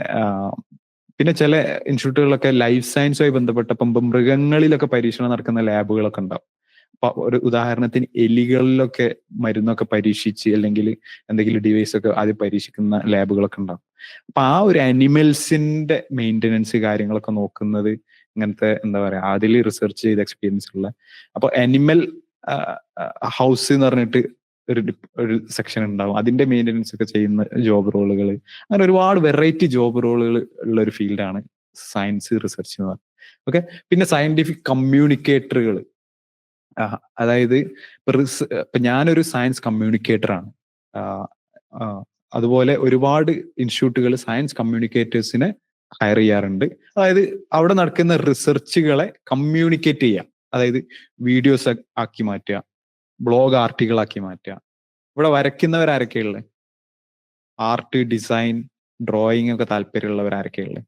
B: ചില ഇൻസ്റ്റിറ്റ്യൂട്ടുകളിലൊക്കെ ലൈഫ് സയൻസുമായി ബന്ധപ്പെട്ട മൃഗങ്ങളിലൊക്കെ പരീക്ഷണം നടക്കുന്ന ലാബുകളൊക്കെ ഉണ്ടാവും. അപ്പൊ ഒരു ഉദാഹരണത്തിന് എലികളിലൊക്കെ മരുന്നൊക്കെ പരീക്ഷിച്ച് അല്ലെങ്കിൽ എന്തെങ്കിലും ഡിവൈസ് ഒക്കെ ആദ്യം പരീക്ഷിക്കുന്ന ലാബുകളൊക്കെ ഉണ്ടാവും. അപ്പൊ ആ ഒരു അനിമൽസിന്റെ മെയിൻ്റനൻസ് കാര്യങ്ങളൊക്കെ നോക്കുന്നത് ഇങ്ങനത്തെ എന്താ പറയാ അതിൽ റിസർച്ച് ചെയ്ത എക്സ്പീരിയൻസ് ഉള്ള. അപ്പൊ അനിമൽ ഹൗസ് എന്ന് പറഞ്ഞിട്ട് ഒരു സെക്ഷൻ ഉണ്ടാവും, അതിന്റെ മെയിൻ്റനൻസ് ഒക്കെ ചെയ്യുന്ന ജോബ് റോളുകൾ. അങ്ങനെ ഒരുപാട് വെറൈറ്റി ജോബ് റോളുകൾ ഉള്ള ഒരു ഫീൽഡാണ് സയൻസ് റിസർച്ച് എന്ന് പറയുന്നത്. ഓക്കെ, പിന്നെ സയന്റിഫിക് കമ്മ്യൂണിക്കേറ്ററുകൾ. അതായത് ഇപ്പൊ ഞാനൊരു സയൻസ് കമ്മ്യൂണിക്കേറ്ററാണ്. അതുപോലെ ഒരുപാട് ഇൻസ്റ്റിറ്റ്യൂട്ടുകൾ സയൻസ് കമ്മ്യൂണിക്കേറ്റേഴ്സിനെ ഹയർ ചെയ്യാറുണ്ട്. അതായത് അവിടെ നടക്കുന്ന റിസർച്ചുകളെ കമ്മ്യൂണിക്കേറ്റ് ചെയ്യാം, അതായത് വീഡിയോസ് ആക്കി മാറ്റുക, ബ്ലോഗ് ആർട്ടിക്കിൾ ആക്കി മാറ്റുക. ഇവിടെ വരയ്ക്കുന്നവരാരൊക്കെയുള്ളത്? ആർട്ട്, ഡിസൈൻ, ഡ്രോയിങ് ഒക്കെ താല്പര്യമുള്ളവരാരൊക്കെയുള്ളത്?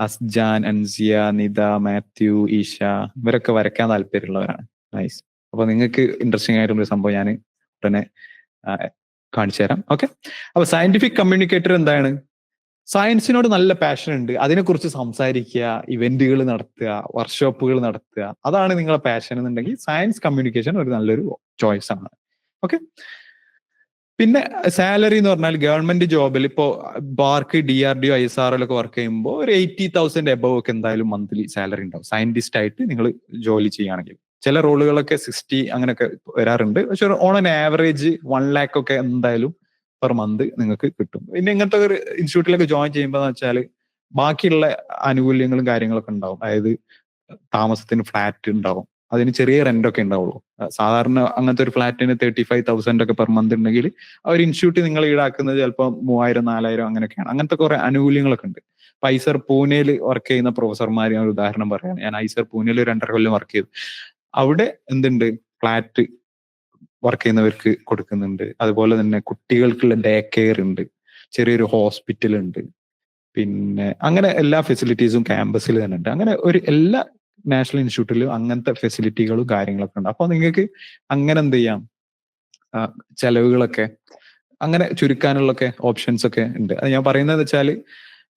B: അസ്ജാൻ, അൻസിയ, നിത, മാത്യു, ഈഷ, ഇവരൊക്കെ വരയ്ക്കാൻ താല്പര്യമുള്ളവരാണ്. നൈസ്. അപ്പൊ നിങ്ങൾക്ക് ഇൻട്രസ്റ്റിംഗ് ആയിട്ടുള്ള സംഭവം ഞാൻ ഉടനെ കാണിച്ചു തരാം. ഓക്കെ, അപ്പൊ സയന്റിഫിക് കമ്മ്യൂണിക്കേറ്റർ എന്താണ്? സയൻസിനോട് നല്ല പാഷൻ ഉണ്ട്, അതിനെക്കുറിച്ച് സംസാരിക്കുക, ഇവന്റുകൾ നടത്തുക, വർക്ക്ഷോപ്പുകൾ നടത്തുക, അതാണ് നിങ്ങളെ പാഷൻ എന്നുണ്ടെങ്കിൽ സയൻസ് കമ്മ്യൂണിക്കേഷൻ ഒരു നല്ലൊരു ചോയ്സ് ആണ്. ഓക്കെ, പിന്നെ സാലറി എന്ന് പറഞ്ഞാൽ ഗവൺമെന്റ് ജോബിൽ ഇപ്പോ ബാർക്ക്, DRDO, ISRO വർക്ക് ചെയ്യുമ്പോൾ ഒരു 80,000 എബവ് ഒക്കെ എന്തായാലും മന്ത്ലി സാലറി ഉണ്ടാവും സയന്റിസ്റ്റ് ആയിട്ട് നിങ്ങൾ ജോലി ചെയ്യുകയാണെങ്കിൽ. ചില റോളുകളൊക്കെ 60 അങ്ങനെയൊക്കെ വരാറുണ്ട്. പക്ഷെ ഓൺ ആൻ ആവറേജ് 1 lakh ഒക്കെ എന്തായാലും പെർ മന്ത് നിങ്ങൾക്ക് കിട്ടും. പിന്നെ ഇങ്ങനത്തെ ഒരു ഇൻസ്റ്റിറ്റ്യൂട്ടിലൊക്കെ ജോയിൻ ചെയ്യുമ്പോൾ എന്ന് വെച്ചാൽ ബാക്കിയുള്ള ആനുകൂല്യങ്ങളും കാര്യങ്ങളൊക്കെ ഉണ്ടാവും. അതായത് താമസത്തിന് ഫ്ലാറ്റ് ഉണ്ടാവും, അതിന് ചെറിയ റെന്റ് ഒക്കെ ഉണ്ടാവുള്ളൂ. സാധാരണ അങ്ങനത്തെ ഒരു ഫ്ലാറ്റിന് 35,000 ഒക്കെ പെർ മന്ത് ഉണ്ടെങ്കിൽ ആ ഒരു ഇൻസ്റ്റിറ്റ്യൂട്ട് നിങ്ങൾ ഈടാക്കുന്നത് ചിലപ്പോൾ 3,000, 4,000 അങ്ങനെയൊക്കെയാണ്. അങ്ങനത്തെ കുറെ ആനുകൂല്യങ്ങളൊക്കെ ഉണ്ട്. ഇപ്പൊ ഐസർ പൂനെയിൽ വർക്ക് ചെയ്യുന്ന പ്രൊഫസർമാർ, ഞാൻ ഒരു ഉദാഹരണം പറയാം. ഞാൻ ഐസർ പൂനെയിൽ 2.5 കൊല്ലം വർക്ക് ചെയ്തു. അവിടെ എന്തുണ്ട്, ഫ്ലാറ്റ് വർക്ക് ചെയ്യുന്നവർക്ക് കൊടുക്കുന്നുണ്ട്. അതുപോലെ തന്നെ കുട്ടികൾക്കുള്ള ഡേ കെയർ ഉണ്ട്, ചെറിയൊരു ഹോസ്പിറ്റൽ ഉണ്ട്, പിന്നെ അങ്ങനെ എല്ലാ ഫെസിലിറ്റീസും ക്യാമ്പസിൽ തന്നെ ഉണ്ട്. അങ്ങനെ ഒരു എല്ലാ നാഷണൽ ഇൻസ്റ്റിറ്റ്യൂട്ടിലും അങ്ങനത്തെ ഫെസിലിറ്റികളും കാര്യങ്ങളൊക്കെ ഉണ്ട്. അപ്പൊ നിങ്ങൾക്ക് അങ്ങനെ എന്ത് ചെയ്യാം, ചെലവുകളൊക്കെ അങ്ങനെ ചുരുക്കാനുള്ളൊക്കെ ഓപ്ഷൻസ് ഒക്കെ ഉണ്ട്. അത് ഞാൻ പറയുന്നത് വെച്ചാൽ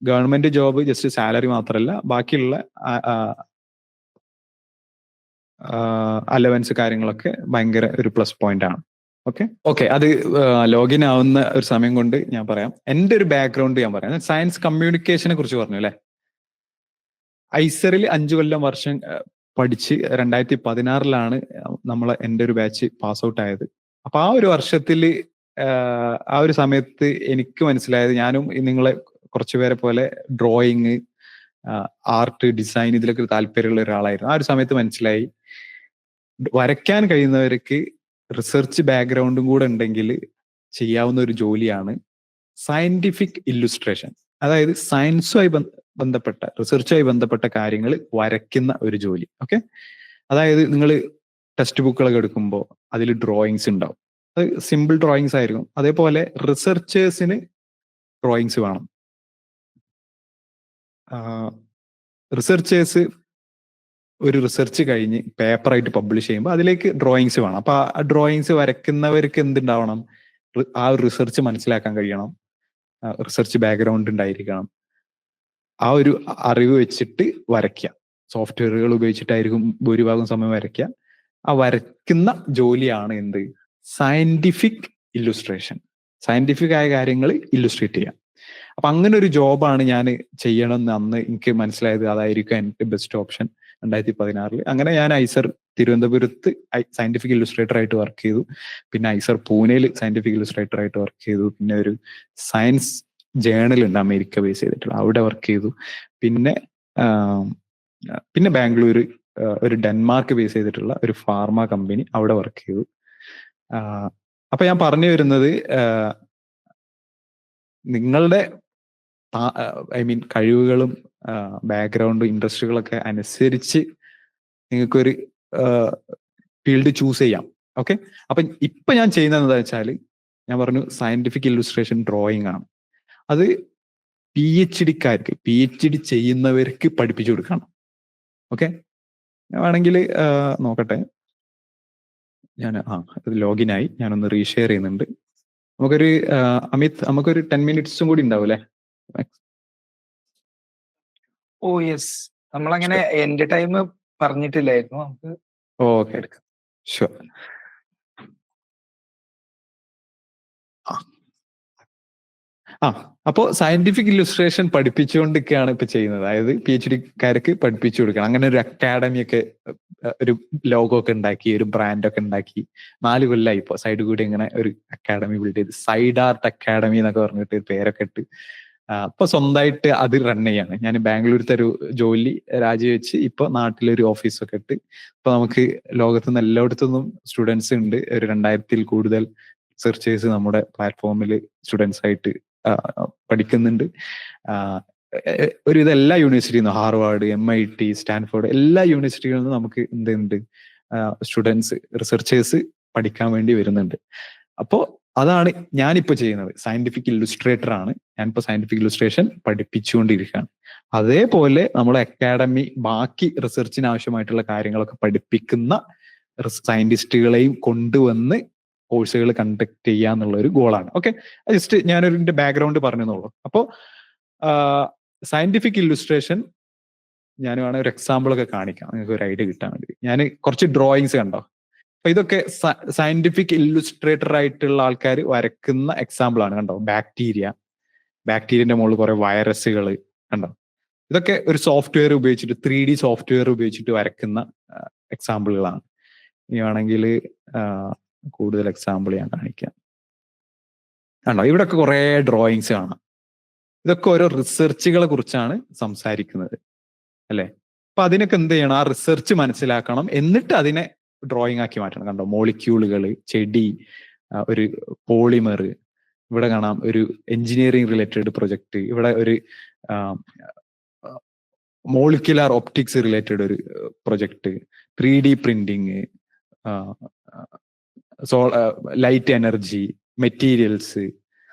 B: ഗവൺമെന്റ് ജോബ് ജസ്റ്റ് സാലറി മാത്രമല്ല, ബാക്കിയുള്ള അലവൻസ് കാര്യങ്ങളൊക്കെ ഭയങ്കര ഒരു പ്ലസ് പോയിന്റ് ആണ്. ഓക്കെ, അത് ലോഗിൻ ആവുന്ന ഒരു സമയം കൊണ്ട് ഞാൻ പറയാം. എൻ്റെ ഒരു ബാക്ക്ഗ്രൗണ്ട് ഞാൻ പറയാം. സയൻസ് കമ്മ്യൂണിക്കേഷനെ കുറിച്ച് പറഞ്ഞു അല്ലെ. ഐസറിൽ 5 കൊല്ലം വർഷം പഠിച്ച് 2016 എൻ്റെ ഒരു ബാച്ച് പാസ് ഔട്ട് ആയത്. അപ്പൊ ആ ഒരു വർഷത്തിൽ ആ ഒരു സമയത്ത് എനിക്ക് മനസ്സിലായത്, ഞാനും നിങ്ങളെ കുറച്ചുപേരെ പോലെ ഡ്രോയിങ്, ആർട്ട്, ഡിസൈൻ ഇതിലൊക്കെ താല്പര്യമുള്ള ഒരാളായിരുന്നു. ആ ഒരു സമയത്ത് മനസ്സിലായി വരയ്ക്കാൻ കഴിയുന്നവർക്ക് റിസർച്ച് ബാക്ക്ഗ്രൗണ്ടും കൂടെ ഉണ്ടെങ്കിൽ ചെയ്യാവുന്ന ഒരു ജോലിയാണ് സയന്റിഫിക് ഇല്ലുസ്ട്രേഷൻ. അതായത് സയൻസുമായി ബന്ധപ്പെട്ട, റിസർച്ചുമായി ബന്ധപ്പെട്ട കാര്യങ്ങൾ വരയ്ക്കുന്ന ഒരു ജോലി. ഓക്കെ, അതായത് നിങ്ങൾ ടെക്സ്റ്റ് ബുക്കുകളൊക്കെ എടുക്കുമ്പോൾ അതിൽ ഡ്രോയിങ്സ് ഉണ്ടാവും. അത് സിമ്പിൾ ഡ്രോയിങ്സ് ആയിരിക്കും. അതേപോലെ റിസർച്ചേഴ്സിന് ഡ്രോയിങ്സ് വേണം. റിസർച്ചേഴ്സ് ഒരു റിസർച്ച് കഴിഞ്ഞ് പേപ്പറായിട്ട് പബ്ലിഷ് ചെയ്യുമ്പോൾ അതിലേക്ക് ഡ്രോയിങ്സ് വേണം. അപ്പൊ ആ ഡ്രോയിങ്സ് വരയ്ക്കുന്നവർക്ക് എന്തുണ്ടാവണം, ആ ഒരു റിസർച്ച് മനസ്സിലാക്കാൻ കഴിയണം, റിസർച്ച് ബാക്ക്ഗ്രൗണ്ട് ഉണ്ടായിരിക്കണം. ആ ഒരു അറിവ് വെച്ചിട്ട് വരയ്ക്കുക. സോഫ്റ്റ്വെയറുകൾ ഉപയോഗിച്ചിട്ടായിരിക്കും ഭൂരിഭാഗം സമയം വരയ്ക്കുക. ആ വരയ്ക്കുന്ന ജോലിയാണ് എന്ത്, സയന്റിഫിക് ഇല്ലുസ്ട്രേഷൻ. സയന്റിഫിക് ആയ കാര്യങ്ങൾ ഇല്ലുസ്ട്രേറ്റ് ചെയ്യാം. അപ്പൊ അങ്ങനെ ഒരു ജോബാണ് ഞാൻ ചെയ്യണമെന്ന് അന്ന് എനിക്ക് മനസ്സിലായത്. അതായിരിക്കും എൻ്റെ ബെസ്റ്റ് ഓപ്ഷൻ 2016. അങ്ങനെ ഞാൻ ഐസർ തിരുവനന്തപുരത്ത് സയന്റിഫിക് ഇല്ലുസ്ട്രേറ്റർ ആയിട്ട് വർക്ക് ചെയ്തു. പിന്നെ ഐസർ പൂനെയിൽ സയന്റിഫിക് ഇല്ലുസ്ട്രേറ്റർ ആയിട്ട് വർക്ക് ചെയ്തു. പിന്നെ ഒരു സയൻസ് ജേണൽ ഉണ്ട് അമേരിക്ക ബേസ് ചെയ്തിട്ടുള്ള, അവിടെ വർക്ക് ചെയ്തു. പിന്നെ ബാംഗ്ലൂർ ഒരു ഡെൻമാർക്ക് ബേസ് ചെയ്തിട്ടുള്ള ഒരു ഫാർമ കമ്പനി, അവിടെ വർക്ക് ചെയ്തു. അപ്പൊ ഞാൻ പറഞ്ഞു വരുന്നത്, നിങ്ങളുടെ കഴിവുകളും ബാക്ക്ഗ്രൗണ്ടും ഇൻട്രസ്റ്റുകളൊക്കെ അനുസരിച്ച് നിങ്ങൾക്കൊരു ഫീൽഡ് ചൂസ് ചെയ്യാം. ഓക്കെ, അപ്പൊ ഇപ്പൊ ഞാൻ ചെയ്യുന്നത് എന്താ വെച്ചാൽ, ഞാൻ പറഞ്ഞു സയന്റിഫിക് ഇല്ലുസ്ട്രേഷൻ ഡ്രോയിങ് ആണ്. അത് PhD ചെയ്യുന്നവർക്ക് പഠിപ്പിച്ചു കൊടുക്കണം. ഓക്കെ, വേണമെങ്കിൽ നോക്കട്ടെ, ഞാൻ ലോഗിൻ ആയി, ഞാനൊന്ന് റീഷെയർ ചെയ്യുന്നുണ്ട്. നമുക്കൊരു അമിത്, നമുക്കൊരു 10 മിനിറ്റ്സും കൂടി ഉണ്ടാവും അല്ലേ?
A: ഓ യെസ്, നമ്മളങ്ങനെ എന്റെ ടൈം പറഞ്ഞിട്ടില്ലായിരുന്നു, നമുക്ക്
B: ഓക്കെ
A: എടുക്കാം.
B: ഷുവർ. അപ്പോൾ സയന്റിഫിക് ഇല്ലുസ്ട്രേഷൻ പഠിപ്പിച്ചുകൊണ്ടിരിക്കുകയാണ് ഇപ്പൊ ചെയ്യുന്നത്. അതായത് PhD-കാർക്ക് പഠിപ്പിച്ചു കൊടുക്കണം. അങ്ങനെ ഒരു അക്കാഡമി ഒക്കെ, ഒരു ലോഗോ ഒക്കെ ഉണ്ടാക്കി, ഒരു ബ്രാൻഡൊക്കെ ഉണ്ടാക്കി 4 കൊല്ലമായി ഇപ്പൊ സൈഡ് കൂടി ഇങ്ങനെ ഒരു അക്കാഡമി ബിൽഡ് ചെയ്ത്, സൈഡ് ആർട്ട് അക്കാഡമി എന്നൊക്കെ പറഞ്ഞിട്ട് പേരൊക്കെ ഇട്ട് ഇപ്പൊ സ്വന്തമായിട്ട് അത് റൺ ചെയ്യാണ്. ഞാൻ ബാംഗ്ലൂരത്തെ ഒരു ജോലി രാജിവെച്ച് ഇപ്പൊ നാട്ടിലൊരു ഓഫീസൊക്കെ ഇട്ട് ഇപ്പൊ നമുക്ക് ലോകത്തുനിന്ന് എല്ലായിടത്തുനിന്നും സ്റ്റുഡൻസ് ഉണ്ട്. ഒരു 2000-ൽ കൂടുതൽ റിസർച്ചേഴ്സ് നമ്മുടെ പ്ലാറ്റ്ഫോമിൽ സ്റ്റുഡൻസ് ആയിട്ട് പഠിക്കുന്നുണ്ട്. ഒരുവിധം എല്ലാ യൂണിവേഴ്സിറ്റിയിൽ നിന്നും, ഹാർവാർഡ്, MIT, സ്റ്റാൻഫോർഡ്, എല്ലാ യൂണിവേഴ്സിറ്റികളിൽ നിന്നും നമുക്ക് എന്തുണ്ട്, സ്റ്റുഡൻസ്, റിസർച്ചേഴ്സ് പഠിക്കാൻ വേണ്ടി വരുന്നുണ്ട്. അപ്പോൾ അതാണ് ഞാനിപ്പോൾ ചെയ്യുന്നത്. സയന്റിഫിക് ഇല്ലുസ്ട്രേറ്റർ ആണ് ഞാനിപ്പോൾ. സയന്റിഫിക് ഇല്ലുസ്ട്രേഷൻ പഠിപ്പിച്ചുകൊണ്ടിരിക്കുകയാണ്. അതേപോലെ നമ്മുടെ അക്കാഡമി ബാക്കി റിസർച്ചിന് ആവശ്യമായിട്ടുള്ള കാര്യങ്ങളൊക്കെ പഠിപ്പിക്കുന്ന സയന്റിസ്റ്റുകളെയും കൊണ്ടുവന്ന് കോഴ്സുകൾ കണ്ടക്ട് ചെയ്യുക എന്നുള്ള ഒരു ഗോളാണ്. ഓക്കെ, ജസ്റ്റ് ഞാനൊരു ബാക്ക്ഗ്രൗണ്ട് പറഞ്ഞെന്നുള്ളൂ. അപ്പോൾ സയന്റിഫിക് ഇല്ലുസ്ട്രേഷൻ ഞാൻ വേണമെങ്കിൽ ഒരു എക്സാമ്പിൾ ഒക്കെ കാണിക്കാം, നിങ്ങൾക്ക് ഒരു ഐഡിയ കിട്ടാൻ വേണ്ടി. ഞാൻ കുറച്ച് ഡ്രോയിങ്സ് കണ്ടോ, അപ്പൊ ഇതൊക്കെ സയന്റിഫിക് ഇല്ലുസ്ട്രേറ്റർ ആയിട്ടുള്ള ആൾക്കാർ വരക്കുന്ന എക്സാമ്പിൾ ആണ്. കണ്ടോ, ബാക്ടീരിയന്റെ മുകളിൽ കുറെ വൈറസുകൾ കണ്ടോ. ഇതൊക്കെ ഒരു സോഫ്റ്റ്വെയർ ഉപയോഗിച്ചിട്ട്, 3D സോഫ്റ്റ്വെയർ ഉപയോഗിച്ചിട്ട് വരക്കുന്ന എക്സാമ്പിളുകളാണ്. ഇനി വേണമെങ്കിൽ കൂടുതൽ എക്സാമ്പിൾ ഞാൻ കാണിക്കാം. കണ്ടോ, ഇവിടെയൊക്കെ കുറെ ഡ്രോയിങ്സ് കാണാം. ഇതൊക്കെ ഓരോ റിസർച്ചുകളെ കുറിച്ചാണ് സംസാരിക്കുന്നത് അല്ലെ. അപ്പൊ അതിനൊക്കെ എന്ത് ചെയ്യണം, ആ റിസർച്ച് മനസ്സിലാക്കണം, എന്നിട്ട് അതിനെ ഡ്രോയിങ് ആക്കി മാറ്റണം. കണ്ടോ, മോളിക്യൂളുകൾ, ചെടി, ഒരു പോളിമർ, ഇവിടെ കാണാം ഒരു എഞ്ചിനീയറിംഗ് റിലേറ്റഡ് പ്രൊജക്ട്, ഇവിടെ ഒരു മോളിക്യുലാർ ഒപ്റ്റിക്സ് റിലേറ്റഡ് ഒരു project, 3D printing, light energy, materials,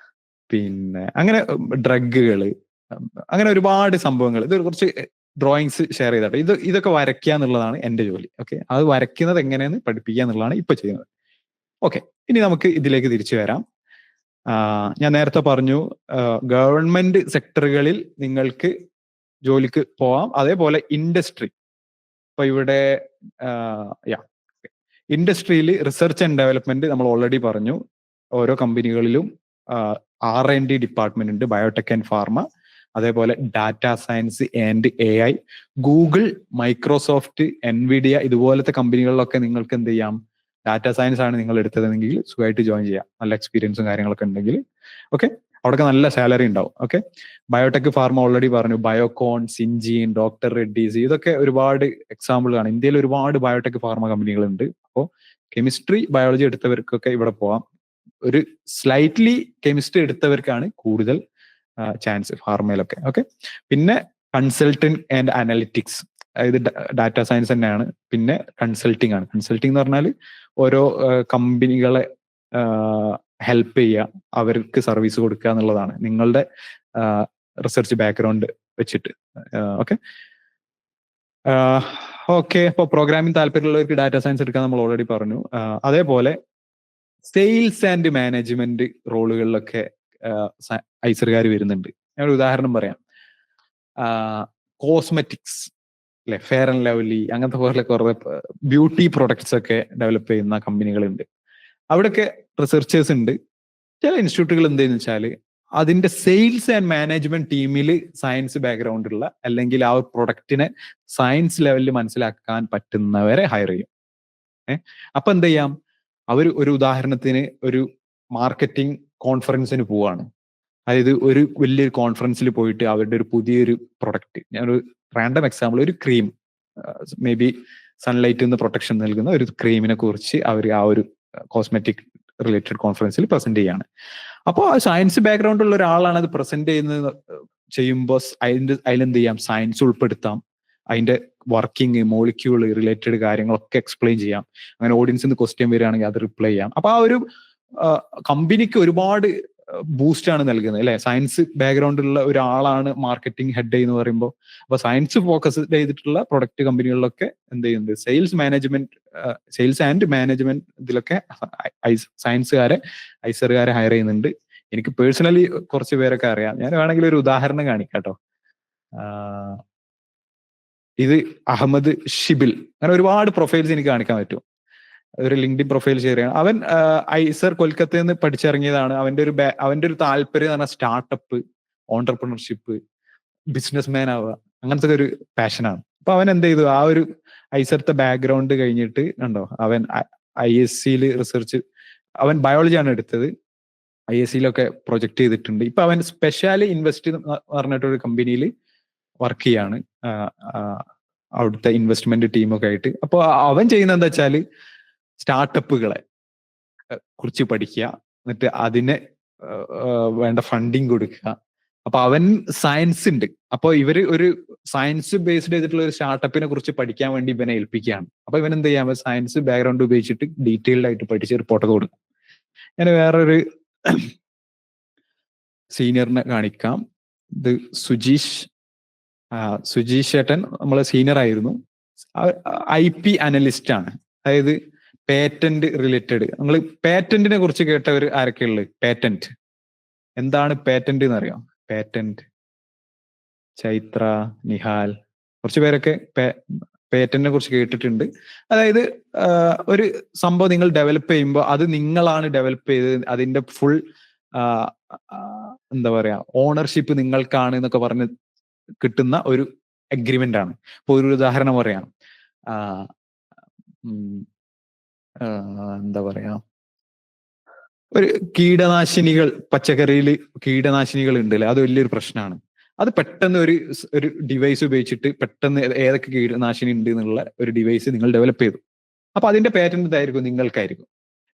B: പിന്നെ അങ്ങനെ ഡ്രഗുകൾ, അങ്ങനെ ഒരുപാട് സംഭവങ്ങൾ. ഇത് കുറച്ച് ഡ്രോയിങ്സ് ഷെയർ ചെയ്തോട്ടെ. ഇതൊക്കെ വരയ്ക്കുക എന്നുള്ളതാണ് എൻ്റെ ജോലി. ഓക്കെ, അത് വരയ്ക്കുന്നത് എങ്ങനെയെന്ന് പഠിപ്പിക്കുക എന്നുള്ളതാണ് ഇപ്പൊ ചെയ്യുന്നത്. ഓക്കെ, ഇനി നമുക്ക് ഇതിലേക്ക് തിരിച്ചു വരാം. ഞാൻ നേരത്തെ പറഞ്ഞു, ഗവൺമെന്റ് സെക്ടറുകളിൽ നിങ്ങൾക്ക് ജോലിക്ക് പോവാം, അതേപോലെ ഇൻഡസ്ട്രി. ഇപ്പൊ ഇവിടെ ഇൻഡസ്ട്രിയിൽ റിസർച്ച് ആൻഡ് ഡെവലപ്മെന്റ് നമ്മൾ ഓൾറെഡി പറഞ്ഞു. ഓരോ കമ്പനികളിലും R&D ഡിപ്പാർട്ട്മെന്റ് ഉണ്ട്, ബയോടെക് ആൻഡ് ഫാർമ, അതേപോലെ data science and AI. Google, Microsoft, NVIDIA ഇതുപോലത്തെ കമ്പനികളിലൊക്കെ നിങ്ങൾക്ക് എന്ത് ചെയ്യാം, ഡാറ്റാ സയൻസ് ആണ് നിങ്ങൾ എടുത്തതെങ്കിൽ സുഖമായിട്ട് ജോയിൻ ചെയ്യാം, നല്ല എക്സ്പീരിയൻസും കാര്യങ്ങളൊക്കെ ഉണ്ടെങ്കിൽ. ഓക്കെ, അവിടെയൊക്കെ നല്ല സാലറി ഉണ്ടാവും. ഓക്കെ, ബയോടെക് ഫാർമ ഓൾറെഡി പറഞ്ഞു, ബയോകോൺ, സിൻജീൻ, ഡോക്ടർ റെഡ്ഡീസ്, ഇതൊക്കെ ഒരുപാട് എക്സാമ്പിളാണ്. ഇന്ത്യയിൽ ഒരുപാട് ബയോടെക് ഫാർമ കമ്പനികളുണ്ട്. അപ്പോൾ കെമിസ്ട്രി, ബയോളജി എടുത്തവർക്കൊക്കെ ഇവിടെ പോവാം. ഒരു സ്ലൈറ്റ്ലി കെമിസ്ട്രി എടുത്തവർക്കാണ് കൂടുതൽ ചാൻസ് ഫാർമയിലൊക്കെ. ഓക്കെ, പിന്നെ കൺസൾട്ടിങ് ആൻഡ് അനലിറ്റിക്സ്, അതായത് ഡാറ്റാ സയൻസ് തന്നെയാണ്. പിന്നെ കൺസൾട്ടിങ് ആണ്. കൺസൾട്ടിങ് എന്ന് പറഞ്ഞാൽ ഓരോ കമ്പനികളെ ഹെൽപ്പ് ചെയ്യുക, അവർക്ക് സർവീസ് കൊടുക്കുക എന്നുള്ളതാണ് നിങ്ങളുടെ റിസർച്ച് ബാക്ക്ഗ്രൗണ്ട് വെച്ചിട്ട്. ഓക്കെ ഓക്കെ അപ്പോൾ പ്രോഗ്രാമിംഗ് താല്പര്യമുള്ളവർക്ക് ഡാറ്റാ സയൻസ് എടുക്കാൻ നമ്മൾ ഓൾറെഡി പറഞ്ഞു. അതേപോലെ സെയിൽസ് ആൻഡ് മാനേജ്മെന്റ് റോളുകളിലൊക്കെ ഐസർകാർ വരുന്നുണ്ട്. ഞാനൊരു ഉദാഹരണം പറയാം. കോസ്മെറ്റിക്സ് അല്ലെ, ഫെയർ ആൻഡ് ലവ്ലി, അങ്ങനത്തെ പോലെ കുറെ ബ്യൂട്ടി പ്രൊഡക്ട്സ് ഒക്കെ ഡെവലപ്പ് ചെയ്യുന്ന കമ്പനികളുണ്ട്. അവിടെയൊക്കെ റിസർച്ചേഴ്സ് ഉണ്ട്. ചില ഇൻസ്റ്റിറ്റ്യൂട്ടുകൾ എന്തെന്ന് വെച്ചാൽ അതിന്റെ സെയിൽസ് ആൻഡ് മാനേജ്മെന്റ് ടീമിൽ സയൻസ് ബാക്ക്ഗ്രൗണ്ട് ഉള്ള, അല്ലെങ്കിൽ ആ പ്രൊഡക്റ്റിനെ സയൻസ് ലെവലിൽ മനസ്സിലാക്കാൻ പറ്റുന്നവരെ ഹയർ ചെയ്യും. അപ്പൊ എന്ത് ചെയ്യാം, അവർ ഒരു ഉദാഹരണത്തിന് ഒരു മാർക്കറ്റിംഗ് കോൺഫറൻസിന് പോവാണ്. അതായത് ഒരു വലിയൊരു കോൺഫറൻസിൽ പോയിട്ട് അവരുടെ ഒരു പുതിയൊരു പ്രൊഡക്റ്റ്, ഞാനൊരു റാൻഡം എക്സാമ്പിൾ, ഒരു ക്രീം, മേ ബി സൺലൈറ്റിൽ നിന്ന് പ്രൊട്ടക്ഷൻ നൽകുന്ന ഒരു ക്രീമിനെ കുറിച്ച് അവർ ആ ഒരു കോസ്മെറ്റിക് റിലേറ്റഡ് കോൺഫറൻസിൽ പ്രസന്റ് ചെയ്യാണ്. അപ്പോൾ സയൻസ് ബാക്ക്ഗ്രൗണ്ട് ഉള്ള ഒരാളാണ് അത് പ്രസന്റ് ചെയ്യുമ്പോൾ അതിലെന്ത് ചെയ്യാം, സയൻസ് ഉൾപ്പെടുത്താം, അതിന്റെ വർക്കിംഗ്, മോളിക്യൂള് റിലേറ്റഡ് കാര്യങ്ങളൊക്കെ എക്സ്പ്ലെയിൻ ചെയ്യാം. അങ്ങനെ ഓഡിയൻസിൽ നിന്ന് ക്വസ്റ്റ്യൻ വരികയാണെങ്കിൽ അത് റിപ്ലൈ ചെയ്യാം. അപ്പൊ ആ ഒരു കമ്പനിക്ക് ഒരുപാട് ബൂസ്റ്റ് ആണ് നൽകുന്നത് അല്ലെ. സയൻസ് ബാക്ക്ഗ്രൗണ്ടിലുള്ള ഒരാളാണ് മാർക്കറ്റിംഗ് ഹെഡ് എന്ന് പറയുമ്പോൾ. അപ്പൊ സയൻസ് ഫോക്കസ് ചെയ്തിട്ടുള്ള പ്രൊഡക്റ്റ് കമ്പനികളിലൊക്കെ എന്ത് ചെയ്യുന്നുണ്ട്, സെയിൽസ് ആൻഡ് മാനേജ്മെന്റ് ഇതിലൊക്കെ ഐസറുകാരെ ഹയർ ചെയ്യുന്നുണ്ട്. എനിക്ക് പേഴ്സണലി കുറച്ച് പേരൊക്കെ അറിയാം. ഞാൻ വേണമെങ്കിൽ ഒരു ഉദാഹരണം കാണിക്കാം കേട്ടോ. ഇത് അഹമ്മദ് ഷിബിൽ, അങ്ങനെ ഒരുപാട് പ്രൊഫൈൽസ് എനിക്ക് കാണിക്കാൻ പറ്റും. ഒരു ലിങ്ക്ഡിൻ പ്രൊഫൈൽ ഷെയർ ചെയ്യണം. അവൻ ഐസർ കൊൽക്കത്തയിൽ നിന്ന് പഠിച്ചിറങ്ങിയതാണ്. അവന്റെ ഒരു താല്പര്യം എന്ന് പറഞ്ഞാൽ സ്റ്റാർട്ടപ്പ്, ഓണ്ടർപ്രണർഷിപ്പ്, ബിസിനസ് മാൻ ആവുക, അങ്ങനത്തെ ഒരു പാഷനാണ്. അപ്പൊ അവൻ എന്ത് ചെയ്തു, ആ ഒരു ഐസർത്തെ ബാക്ക്ഗ്രൗണ്ട് കഴിഞ്ഞിട്ട് കണ്ടോ, അവൻ ISCയിൽ റിസർച്ച്, അവൻ ബയോളജിയാണ് എടുത്തത്, ISCയിലൊക്കെ പ്രൊജക്ട് ചെയ്തിട്ടുണ്ട്. ഇപ്പൊ അവൻ സ്പെഷ്യാലി ഇൻവെസ്റ്റ് പറഞ്ഞിട്ടൊരു കമ്പനിയിൽ വർക്ക് ചെയ്യാണ്, അവിടുത്തെ ഇൻവെസ്റ്റ്മെന്റ് ടീമൊക്കെ ആയിട്ട്. അപ്പൊ അവൻ ചെയ്യുന്നത് എന്താ വെച്ചാല് സ്റ്റാർട്ടപ്പുകളെ കുറിച്ച് പഠിക്കുക, എന്നിട്ട് അതിനെ വേണ്ട ഫണ്ടിങ് കൊടുക്കുക. അപ്പൊ അവൻ സയൻസ് ഉണ്ട്, അപ്പൊ ഇവര് ഒരു സയൻസ് ബേസ്ഡ് ചെയ്തിട്ടുള്ള ഒരു സ്റ്റാർട്ടപ്പിനെ കുറിച്ച് പഠിക്കാൻ വേണ്ടി ഇവനെ ഏൽപ്പിക്കുകയാണ്. അപ്പൊ ഇവൻ എന്ത് ചെയ്യാം, സയൻസ് ബാക്ക്ഗ്രൗണ്ട് ഉപയോഗിച്ചിട്ട് ഡീറ്റെയിൽഡ് ആയിട്ട് പഠിച്ച് റിപ്പോർട്ടൊക്കെ കൊടുക്കും. ഞാൻ വേറൊരു സീനിയറിനെ കാണിക്കാം. ഇത് സുജീഷ് ചേട്ടൻ നമ്മളെ സീനിയർ ആയിരുന്നു. IP അനലിസ്റ്റ് ആണ്. അതായത് പേറ്റന്റ് റിലേറ്റഡ്. നമ്മൾ പേറ്റന്റിനെ കുറിച്ച് കേട്ടവർ ആരൊക്കെ ഉള്ളത്? പേറ്റന്റ് എന്താണ് പേറ്റന്റ് എന്നറിയാം? പേറ്റന്റ് ചൈത്ര, നിഹാൽ, കുറച്ച് പേരൊക്കെ പേറ്റന്റിനെ കുറിച്ച് കേട്ടിട്ടുണ്ട്. അതായത് ഒരു സംഭവം നിങ്ങൾ ഡെവലപ്പ് ചെയ്യുമ്പോൾ അത് നിങ്ങളാണ് ഡെവലപ്പ് ചെയ്തത്, അതിന്റെ ഫുൾ എന്താ പറയാ ഓണർഷിപ്പ് നിങ്ങൾക്കാണ് എന്നൊക്കെ പറഞ്ഞ് കിട്ടുന്ന ഒരു അഗ്രിമെന്റ് ആണ്. ഇപ്പൊ ഒരു ഉദാഹരണം പറയാം, എന്താ പറയാ, ഒരു കീടനാശിനികൾ, പച്ചക്കറിയിൽ കീടനാശിനികൾ ഉണ്ടല്ലേ, അത് വലിയൊരു പ്രശ്നമാണ്. അത് പെട്ടെന്ന് ഒരു ഡിവൈസ് ഉപയോഗിച്ചിട്ട് പെട്ടെന്ന് ഏതൊക്കെ കീടനാശിനി ഉണ്ട് എന്നുള്ള ഒരു ഡിവൈസ് നിങ്ങൾ ഡെവലപ്പ് ചെയ്തു. അപ്പൊ അതിന്റെ പേറ്റന്റ് ഇതായിരിക്കും, നിങ്ങൾക്കായിരിക്കും.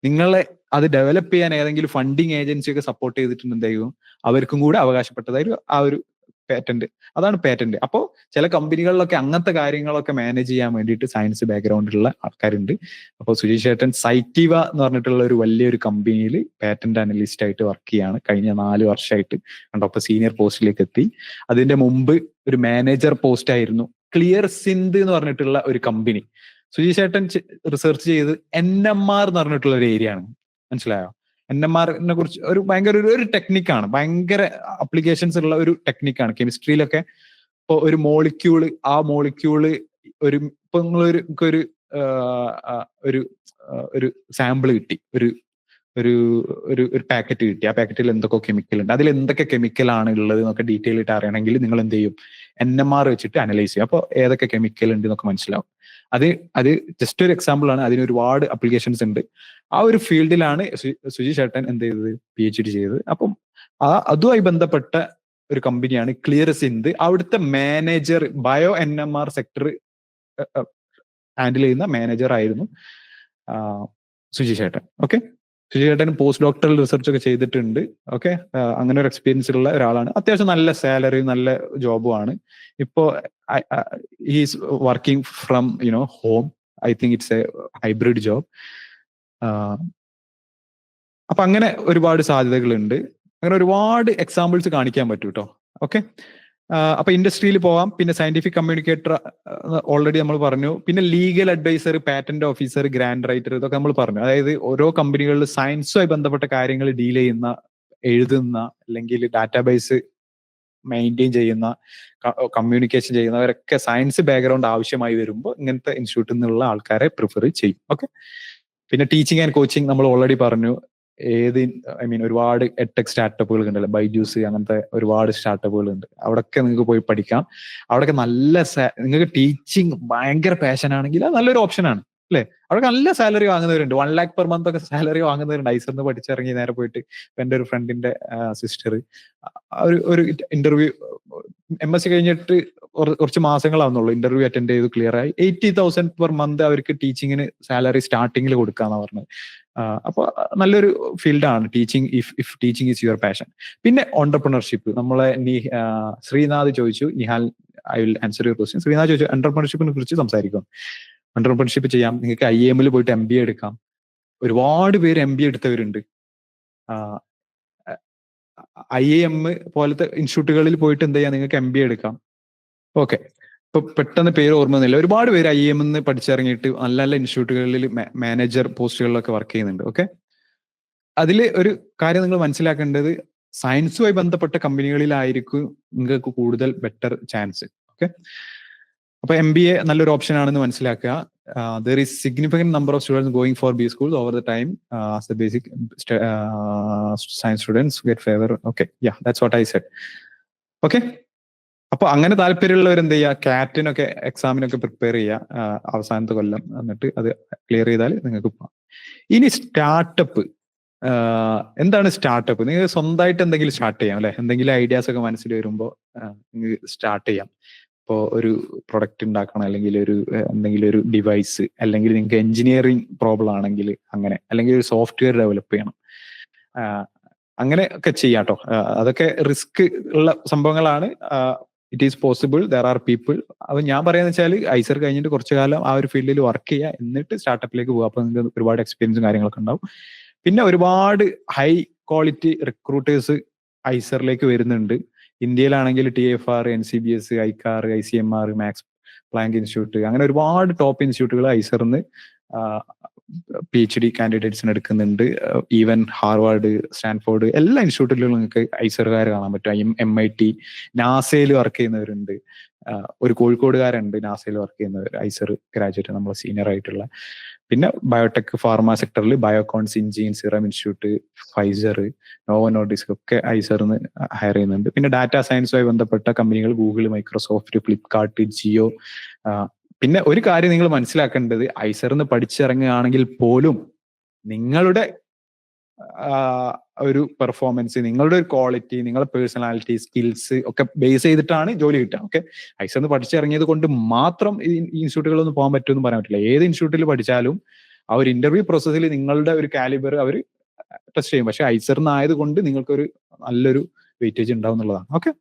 B: നിങ്ങളെ അത് ഡെവലപ്പ് ചെയ്യാൻ ഏതെങ്കിലും ഫണ്ടിങ് ഏജൻസി ഒക്കെ സപ്പോർട്ട് ചെയ്തിട്ടുണ്ടെങ്കിൽ അവർക്കും കൂടെ അവകാശപ്പെട്ടതായിരിക്കും ആ ഒരു പേറ്റന്റ്. അതാണ് പേറ്റന്റ്. അപ്പോൾ ചില കമ്പനികളിലൊക്കെ അങ്ങനത്തെ കാര്യങ്ങളൊക്കെ മാനേജ് ചെയ്യാൻ വേണ്ടിയിട്ട് സയൻസ് ബാക്ക്ഗ്രൗണ്ടിലുള്ള ആൾക്കാരുണ്ട്. അപ്പോൾ സുജീഷ് ചേട്ടൻ സൈറ്റീവ എന്ന് പറഞ്ഞിട്ടുള്ള ഒരു വലിയൊരു കമ്പനിയിൽ പേറ്റന്റ് അനലിസ്റ്റ് ആയിട്ട് വർക്ക് ചെയ്യാണ് കഴിഞ്ഞ 4 വർഷമായിട്ട്. കണ്ടോ, അപ്പൊ സീനിയർ പോസ്റ്റിലേക്ക് എത്തി. അതിന്റെ മുമ്പ് ഒരു മാനേജർ പോസ്റ്റ് ആയിരുന്നു ക്ലിയർ സിന്ധ് എന്ന് പറഞ്ഞിട്ടുള്ള ഒരു കമ്പനി. സുജീഷ് ചേട്ടൻ റിസർച്ച് ചെയ്ത് NMR എന്ന് പറഞ്ഞിട്ടുള്ള ഒരു ഏരിയ ആണ്. മനസ്സിലായോ? NMRനെ കുറിച്ച് ഒരു ഭയങ്കര ഒരു ടെക്നിക്കാണ്, ഭയങ്കര അപ്ലിക്കേഷൻസ് ഉള്ള ഒരു ടെക്നിക്കാണ് കെമിസ്ട്രിയിലൊക്കെ. ഇപ്പൊ ഒരു മോളിക്യൂള്, ആ മോളിക്യൂള് ഇപ്പൊ നിങ്ങളൊരു ഒരു സാമ്പിൾ കിട്ടി, ഒരു പാക്കറ്റ് കിട്ടി. ആ പാക്കറ്റിൽ എന്തൊക്കെ കെമിക്കൽ ഉണ്ട്, അതിൽ എന്തൊക്കെ കെമിക്കലാണ് ഉള്ളത് എന്നൊക്കെ ഡീറ്റെയിൽ ആയിട്ട് അറിയണമെങ്കിൽ നിങ്ങൾ എന്ത് ചെയ്യും, NMR വെച്ചിട്ട് അനലൈസ് ചെയ്യും. അപ്പോൾ ഏതൊക്കെ കെമിക്കൽ ഉണ്ട് എന്നൊക്കെ മനസ്സിലാവും. അത് ജസ്റ്റ് ഒരു എക്സാമ്പിൾ ആണ്, അതിന് ഒരുപാട് അപ്ലിക്കേഷൻസ് ഉണ്ട്. ആ ഒരു ഫീൽഡിലാണ് സുജീഷ് ചേട്ടൻ എന്ത് ചെയ്തത്, PhD ചെയ്തത്. അപ്പം അതുമായി ബന്ധപ്പെട്ട ഒരു കമ്പനിയാണ് ക്ലിയർ സിന്ധ്. അവിടുത്തെ manager, bio NMR sector handle ചെയ്യുന്ന മാനേജർ ആയിരുന്നു സുജീഷ് ചേട്ടൻ. ഓക്കെ, സുജീഷ് ചേട്ടൻ പോസ്റ്റ് ഡോക്ടറൽ റിസർച്ച് ഒക്കെ ചെയ്തിട്ടുണ്ട്. ഓക്കെ, അങ്ങനെ ഒരു എക്സ്പീരിയൻസ് ഉള്ള ഒരാളാണ്. അത്യാവശ്യം നല്ല സാലറി, നല്ല ജോബും ആണ്. ഇപ്പോ he's working from home. I think it's A hybrid job. അപ്പൊ അങ്ങനെ ഒരുപാട് സാധ്യതകളുണ്ട്. അങ്ങനെ ഒരുപാട് എക്സാമ്പിൾസ് കാണിക്കാൻ പറ്റും കേട്ടോ. ഓക്കെ, അപ്പൊ ഇൻഡസ്ട്രിയിൽ പോവാം. പിന്നെ സയന്റിഫിക് കമ്മ്യൂണിക്കേറ്റർ ഓൾറെഡി നമ്മൾ പറഞ്ഞു. പിന്നെ legal adviser, patent officer, grant writer, ഇതൊക്കെ നമ്മൾ പറഞ്ഞു. അതായത് ഓരോ കമ്പനികളിൽ സയൻസുമായി ബന്ധപ്പെട്ട കാര്യങ്ങൾ ഡീൽ ചെയ്യുന്ന, എഴുതുന്ന, അല്ലെങ്കിൽ ഡാറ്റാബേസ് മെയിൻറ്റെയിൻ ചെയ്യുന്ന, കമ്മ്യൂണിക്കേഷൻ ചെയ്യുന്നവരൊക്കെ സയൻസ് ബാക്ക്ഗ്രൗണ്ട് ആവശ്യമായി വരുമ്പോൾ ഇങ്ങനത്തെ ഇൻസ്റ്റിറ്റ്യൂട്ടിൽ നിന്നുള്ള ആൾക്കാരെ പ്രിഫർ ചെയ്യും. ഓക്കെ, പിന്നെ ടീച്ചിങ് ആൻഡ് കോച്ചിങ് നമ്മൾ ഓൾറെഡി പറഞ്ഞു. ഒരുപാട് എഡ്ടെക് സ്റ്റാർട്ടപ്പുകൾ ഉണ്ടല്ലോ, ബൈജൂസ്, അങ്ങനത്തെ ഒരുപാട് സ്റ്റാർട്ടപ്പുകൾ ഉണ്ട്. അവിടെയൊക്കെ നിങ്ങൾക്ക് പോയി പഠിക്കാം. അവിടെയൊക്കെ നല്ല നിങ്ങൾക്ക് ടീച്ചിങ് ഭയങ്കര പാഷൻ ആണെങ്കിൽ അത് നല്ലൊരു ഓപ്ഷനാണ് അല്ലെ? അവിടെ നല്ല സാലറി വാങ്ങുന്നവരുണ്ട്, 1 lakh per month ഒക്കെ സാലറി വാങ്ങുന്നവരുണ്ട് ഐസറിന്ന് പഠിച്ചിറങ്ങി നേരെ പോയിട്ട്. എന്റെ ഒരു ഫ്രണ്ടിന്റെ സിസ്റ്റർ ഒരു ഇന്റർവ്യൂ MSc കഴിഞ്ഞിട്ട് കുറച്ച് മാസങ്ങളാവുന്നുള്ളൂ, ഇന്റർവ്യൂ അറ്റൻഡ് ചെയ്തു ക്ലിയർ ആയി. 80,000 per month അവർക്ക് ടീച്ചിങ്ങിന് സാലറി സ്റ്റാർട്ടിങ്ങിൽ കൊടുക്കാന്നാ പറഞ്ഞത്. അപ്പൊ നല്ലൊരു ഫീൽഡാണ് teaching, if teaching is your passion. പിന്നെ ഓണ്ടർപ്രണർഷിപ്പ്, നമ്മളെ ശ്രീനാഥ് ചോദിച്ചു, Nihal I will answer your question. Srinath ചോദിച്ചു എന്റർപ്രണർഷിപ്പിനെ കുറിച്ച് സംസാരിക്കും. എന്റർപ്രണർഷിപ്പ് ചെയ്യാം, നിങ്ങൾക്ക് IIM പോയിട്ട് MBA എടുക്കാം. ഒരുപാട് പേര് MBA എടുത്തവരുണ്ട്. IIM പോലത്തെ ഇൻസ്റ്റിറ്റ്യൂട്ടുകളിൽ പോയിട്ട് എന്ത് ചെയ്യാം, നിങ്ങൾക്ക് MBA എടുക്കാം. ഓക്കെ, ഇപ്പൊ പെട്ടെന്ന് പേര് ഓർമ്മയൊന്നുമില്ല. ഒരുപാട് പേര് IIM പഠിച്ചിറങ്ങിയിട്ട് നല്ല നല്ല ഇൻസ്റ്റിറ്റ്യൂട്ടുകളിൽ മാനേജർ പോസ്റ്റുകളിലൊക്കെ വർക്ക് ചെയ്യുന്നുണ്ട്. ഓക്കെ, അതിൽ ഒരു കാര്യം നിങ്ങൾ മനസ്സിലാക്കേണ്ടത്, സയൻസുമായി ബന്ധപ്പെട്ട കമ്പനികളിലായിരിക്കും നിങ്ങൾക്ക് കൂടുതൽ ബെറ്റർ ചാൻസ്. ഓക്കെ, അപ്പൊ MBA നല്ലൊരു ഓപ്ഷൻ ആണെന്ന് മനസ്സിലാക്കുക. There is significant number of students going for B schools over the time as the basic science students get favor. Okay, yeah, that's what I said. Okay, അപ്പൊ അങ്ങനെ താല്പര്യമുള്ളവർ എന്ത് ചെയ്യുക, കാറ്റിനൊക്കെ എക്സാമിനൊക്കെ prepare ചെയ്യുക അവസാനത്തെ കൊല്ലം, എന്നിട്ട് അത് ക്ലിയർ ചെയ്താൽ നിങ്ങൾക്ക് പോകാം. ഇനി സ്റ്റാർട്ടപ്പ്, എന്താണ് സ്റ്റാർട്ടപ്പ്? നിങ്ങൾ സ്വന്തമായിട്ട് എന്തെങ്കിലും സ്റ്റാർട്ട് ചെയ്യാം അല്ലെ? എന്തെങ്കിലും ഐഡിയാസ് ഒക്കെ മനസ്സിൽ വരുമ്പോൾ നിങ്ങൾക്ക് സ്റ്റാർട്ട് ചെയ്യാം. ഇപ്പോൾ ഒരു പ്രൊഡക്റ്റ് ഉണ്ടാക്കണം, അല്ലെങ്കിൽ എന്തെങ്കിലും ഒരു ഡിവൈസ്, അല്ലെങ്കിൽ നിങ്ങൾക്ക് എഞ്ചിനീയറിംഗ് പ്രോബ്ലം ആണെങ്കിൽ അങ്ങനെ, അല്ലെങ്കിൽ ഒരു സോഫ്റ്റ്വെയർ ഡെവലപ്പ് ചെയ്യണം, അങ്ങനെ ഒക്കെ ചെയ്യാട്ടോ. അതൊക്കെ റിസ്ക് ഉള്ള സംഭവങ്ങളാണ്. It is possible, there are people. അപ്പൊ ഞാൻ പറയാന്ന് വെച്ചാൽ ഐസർ കഴിഞ്ഞിട്ട് കുറച്ചു കാലം ആ ഒരു ഫീൽഡിൽ വർക്ക് ചെയ്യുക, എന്നിട്ട് സ്റ്റാർട്ടപ്പിലേക്ക് പോകുക. അപ്പൊ നിങ്ങൾക്ക് ഒരുപാട് എക്സ്പീരിയൻസും കാര്യങ്ങളൊക്കെ ഉണ്ടാവും. പിന്നെ ഒരുപാട് ഹൈ ക്വാളിറ്റി റിക്രൂട്ടേഴ്സ് ഐസറിലേക്ക് വരുന്നുണ്ട്. ഇന്ത്യയിലാണെങ്കിൽ TFR, NCBS, ICAR, ICMR, Max Planck institute, അങ്ങനെ ഒരുപാട് ടോപ്പ് ഇൻസ്റ്റിറ്റ്യൂട്ടുകൾ ഐസറിന്ന് PhD കാൻഡിഡേറ്റ്സിന് എടുക്കുന്നുണ്ട്. ഈവൻ ഹാർവാർഡ്, സ്റ്റാൻഫോർഡ്, എല്ലാ ഇൻസ്റ്റിറ്റ്യൂട്ടിലും നിങ്ങൾക്ക് ഐസറുകാർ കാണാൻ പറ്റും. MIT, നാസയിൽ വർക്ക് ചെയ്യുന്നവരുണ്ട്. ഒരു കോഴിക്കോടുകാരുണ്ട് നാസയിൽ വർക്ക് ചെയ്യുന്നവർ, ഐസർ ഗ്രാജുവേറ്റ്, നമ്മളെ സീനിയർ ആയിട്ടുള്ള. പിന്നെ ബയോടെക്, ഫാർമ സെക്ടറിൽ Biocon, Syngene, Serum Institute, Pfizer, Novo Nordisk ഒക്കെ ഐസറിന്ന് ഹയർ ചെയ്യുന്നുണ്ട്. പിന്നെ ഡാറ്റാ സയൻസുമായി ബന്ധപ്പെട്ട കമ്പനികൾ ഗൂഗിൾ, മൈക്രോസോഫ്റ്റ്, ഫ്ലിപ്കാർട്ട്, ജിയോ. പിന്നെ ഒരു കാര്യം നിങ്ങൾ മനസ്സിലാക്കേണ്ടത്, ഐസറിന്ന് പഠിച്ചിറങ്ങുകയാണെങ്കിൽ പോലും നിങ്ങളുടെ ഒരു പെർഫോമൻസ്, നിങ്ങളുടെ ഒരു ക്വാളിറ്റി, നിങ്ങളുടെ പേഴ്സണാലിറ്റി, സ്കിൽസ് ഒക്കെ ബേസ് ചെയ്തിട്ടാണ് ജോലി കിട്ടുക. ഓക്കെ, ഐസറിന്ന് പഠിച്ചിറങ്ങിയത് കൊണ്ട് മാത്രം ഈ ഇൻസ്റ്റിറ്റ്യൂട്ടുകളൊന്നും പോകാൻ പറ്റുമെന്ന് പറയാൻ പറ്റില്ല. ഏത് ഇൻസ്റ്റിറ്റ്യൂട്ടിൽ പഠിച്ചാലും ആ ഒരു ഇന്റർവ്യൂ പ്രോസസ്സിൽ നിങ്ങളുടെ ഒരു കാലിബർ അവർ ടെസ്റ്റ് ചെയ്യും. പക്ഷെ ഐസറിന്ന് ആയതുകൊണ്ട് നിങ്ങൾക്കൊരു നല്ലൊരു വെയിറ്റേജ് ഉണ്ടാവും എന്നുള്ളതാണ്. ഓക്കെ,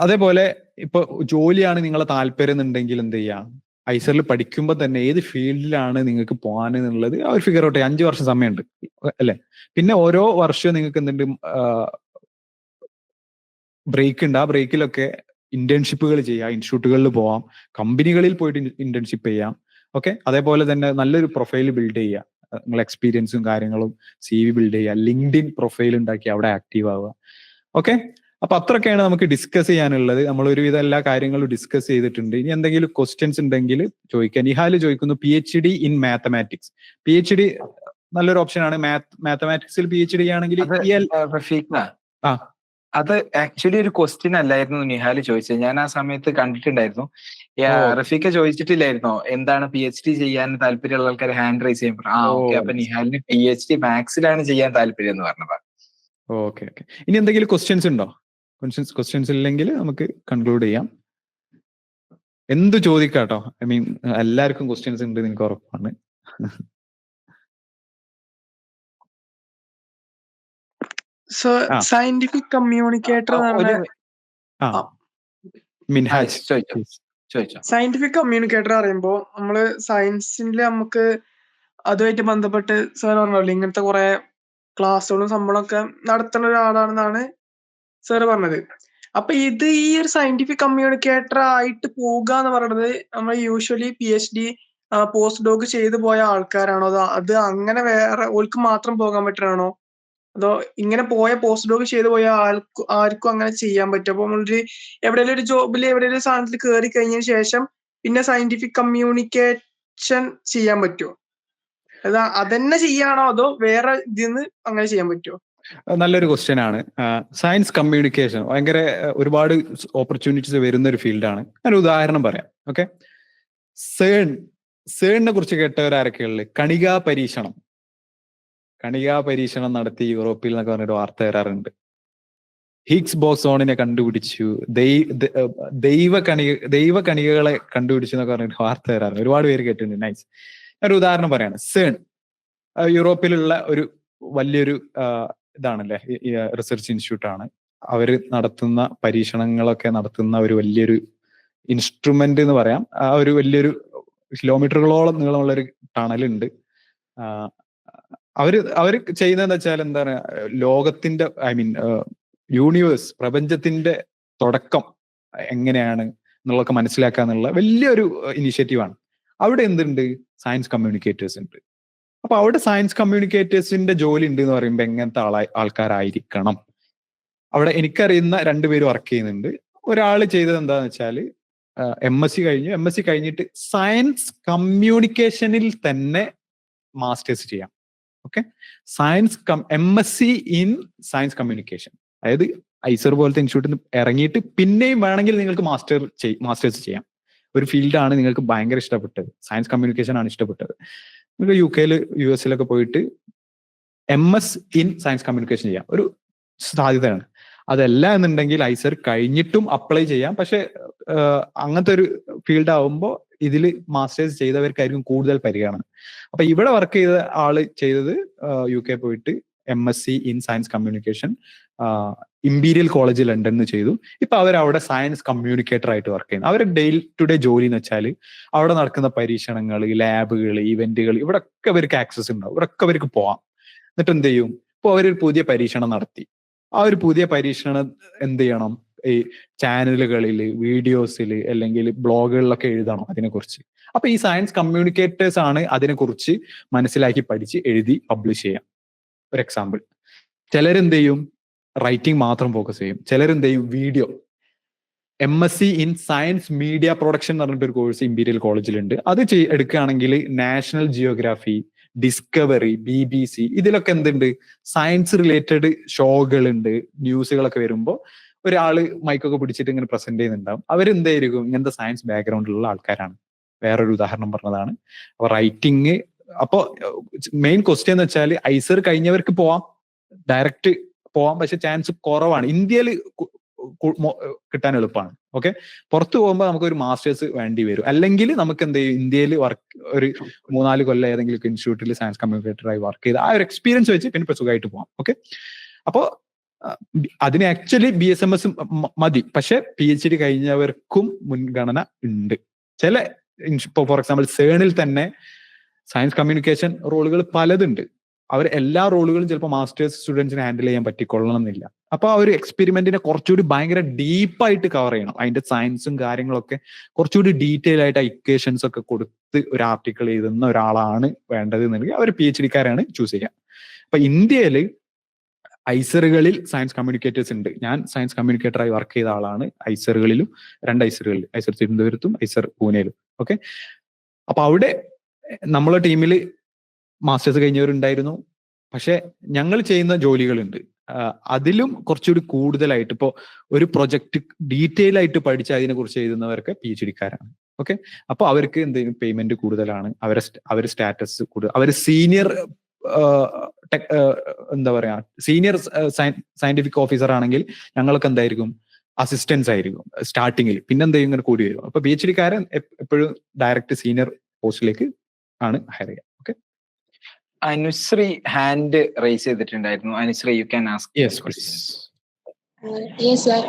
B: അതേപോലെ ഇപ്പൊ ജോലിയാണ് നിങ്ങളെ താല്പര്യം എന്നുണ്ടെങ്കിൽ എന്ത് ചെയ്യാം, ഐസറിൽ പഠിക്കുമ്പോൾ തന്നെ ഏത് ഫീൽഡിലാണ് നിങ്ങൾക്ക് പോകാൻ എന്നുള്ളത് അവർ ഫിഗർ ഔട്ട് ചെയ്യാം. 5 വർഷം സമയമുണ്ട് അല്ലെ? പിന്നെ ഓരോ വർഷവും നിങ്ങൾക്ക് എന്തുണ്ട്, ബ്രേക്ക് ഉണ്ട്. ആ ബ്രേക്കിലൊക്കെ ഇന്റേൺഷിപ്പുകൾ ചെയ്യാം, ഇൻസ്റ്റിറ്റ്യൂട്ടുകളിൽ പോവാം, കമ്പനികളിൽ പോയിട്ട് ഇന്റേൺഷിപ്പ് ചെയ്യാം. ഓക്കെ, അതേപോലെ തന്നെ നല്ലൊരു പ്രൊഫൈൽ ബിൽഡ് ചെയ്യുക, നിങ്ങളെ എക്സ്പീരിയൻസും കാര്യങ്ങളും CV ബിൽഡ് ചെയ്യുക, ലിങ്ക്ഡിൻ പ്രൊഫൈൽ ഉണ്ടാക്കി അവിടെ ആക്റ്റീവ് ആവുക. ഓക്കെ, അപ്പൊ അത്രയൊക്കെയാണ് നമുക്ക് ഡിസ്കസ് ചെയ്യാനുള്ളത്. നമ്മൾ ഒരുവിധം എല്ലാ കാര്യങ്ങളും ഡിസ്കസ് ചെയ്തിട്ടുണ്ട്. ഇനി എന്തെങ്കിലും ക്വസ്റ്റ്യൻസ് ഉണ്ടെങ്കിൽ ചോദിക്കാം. നിഹാല് ചോദിക്കുന്നു PhD ഇൻ മാത്തമാറ്റിക്സ്. PhD നല്ലൊരു ഓപ്ഷൻ ആണ്. മാത്തമാറ്റിക്സിൽ PhD ആണെങ്കിൽ
A: അത് ആക്ച്വലി ഒരു ക്വസ്റ്റ്യൻ അല്ലായിരുന്നു നിഹാല് ചോദിച്ചത്. ഞാൻ ആ സമയത്ത് കണ്ടിട്ടുണ്ടായിരുന്നു. റഫീഖ ചോദിച്ചിട്ടില്ലായിരുന്നോ എന്താണ് PhD ചെയ്യാൻ താല്പര്യമുള്ള ആൾക്കാർ ഹാൻഡ് റൈസ് ചെയ്യാൻ? ഓക്കെ, അപ്പൊ നിഹാലിന് PhD മാത്സിലാണ് ചെയ്യാൻ താല്പര്യം എന്ന് പറഞ്ഞതാ.
B: ഓക്കെ, ഇനി എന്തെങ്കിലും ക്വസ്റ്റ്യൻസ് ഉണ്ടോ? ക്വസ്റ്റ്യൻസ് ഇല്ലെങ്കിൽ നമുക്ക് കൺക്ലൂഡ് ചെയ്യാം. എന്ത് ചോദിക്കാട്ടോ, ഐ മീൻ എല്ലാവർക്കും ക്വസ്റ്റ്യൻസ് ഉണ്ട്, നിങ്ങൾക്ക് ഉറപ്പാണ്.
C: സയന്റിഫിക് കമ്മ്യൂണിക്കേറ്റർ സയന്റിഫിക് കമ്മ്യൂണിക്കേറ്റർ പറയുമ്പോ നമ്മള് സയൻസിന്റെ നമുക്ക് അതുമായിട്ട് ബന്ധപ്പെട്ട് സാർ പറഞ്ഞല്ലോ ഇങ്ങനത്തെ കുറെ ക്ലാസ്സുകളും സംഭവങ്ങളൊക്കെ നടത്തുന്ന ഒരാളാണെന്നാണ് സാറ് പറഞ്ഞത്. അപ്പൊ ഇത് ഈ ഒരു സയന്റിഫിക് കമ്മ്യൂണിക്കേറ്റർ ആയിട്ട് പോകുക എന്ന് പറയുന്നത് നമ്മൾ യൂഷ്വലി PhD പോസ്റ്റ് ഡോക്ക് ചെയ്തു പോയ ആൾക്കാരാണോ, അതോ അത് അങ്ങനെ വേറെ ഓൾക്ക് മാത്രം പോകാൻ പറ്റണോ, അതോ ഇങ്ങനെ പോയ പോസ്റ്റ് ഡോക്ക് ചെയ്തു പോയ ആർക്കും അങ്ങനെ ചെയ്യാൻ പറ്റും? അപ്പൊ നമ്മളൊരു എവിടെയെങ്കിലും ഒരു ജോബിൽ എവിടെയെങ്കിലും സാധനത്തിൽ കയറി കഴിഞ്ഞതിന് ശേഷം പിന്നെ സയന്റിഫിക് കമ്മ്യൂണിക്കേഷൻ ചെയ്യാൻ പറ്റുമോ? അതന്നെ ചെയ്യാണോ അതോ വേറെ ഇതിന്ന് അങ്ങനെ ചെയ്യാൻ പറ്റുമോ?
B: നല്ലൊരു ക്വസ്റ്റ്യൻ ആണ്. സയൻസ് കമ്മ്യൂണിക്കേഷൻ ഭയങ്കര ഒരുപാട് ഓപ്പർച്യൂണിറ്റീസ് വരുന്ന ഒരു ഫീൽഡാണ്. ഞാൻ ഉദാഹരണം പറയാം. ഓക്കെ, സേണിനെ കുറിച്ച് കേട്ടവരാരൊക്കെയുള്ളത്? കണികാ പരീക്ഷണം നടത്തി യൂറോപ്പിൽ എന്നൊക്കെ പറഞ്ഞൊരു വാർത്ത വരാറുണ്ട്. ഹിഗ്സ് ബോസോണിനെ കണ്ടുപിടിച്ചു, ദൈവകണികകളെ കണ്ടുപിടിച്ചു എന്നൊക്കെ പറഞ്ഞൊരു വാർത്ത വരാറുണ്ട്. ഒരുപാട് പേര് കേട്ടിട്ടുണ്ട്. നൈസ്. ഒരു ഉദാഹരണം പറയാണ്. സേൺ യൂറോപ്പിലുള്ള ഒരു വലിയൊരു ഇതാണല്ലേ, റിസർച്ച് ഇൻസ്റ്റിറ്റ്യൂട്ട് ആണ്. അവര് നടത്തുന്ന പരീക്ഷണങ്ങളൊക്കെ നടത്തുന്ന ഒരു വലിയൊരു ഇൻസ്ട്രുമെന്റ് എന്ന് പറയാം. ആ ഒരു വലിയൊരു കിലോമീറ്ററുകളോളം നീളമുള്ള ഒരു ടണലുണ്ട്. അവര് ചെയ്യുന്നതെന്ന് വെച്ചാൽ എന്താ പറയാ, ലോകത്തിന്റെ യൂണിവേഴ്സ്, പ്രപഞ്ചത്തിന്റെ തുടക്കം എങ്ങനെയാണ് എന്നുള്ളതൊക്കെ മനസ്സിലാക്കാന്നുള്ള വലിയൊരു ഇനിഷ്യേറ്റീവാണ്. അവിടെ എന്തുണ്ട്? സയൻസ് കമ്മ്യൂണിക്കേറ്റേഴ്സ് ഉണ്ട്. അപ്പൊ അവിടെ സയൻസ് കമ്മ്യൂണിക്കേറ്റേഴ്സിന്റെ ജോലി ഉണ്ട് എന്ന് പറയുമ്പോൾ എങ്ങനത്തെ ആൾക്കാരായിരിക്കണം? അവിടെ എനിക്കറിയുന്ന 2 പേര് വർക്ക് ചെയ്യുന്നുണ്ട്. ഒരാൾ ചെയ്തത് എന്താന്ന് വെച്ചാൽ MSc കഴിഞ്ഞിട്ട് സയൻസ് കമ്മ്യൂണിക്കേഷനിൽ തന്നെ മാസ്റ്റേഴ്സ് ചെയ്യാം. Okay, MSc in science communication. അതായത് ഐസർ പോലത്തെ ഇൻസ്റ്റിറ്റ്യൂട്ടിൽ നിന്ന് ഇറങ്ങിയിട്ട് പിന്നെയും വേണമെങ്കിൽ നിങ്ങൾക്ക് മാസ്റ്റേഴ്സ് ചെയ്യാം. ഒരു ഫീൽഡാണ് നിങ്ങൾക്ക് ഭയങ്കര ഇഷ്ടപ്പെട്ടത്, സയൻസ് കമ്മ്യൂണിക്കേഷൻ ആണ് ഇഷ്ടപ്പെട്ടത്. നിങ്ങൾക്ക് UK-ൽ US-ലൊക്കെ പോയിട്ട് MS ഇൻ സയൻസ് കമ്മ്യൂണിക്കേഷൻ ചെയ്യാം. ഒരു സാധ്യതയാണ്. അതല്ല എന്നുണ്ടെങ്കിൽ ഐസർ കഴിഞ്ഞിട്ടും അപ്ലൈ ചെയ്യാം. പക്ഷെ അങ്ങനത്തെ ഒരു ഫീൽഡ് ആവുമ്പോൾ ഇതിൽ മാസ്റ്റേഴ്സ് ചെയ്തവർക്കായിരിക്കും കൂടുതൽ പരിഗണന. അപ്പൊ ഇവിടെ വർക്ക് ചെയ്ത ആള് ചെയ്തത് UK പോയിട്ട് MSc in science communication imperial college ലണ്ടനിൽ ചെയ്തു. ഇപ്പൊ അവരവിടെ സയൻസ് കമ്മ്യൂണിക്കേറ്റർ ആയിട്ട് വർക്ക് ചെയ്യുന്നു. അവരുടെ ഡേ ടു ഡേ ജോലി എന്ന് വെച്ചാൽ അവിടെ നടക്കുന്ന പരീക്ഷണങ്ങൾ, ലാബുകൾ, ഇവന്റുകൾ, ഇവിടൊക്കെ അവർക്ക് ആക്സസ് ഉണ്ടാവും. ഇവിടൊക്കെ അവർക്ക് പോവാം. എന്നിട്ട് എന്ത് ചെയ്യും? ഇപ്പൊ അവരൊരു പുതിയ പരീക്ഷണം നടത്തി. ആ ഒരു പുതിയ പരീക്ഷണം എന്ത് ചെയ്യണം? ഈ ചാനലുകളിൽ, വീഡിയോസിൽ അല്ലെങ്കിൽ ബ്ലോഗുകളിലൊക്കെ എഴുതണം അതിനെക്കുറിച്ച്. അപ്പൊ ഈ സയൻസ് കമ്മ്യൂണിക്കേറ്റേഴ്സ് ആണ് അതിനെക്കുറിച്ച് മനസ്സിലാക്കി പഠിച്ച് എഴുതി പബ്ലിഷ് ചെയ്യാം. ഒരു എക്സാമ്പിൾ. ചിലരെന്ത് ചെയ്യും? റൈറ്റിംഗ് മാത്രം ഫോക്കസ് ചെയ്യും. ചിലരെന്ത് ചെയ്യും? Video. MSc in science media production എന്ന് പറഞ്ഞിട്ടൊരു കോഴ്സ് ഇമ്പീരിയൽ കോളേജിലുണ്ട്. അത് എടുക്കുകയാണെങ്കിൽ നാഷണൽ ജിയോഗ്രാഫി, ഡിസ്കവറി, BBC ഇതിലൊക്കെ എന്തുണ്ട്? Science related ഷോകളുണ്ട്. ന്യൂസുകളൊക്കെ വരുമ്പോൾ ഒരാള് മൈക്കൊക്കെ പിടിച്ചിട്ട് ഇങ്ങനെ പ്രസന്റ് ചെയ്യുന്നുണ്ടാവും. അവരെന്തായിരിക്കും? ഇങ്ങനത്തെ സയൻസ് ബാക്ക്ഗ്രൗണ്ടിലുള്ള ആൾക്കാരാണ്. വേറൊരു ഉദാഹരണം പറഞ്ഞതാണ്. അപ്പൊ റൈറ്റിംഗ്, അപ്പൊ മെയിൻ ക്വസ്റ്റ്യൻ എന്ന് വെച്ചാൽ ഐസർ കഴിഞ്ഞവർക്ക് പോവാം, ഡയറക്റ്റ് പോവാം. പക്ഷെ ചാൻസ് കുറവാണ്. ഇന്ത്യയിൽ കിട്ടാൻ എളുപ്പമാണ്. ഓക്കെ, പുറത്തു പോകുമ്പോൾ നമുക്ക് ഒരു മാസ്റ്റേഴ്സ് വേണ്ടി വരും. അല്ലെങ്കിൽ നമുക്ക് എന്ത് ചെയ്യും? ഇന്ത്യയിൽ ഒരു 3-4 കൊല്ലം ഏതെങ്കിലും ഇൻസ്റ്റിറ്റ്യൂട്ടിൽ സയൻസ് കമ്മ്യൂണിക്കേറ്ററായി വർക്ക് ചെയ്ത് ആ ഒരു എക്സ്പീരിയൻസ് വെച്ച് പിന്നെ സുഖമായിട്ട് പോവാം. ഓക്കെ, അപ്പോ അതിന് ആക്ച്വലി BSMS മതി. പക്ഷെ PhD കഴിഞ്ഞവർക്കും മുൻഗണന ഉണ്ട്. ചില ഇപ്പൊ ഫോർ എക്സാമ്പിൾ സേണിൽ തന്നെ സയൻസ് കമ്മ്യൂണിക്കേഷൻ റോളുകൾ പലതുണ്ട്. അവർ എല്ലാ റോളുകളും ചിലപ്പോൾ മാസ്റ്റേഴ്സ് സ്റ്റുഡൻസിന് ഹാൻഡിൽ ചെയ്യാൻ പറ്റിക്കൊള്ളണം എന്നില്ല. അപ്പൊ ആ ഒരു എക്സ്പെരിമെന്റിനെ കുറച്ചുകൂടി ഭയങ്കര ഡീപ്പായിട്ട് കവർ ചെയ്യണം. അതിന്റെ സയൻസും കാര്യങ്ങളൊക്കെ കുറച്ചുകൂടി ഡീറ്റെയിൽ ആയിട്ട് ഇക്വേഷൻസ് ഒക്കെ കൊടുത്ത് ഒരു ആർട്ടിക്കിൾ എഴുതുന്ന ഒരാളാണ് വേണ്ടത് എന്നുണ്ടെങ്കിൽ അവർ PhD-കാരാണ് ചൂസ് ചെയ്യുക. അപ്പൊ ഇന്ത്യയിൽ ഐസറുകളിൽ സയൻസ് കമ്മ്യൂണിക്കേറ്റേഴ്സ് ഉണ്ട്. ഞാൻ സയൻസ് കമ്മ്യൂണിക്കേറ്ററായി വർക്ക് ചെയ്ത ആളാണ്. ഐസറുകളിലും 2 ഐസറുകളിൽ, ഐസർ തിരുവനന്തപുരത്തും ഐസർ പൂനെയിലും. ഓക്കെ, അപ്പൊ അവിടെ നമ്മളെ ടീമിൽ മാസ്റ്റേഴ്സ് കഴിഞ്ഞവരുണ്ടായിരുന്നു. പക്ഷെ ഞങ്ങൾ ചെയ്യുന്ന ജോലികളുണ്ട്, അതിലും കുറച്ചുകൂടി കൂടുതലായിട്ട് ഇപ്പോൾ ഒരു പ്രൊജക്ട് ഡീറ്റെയിൽ ആയിട്ട് പഠിച്ച് അതിനെ കുറിച്ച് എഴുതുന്നവർക്ക് PhD-കാരാണ്. ഓക്കെ, അപ്പൊ അവർക്ക് എന്തെങ്കിലും പേയ്മെന്റ് കൂടുതലാണ്, അവര് സ്റ്റാറ്റസ് കൂടുതൽ, അവർ സീനിയർ എന്താ പറയാ, സീനിയർ സയന്റിഫിക് ഓഫീസർ ആണെങ്കിൽ ഞങ്ങൾക്ക് എന്തായിരിക്കും? അസിസ്റ്റൻസ് ആയിരിക്കും സ്റ്റാർട്ടിങ്ങിൽ. പിന്നെ എന്തെങ്കിലും ഇങ്ങനെ കൂടി വരും. അപ്പൊ PhD-കാരൻ എപ്പോഴും ഡയറക്റ്റ് സീനിയർ പോസ്റ്റിലേക്ക് ആണ് ഹയർ ചെയ്യുക. ഓക്കെ,
A: അനുശ്രീ ഹാൻഡ് റേസ് ചെയ്തിട്ടുണ്ടായിരുന്നു. Anushree, you can ask.
B: Yes please.
D: Yes sir.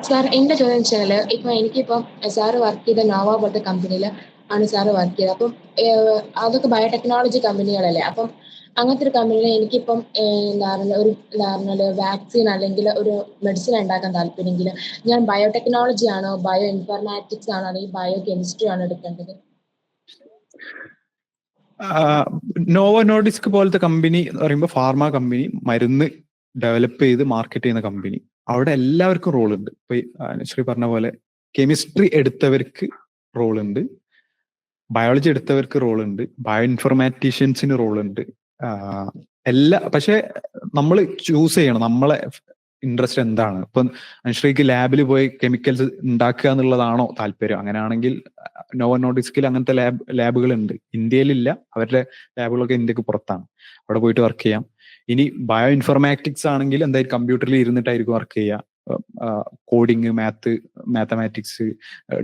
D: Sir എന്റെ ചോദ്യം വെച്ചാൽ ഇപ്പൊ എനിക്കിപ്പം സാറ് വർക്ക് ചെയ്ത നോവ പോലത്തെ കമ്പനിയിൽ ആണ് സാറ് വർക്ക് ചെയ്തത്. അപ്പം അതൊക്കെ ബയോടെക്നോളജി കമ്പനികളല്ലേ. അപ്പം അങ്ങനത്തെ ഒരു കമ്പനിയിൽ എനിക്കിപ്പം വാക്സിൻ അല്ലെങ്കിൽ ഒരു മെഡിസിൻ ഉണ്ടാക്കാൻ താല്പര്യമെങ്കിൽ ഞാൻ ബയോടെക്നോളജി ആണോ, ബയോ ഇൻഫർമാറ്റിക്സ് ആണോ, അല്ലെങ്കിൽ ബയോ കെമിസ്ട്രി ആണോ എടുക്കേണ്ടത്?
B: നോവോ നോർഡിസ്ക് പോലത്തെ കമ്പനി എന്ന് പറയുമ്പോൾ ഫാർമ കമ്പനി, മരുന്ന് ഡെവലപ്പ് ചെയ്ത് മാർക്കറ്റ് ചെയ്യുന്ന കമ്പനി. അവിടെ എല്ലാവർക്കും റോളുണ്ട്. ഇപ്പൊ ശ്രീ പറഞ്ഞ പോലെ കെമിസ്ട്രി എടുത്തവർക്ക് റോളുണ്ട്, ബയോളജി എടുത്തവർക്ക് റോളുണ്ട്, ബയോ ഇൻഫർമാറ്റീഷ്യൻസിന് റോളുണ്ട്. പക്ഷെ നമ്മൾ ചൂസ് ചെയ്യണം നമ്മളെ ഇൻട്രസ്റ്റ് എന്താണ്. ഇപ്പൊ അനുശ്രീക്ക് ലാബിൽ പോയി കെമിക്കൽസ് ഉണ്ടാക്കുക എന്നുള്ളതാണോ താല്പര്യം? അങ്ങനെയാണെങ്കിൽ നോവോ നോർഡിസ്കിൽ അങ്ങനത്തെ ലാബുകളുണ്ട്. ഇന്ത്യയിലില്ല, അവരുടെ ലാബുകളൊക്കെ ഇന്ത്യക്ക് പുറത്താണ്. അവിടെ പോയിട്ട് വർക്ക് ചെയ്യാം. ഇനി ബയോ ഇൻഫർമാറ്റിക്സ് ആണെങ്കിൽ എന്തായാലും കമ്പ്യൂട്ടറിൽ ഇരുന്നിട്ടായിരിക്കും വർക്ക് ചെയ്യുക. കോഡിങ്, മാത്തമാറ്റിക്സ്,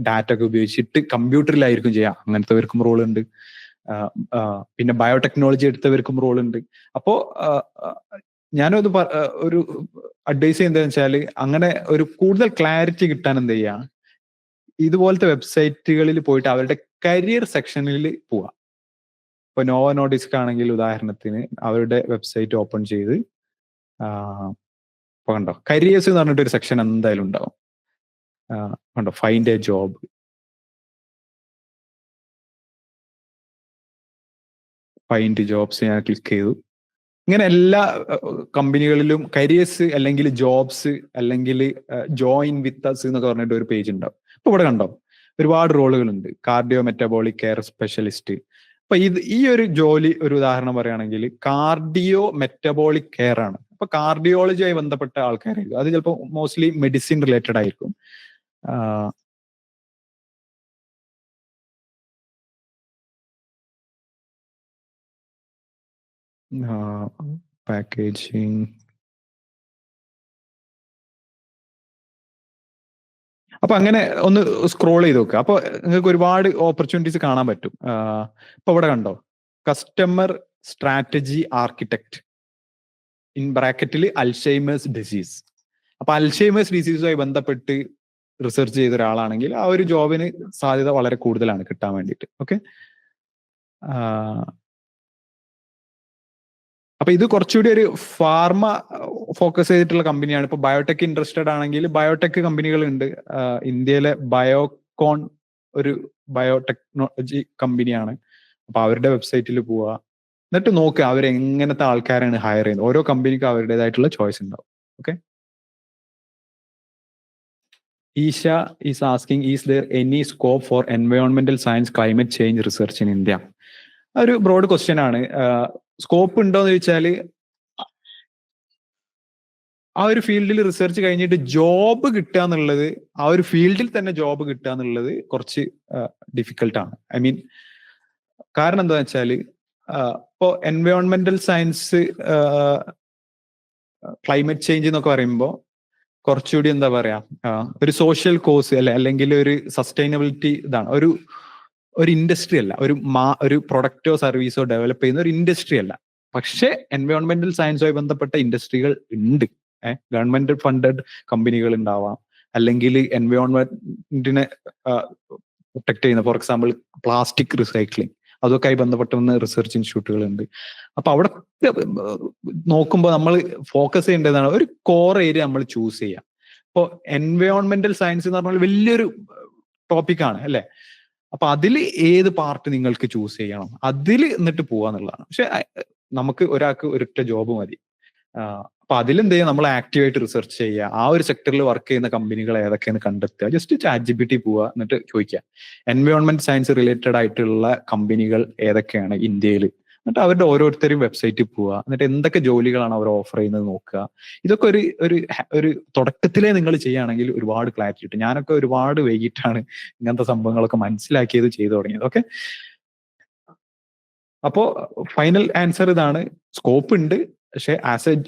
B: ഡാറ്റ ഒക്കെ ഉപയോഗിച്ചിട്ട് കമ്പ്യൂട്ടറിലായിരിക്കും ചെയ്യുക. അങ്ങനത്തെവർക്കും റോൾ ഉണ്ട്. പിന്നെ ബയോടെക്നോളജി എടുത്തവർക്കും റോൾ ഉണ്ട്. അപ്പോ ഞാനത് ഒരു അഡ്വൈസ് ചെയ്യുന്നത് വെച്ചാൽ, അങ്ങനെ ഒരു കൂടുതൽ ക്ലാരിറ്റി കിട്ടാൻ എന്ത് ചെയ്യാ, ഇതുപോലത്തെ വെബ്സൈറ്റുകളിൽ പോയിട്ട് അവരുടെ കരിയർ സെക്ഷനിൽ പോവാ. ഇപ്പൊ നോവോ നോർഡിസ്ക് ആണെങ്കിൽ ഉദാഹരണത്തിന് അവരുടെ വെബ്സൈറ്റ് ഓപ്പൺ ചെയ്ത് ഇപ്പൊ കണ്ടോ, കരിയേഴ്സ് എന്ന് പറഞ്ഞിട്ട് ഒരു സെക്ഷൻ എന്തായാലും ഉണ്ടാവും. കണ്ടോ, find a job, find jobs ഞാൻ ക്ലിക്ക് ചെയ്തു. ഇങ്ങനെ എല്ലാ കമ്പനികളിലും കരിയേഴ്സ് അല്ലെങ്കിൽ ജോബ്സ് അല്ലെങ്കിൽ ജോയിൻ വിത്ത് അസ് എന്നൊക്കെ പറഞ്ഞിട്ട് ഒരു പേജ് ഉണ്ടാവും. ഇപ്പൊ ഇവിടെ കണ്ടോ, ഒരുപാട് റോളുകളുണ്ട്. Cardio metabolic care specialist. അപ്പൊ ഈ ഒരു ജോലി ഒരു ഉദാഹരണം പറയുകയാണെങ്കിൽ കാർഡിയോ മെറ്റബോളിക് കെയർ ആണ്. അപ്പൊ കാർഡിയോളജിയായി ബന്ധപ്പെട്ട ആൾക്കാരായിരിക്കും. അത് ചിലപ്പോൾ മോസ്റ്റ്ലി മെഡിസിൻ റിലേറ്റഡ് ആയിരിക്കും. പാക്കേജിങ്. അപ്പൊ അങ്ങനെ ഒന്ന് സ്ക്രോൾ ചെയ്ത് നോക്കുക. അപ്പൊ നിങ്ങൾക്ക് ഒരുപാട് ഓപ്പർച്യൂണിറ്റീസ് കാണാൻ പറ്റും. ഇപ്പൊ ഇവിടെ കണ്ടോ, കസ്റ്റമർ സ്ട്രാറ്റജി ആർക്കിടെക്ട് ഇൻ ബ്രാക്കറ്റിൽ അൽഷൈമേഴ്സ് ഡിസീസ്. അപ്പൊ അൽഷൈമേഴ്സ് ഡിസീസുമായി ബന്ധപ്പെട്ട് റിസർച്ച് ചെയ്ത ഒരാളാണെങ്കിൽ ആ ഒരു ജോബിന് സാധ്യത വളരെ കൂടുതലാണ് കിട്ടാൻ വേണ്ടിയിട്ട്. ഓക്കെ, അപ്പൊ ഇത് കുറച്ചുകൂടി ഒരു ഫാർമ ഫോക്കസ് ചെയ്തിട്ടുള്ള കമ്പനിയാണ്. ഇപ്പൊ ബയോടെക് ഇൻട്രസ്റ്റഡ് ആണെങ്കിൽ ബയോടെക് കമ്പനികളുണ്ട്. ഇന്ത്യയിലെ ബയോകോൺ ഒരു ബയോടെക്നോളജി കമ്പനിയാണ്. അപ്പൊ അവരുടെ വെബ്സൈറ്റിൽ പോവുക, എന്നിട്ട് നോക്കുക അവരെങ്ങനത്തെ ആൾക്കാരാണ് ഹയർ ചെയ്യുന്നത്. ഓരോ കമ്പനിക്കും അവരുടേതായിട്ടുള്ള ചോയ്സ് ഉണ്ടാവും. Okay, Eesha is asking, is there any scope for എൻവയോൺമെന്റൽ science climate change research in India? ഒരു ബ്രോഡ് ക്വസ്റ്റ്യൻ ആണ്. സ്കോപ്പ് ഉണ്ടോന്ന് ചോദിച്ചാൽ ആ ഒരു ഫീൽഡിൽ റിസർച്ച് കഴിഞ്ഞിട്ട് ജോബ് കിട്ടുക എന്നുള്ളത്, ആ ഒരു ഫീൽഡിൽ തന്നെ ജോബ് കിട്ടുക എന്നുള്ളത് കുറച്ച് ഡിഫിക്കൽട്ടാണ്. ഐ മീൻ, കാരണം എന്താണെന്ന് വെച്ചാൽ ഇപ്പോ എൻവയോൺമെന്റൽ സയൻസ് ക്ലൈമറ്റ് ചേഞ്ച് എന്നൊക്കെ പറയുമ്പോൾ കുറച്ചുകൂടി എന്താ പറയാ, ഒരു സോഷ്യൽ കോസ് അല്ലെ, അല്ലെങ്കിൽ ഒരു സസ്റ്റൈനബിലിറ്റി ഇതാണ്. ഒരു ഇൻഡസ്ട്രി അല്ല, ഒരു പ്രൊഡക്റ്റോ സർവീസോ ഡെവലപ്പ് ചെയ്യുന്ന ഒരു ഇൻഡസ്ട്രി അല്ല. പക്ഷെ എൻവയോൺമെന്റൽ സയൻസുമായി ബന്ധപ്പെട്ട ഇൻഡസ്ട്രികൾ ഉണ്ട്. ഗവൺമെന്റ് ഫണ്ടഡ് കമ്പനികൾ ഉണ്ടാവാം, അല്ലെങ്കിൽ എൻവയോൺമെന്റിനെ പ്രൊട്ടക്ട് ചെയ്യുന്ന, ഫോർ എക്സാമ്പിൾ പ്ലാസ്റ്റിക് റീസൈക്ലിംഗ്, അതൊക്കെ ആയി ബന്ധപ്പെട്ട റിസർച്ച് ഇൻസ്റ്റിറ്റ്യൂട്ടുകൾ ഉണ്ട്. അപ്പൊ അവിടെ നോക്കുമ്പോൾ നമ്മൾ ഫോക്കസ് ചെയ്യേണ്ടതാണ് ഒരു കോർ ഏരിയ നമ്മൾ ചൂസ് ചെയ്യാം. ഇപ്പോൾ എൻവയോൺമെന്റൽ സയൻസ് എന്ന് പറഞ്ഞാൽ വലിയൊരു ടോപ്പിക്കാണ് അല്ലെ. അപ്പൊ അതിൽ ഏത് പാർട്ട് നിങ്ങൾക്ക് ചൂസ് ചെയ്യണം, അതിൽ എന്നിട്ട് പോവാന്നുള്ളതാണ്. പക്ഷെ നമുക്ക് ഒരാൾക്ക് ഒരൊറ്റ ജോബ് മതി. അപ്പൊ അതിലെന്ത് ചെയ്യാം, നമ്മൾ ആക്റ്റീവായിട്ട് റിസർച്ച് ചെയ്യുക, ആ ഒരു സെക്ടറിൽ വർക്ക് ചെയ്യുന്ന കമ്പനികൾ ഏതൊക്കെയെന്ന് കണ്ടെത്തുക, ജസ്റ്റ് ChatGPT പോവുക, എന്നിട്ട് ചോദിക്കുക എൻവയോൺമെന്റ് സയൻസ് റിലേറ്റഡ് ആയിട്ടുള്ള കമ്പനികൾ ഏതൊക്കെയാണ് ഇന്ത്യയിൽ, എന്നിട്ട് അവരുടെ ഓരോരുത്തരും വെബ്സൈറ്റിൽ പോവുക, എന്നിട്ട് എന്തൊക്കെ ജോലികളാണ് അവർ ഓഫർ ചെയ്യുന്നത് നോക്കുക. ഇതൊക്കെ ഒരു തുടക്കത്തിലേ നിങ്ങൾ ചെയ്യുകയാണെങ്കിൽ ഒരുപാട് ക്ലാരിറ്റി കിട്ടും. ഞാനൊക്കെ ഒരുപാട് വൈകിട്ടാണ് ഇങ്ങനത്തെ സംഭവങ്ങളൊക്കെ മനസ്സിലാക്കിയത്, ചെയ്തു തുടങ്ങിയത്. ഓക്കെ, അപ്പോ ഫൈനൽ ആൻസർ ഇതാണ്, സ്കോപ്പ് ഉണ്ട്.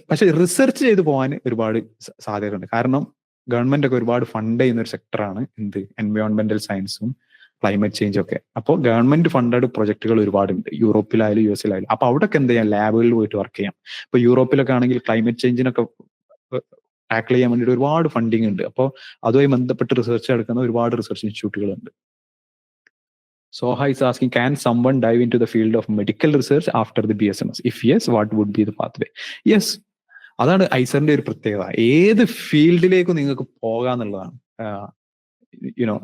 B: പക്ഷെ റിസർച്ച് ചെയ്ത് പോകാൻ ഒരുപാട് സാധ്യതയുണ്ട്. കാരണം ഗവൺമെന്റ് ഒക്കെ ഒരുപാട് ഫണ്ട് ചെയ്യുന്ന ഒരു സെക്ടറാണ് എന്ത്, എൻവയോൺമെന്റൽ സയൻസും ക്ലൈമറ്റ് ചേഞ്ചും ഒക്കെ. അപ്പോൾ ഗവൺമെന്റ് ഫണ്ടഡ് പ്രൊജക്ടുകൾ ഒരുപാടുണ്ട്, യൂറോപ്പിലായാലും US-ലായാലും. അപ്പൊ അവിടെയൊക്കെ എന്ത് ചെയ്യാം, ലാബുകളിൽ പോയിട്ട് വർക്ക് ചെയ്യാം. ഇപ്പൊ യൂറോപ്പിലൊക്കെ ആണെങ്കിൽ ക്ലൈമറ്റ് ചേഞ്ചിനൊക്കെ ടാക്കിൾ ചെയ്യാൻ വേണ്ടിയിട്ട് ഒരുപാട് ഫണ്ടിങ് ഉണ്ട്. അപ്പോൾ അതുമായി ബന്ധപ്പെട്ട് റിസർച്ച് എടുക്കുന്ന ഒരുപാട് research ഇൻസ്റ്റിറ്റ്യൂട്ടുകളുണ്ട്. Soha is asking, can someone dive into the field of medical research after the BSMS? If yes, what would be the pathway? Yes, അതാണ് ഐസറിന്റെ ഒരു പ്രത്യേകത. ഏത് ഫീൽഡിലേക്കും നിങ്ങൾക്ക് പോകാന്നുള്ളതാണ്. You know,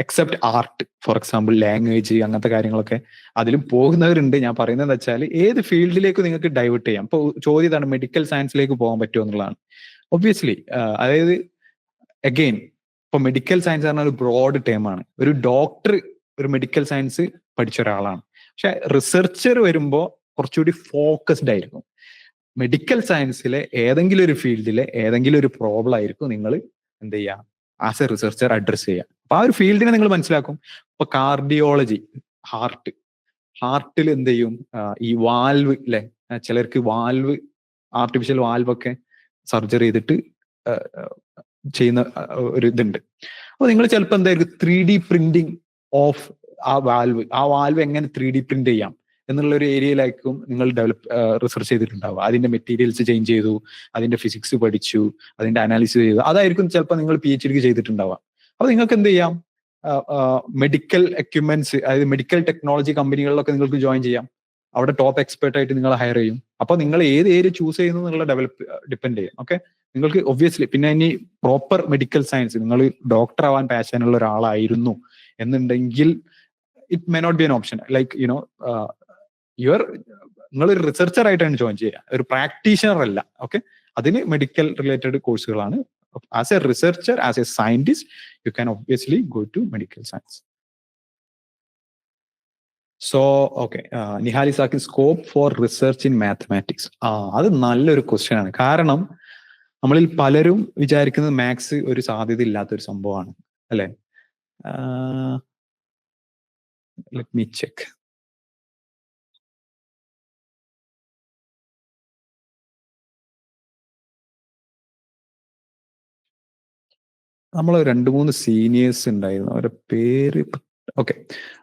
B: except art, for example language, അങ്ങനത്തെ കാര്യങ്ങളൊക്കെ അതിലും പോകുന്നവരുണ്ട്. ഞാൻ പറയുന്നത് എന്താ വെച്ചാൽ ഏത് ഫീൽഡിലേക്കും നിങ്ങൾക്ക് ഡൈവേർട്ട് ചെയ്യാം. ഇപ്പോൾ ചോദ്യം ഇതാണ്, മെഡിക്കൽ സയൻസിലേക്ക് പോകാൻ പറ്റുമോ എന്നുള്ളതാണ്. ഒബ്വിയസ്ലി, അതായത് അഗെയിൻ ഇപ്പൊ മെഡിക്കൽ സയൻസ് പറഞ്ഞാൽ ഒരു ബ്രോഡ് ടേമാണ്. ഒരു ഡോക്ടർ ഒരു മെഡിക്കൽ സയൻസ് പഠിച്ച ഒരാളാണ്. പക്ഷെ റിസർച്ചർ വരുമ്പോൾ കുറച്ചുകൂടി ഫോക്കസ്ഡ് ആയിരിക്കും. മെഡിക്കൽ സയൻസിലെ ഏതെങ്കിലും ഒരു ഫീൽഡിലെ ഏതെങ്കിലും ഒരു പ്രോബ്ലം ആയിരിക്കും നിങ്ങൾ എന്ത് ചെയ്യുക, ആസ് എ റിസർച്ചർ അഡ്രസ് ചെയ്യുക. അപ്പൊ ആ ഒരു ഫീൽഡിനെ നിങ്ങൾ മനസ്സിലാക്കും. ഇപ്പൊ കാർഡിയോളജി, ഹാർട്ടിൽ എന്ത് ചെയ്യും, ഈ വാൽവ് അല്ലെ, ചിലർക്ക് വാൽവ്, ആർട്ടിഫിഷ്യൽ വാൽവ് ഒക്കെ സർജറി ചെയ്തിട്ട് ചെയ്യുന്ന ഒരു ഇതുണ്ട്. അപ്പൊ നിങ്ങൾ ചിലപ്പോൾ എന്തായിരിക്കും 3D പ്രിന്റിങ് ഓഫ് ആ വാൽവ് എങ്ങനെ 3D പ്രിന്റ് ചെയ്യാം എന്നുള്ള ഒരു ഏരിയയിലായിരിക്കും നിങ്ങൾ റിസർച്ച് ചെയ്തിട്ടുണ്ടാവുക. അതിന്റെ മെറ്റീരിയൽസ് ചേഞ്ച് ചെയ്തു, അതിന്റെ ഫിസിക്സ് പഠിച്ചു, അതിന്റെ അനാലിസിസ് ചെയ്തു. അതായിരിക്കും ചിലപ്പോൾ നിങ്ങൾ PhD ചെയ്തിട്ടുണ്ടാവുക. അപ്പൊ നിങ്ങൾക്ക് എന്ത് ചെയ്യാം, മെഡിക്കൽ എക്യുപ്മെന്റ്സ്, അതായത് മെഡിക്കൽ ടെക്നോളജി കമ്പനികളിലൊക്കെ നിങ്ങൾക്ക് ജോയിൻ ചെയ്യാം. അവിടെ ടോപ്പ് എക്സ്പെർട്ട് ആയിട്ട് നിങ്ങൾ ഹയർ ചെയ്യും. അപ്പൊ നിങ്ങൾ ഏത് ഏരിയ ചൂസ് ചെയ്യുന്നു എന്നുള്ള ഡിപ്പെൻഡ് ചെയ്യും. ഓക്കെ, നിങ്ങൾക്ക് ഒബ്വിയസ്ലി പിന്നെ ഇനി പ്രോപ്പർ മെഡിക്കൽ സയൻസ്, നിങ്ങൾ ഡോക്ടർ ആവാൻ പാഷനുള്ള ഒരാളായിരുന്നു എന്നുണ്ടെങ്കിൽ it may not be an option. Like you know നിങ്ങളൊരു റിസർച്ചർ ആയിട്ടാണ് ജോയിൻ ചെയ്യുക, ഒരു പ്രാക്ടീഷണർ അല്ല. ഓക്കെ, അതിന് മെഡിക്കൽ റിലേറ്റഡ് കോഴ്സുകളാണ്. As a researcher, as a scientist, you can obviously go to medical science. So, okay, Nihal is asking scope for research in mathematics. അത് നല്ലൊരു question ആണ്. കാരണം നമ്മളിൽ പലരും വിചാരിക്കുന്നത് മാത്സ് ഒരു സാധ്യത ഇല്ലാത്തൊരു സംഭവമാണ്, അല്ലെ? Let me check. നമ്മൾ 2-3 സീനിയേഴ്സ് ഉണ്ടായിരുന്നു, അവരുടെ പേര്. ഓക്കെ,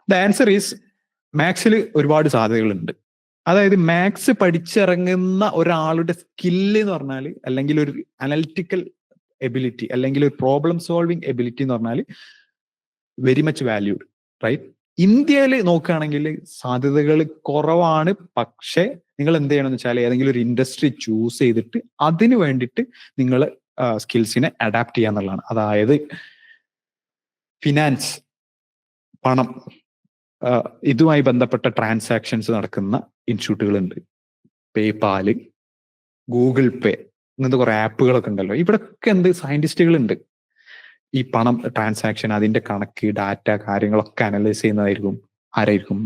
B: ദ ആൻസർ ഈസ് മാത്സിൽ ഒരുപാട് സാധ്യതകളുണ്ട്. അതായത് മാത്സ് പഠിച്ചിറങ്ങുന്ന ഒരാളുടെ സ്കില്ല് എന്ന് പറഞ്ഞാൽ, അല്ലെങ്കിൽ ഒരു അനലിറ്റിക്കൽ എബിലിറ്റി, അല്ലെങ്കിൽ ഒരു പ്രോബ്ലം സോൾവിങ് എബിലിറ്റി എന്ന് പറഞ്ഞാൽ വെരി മച്ച് വാല്യൂഡ്, റൈറ്റ്? ഇന്ത്യയിൽ നോക്കുകയാണെങ്കിൽ സാധ്യതകൾ കുറവാണ്. പക്ഷെ നിങ്ങൾ എന്ത് ചെയ്യണമെന്ന് വെച്ചാൽ ഏതെങ്കിലും ഒരു ഇൻഡസ്ട്രി ചൂസ് ചെയ്തിട്ട് അതിന് വേണ്ടിയിട്ട് നിങ്ങൾ സ്കിൽസിനെ അഡാപ്റ്റ് ചെയ്യുക എന്നുള്ളതാണ്. അതായത് ഫിനാൻസ്, പണം, ഇതുമായി ബന്ധപ്പെട്ട ട്രാൻസാക്ഷൻസ് നടക്കുന്ന ഇൻസ്റ്റിറ്റ്യൂട്ടുകളുണ്ട്. പേപാല്, ഗൂഗിൾ പേ, ഇങ്ങനത്തെ കുറെ ആപ്പുകളൊക്കെ ഉണ്ടല്ലോ. ഇവിടൊക്കെ എന്ത് സയന്റിസ്റ്റുകളുണ്ട്. ഈ പണം ട്രാൻസാക്ഷൻ, അതിന്റെ കണക്ക്, ഡാറ്റ, കാര്യങ്ങളൊക്കെ അനലൈസ് ചെയ്യുന്നതായിരിക്കും ആരായിരിക്കും?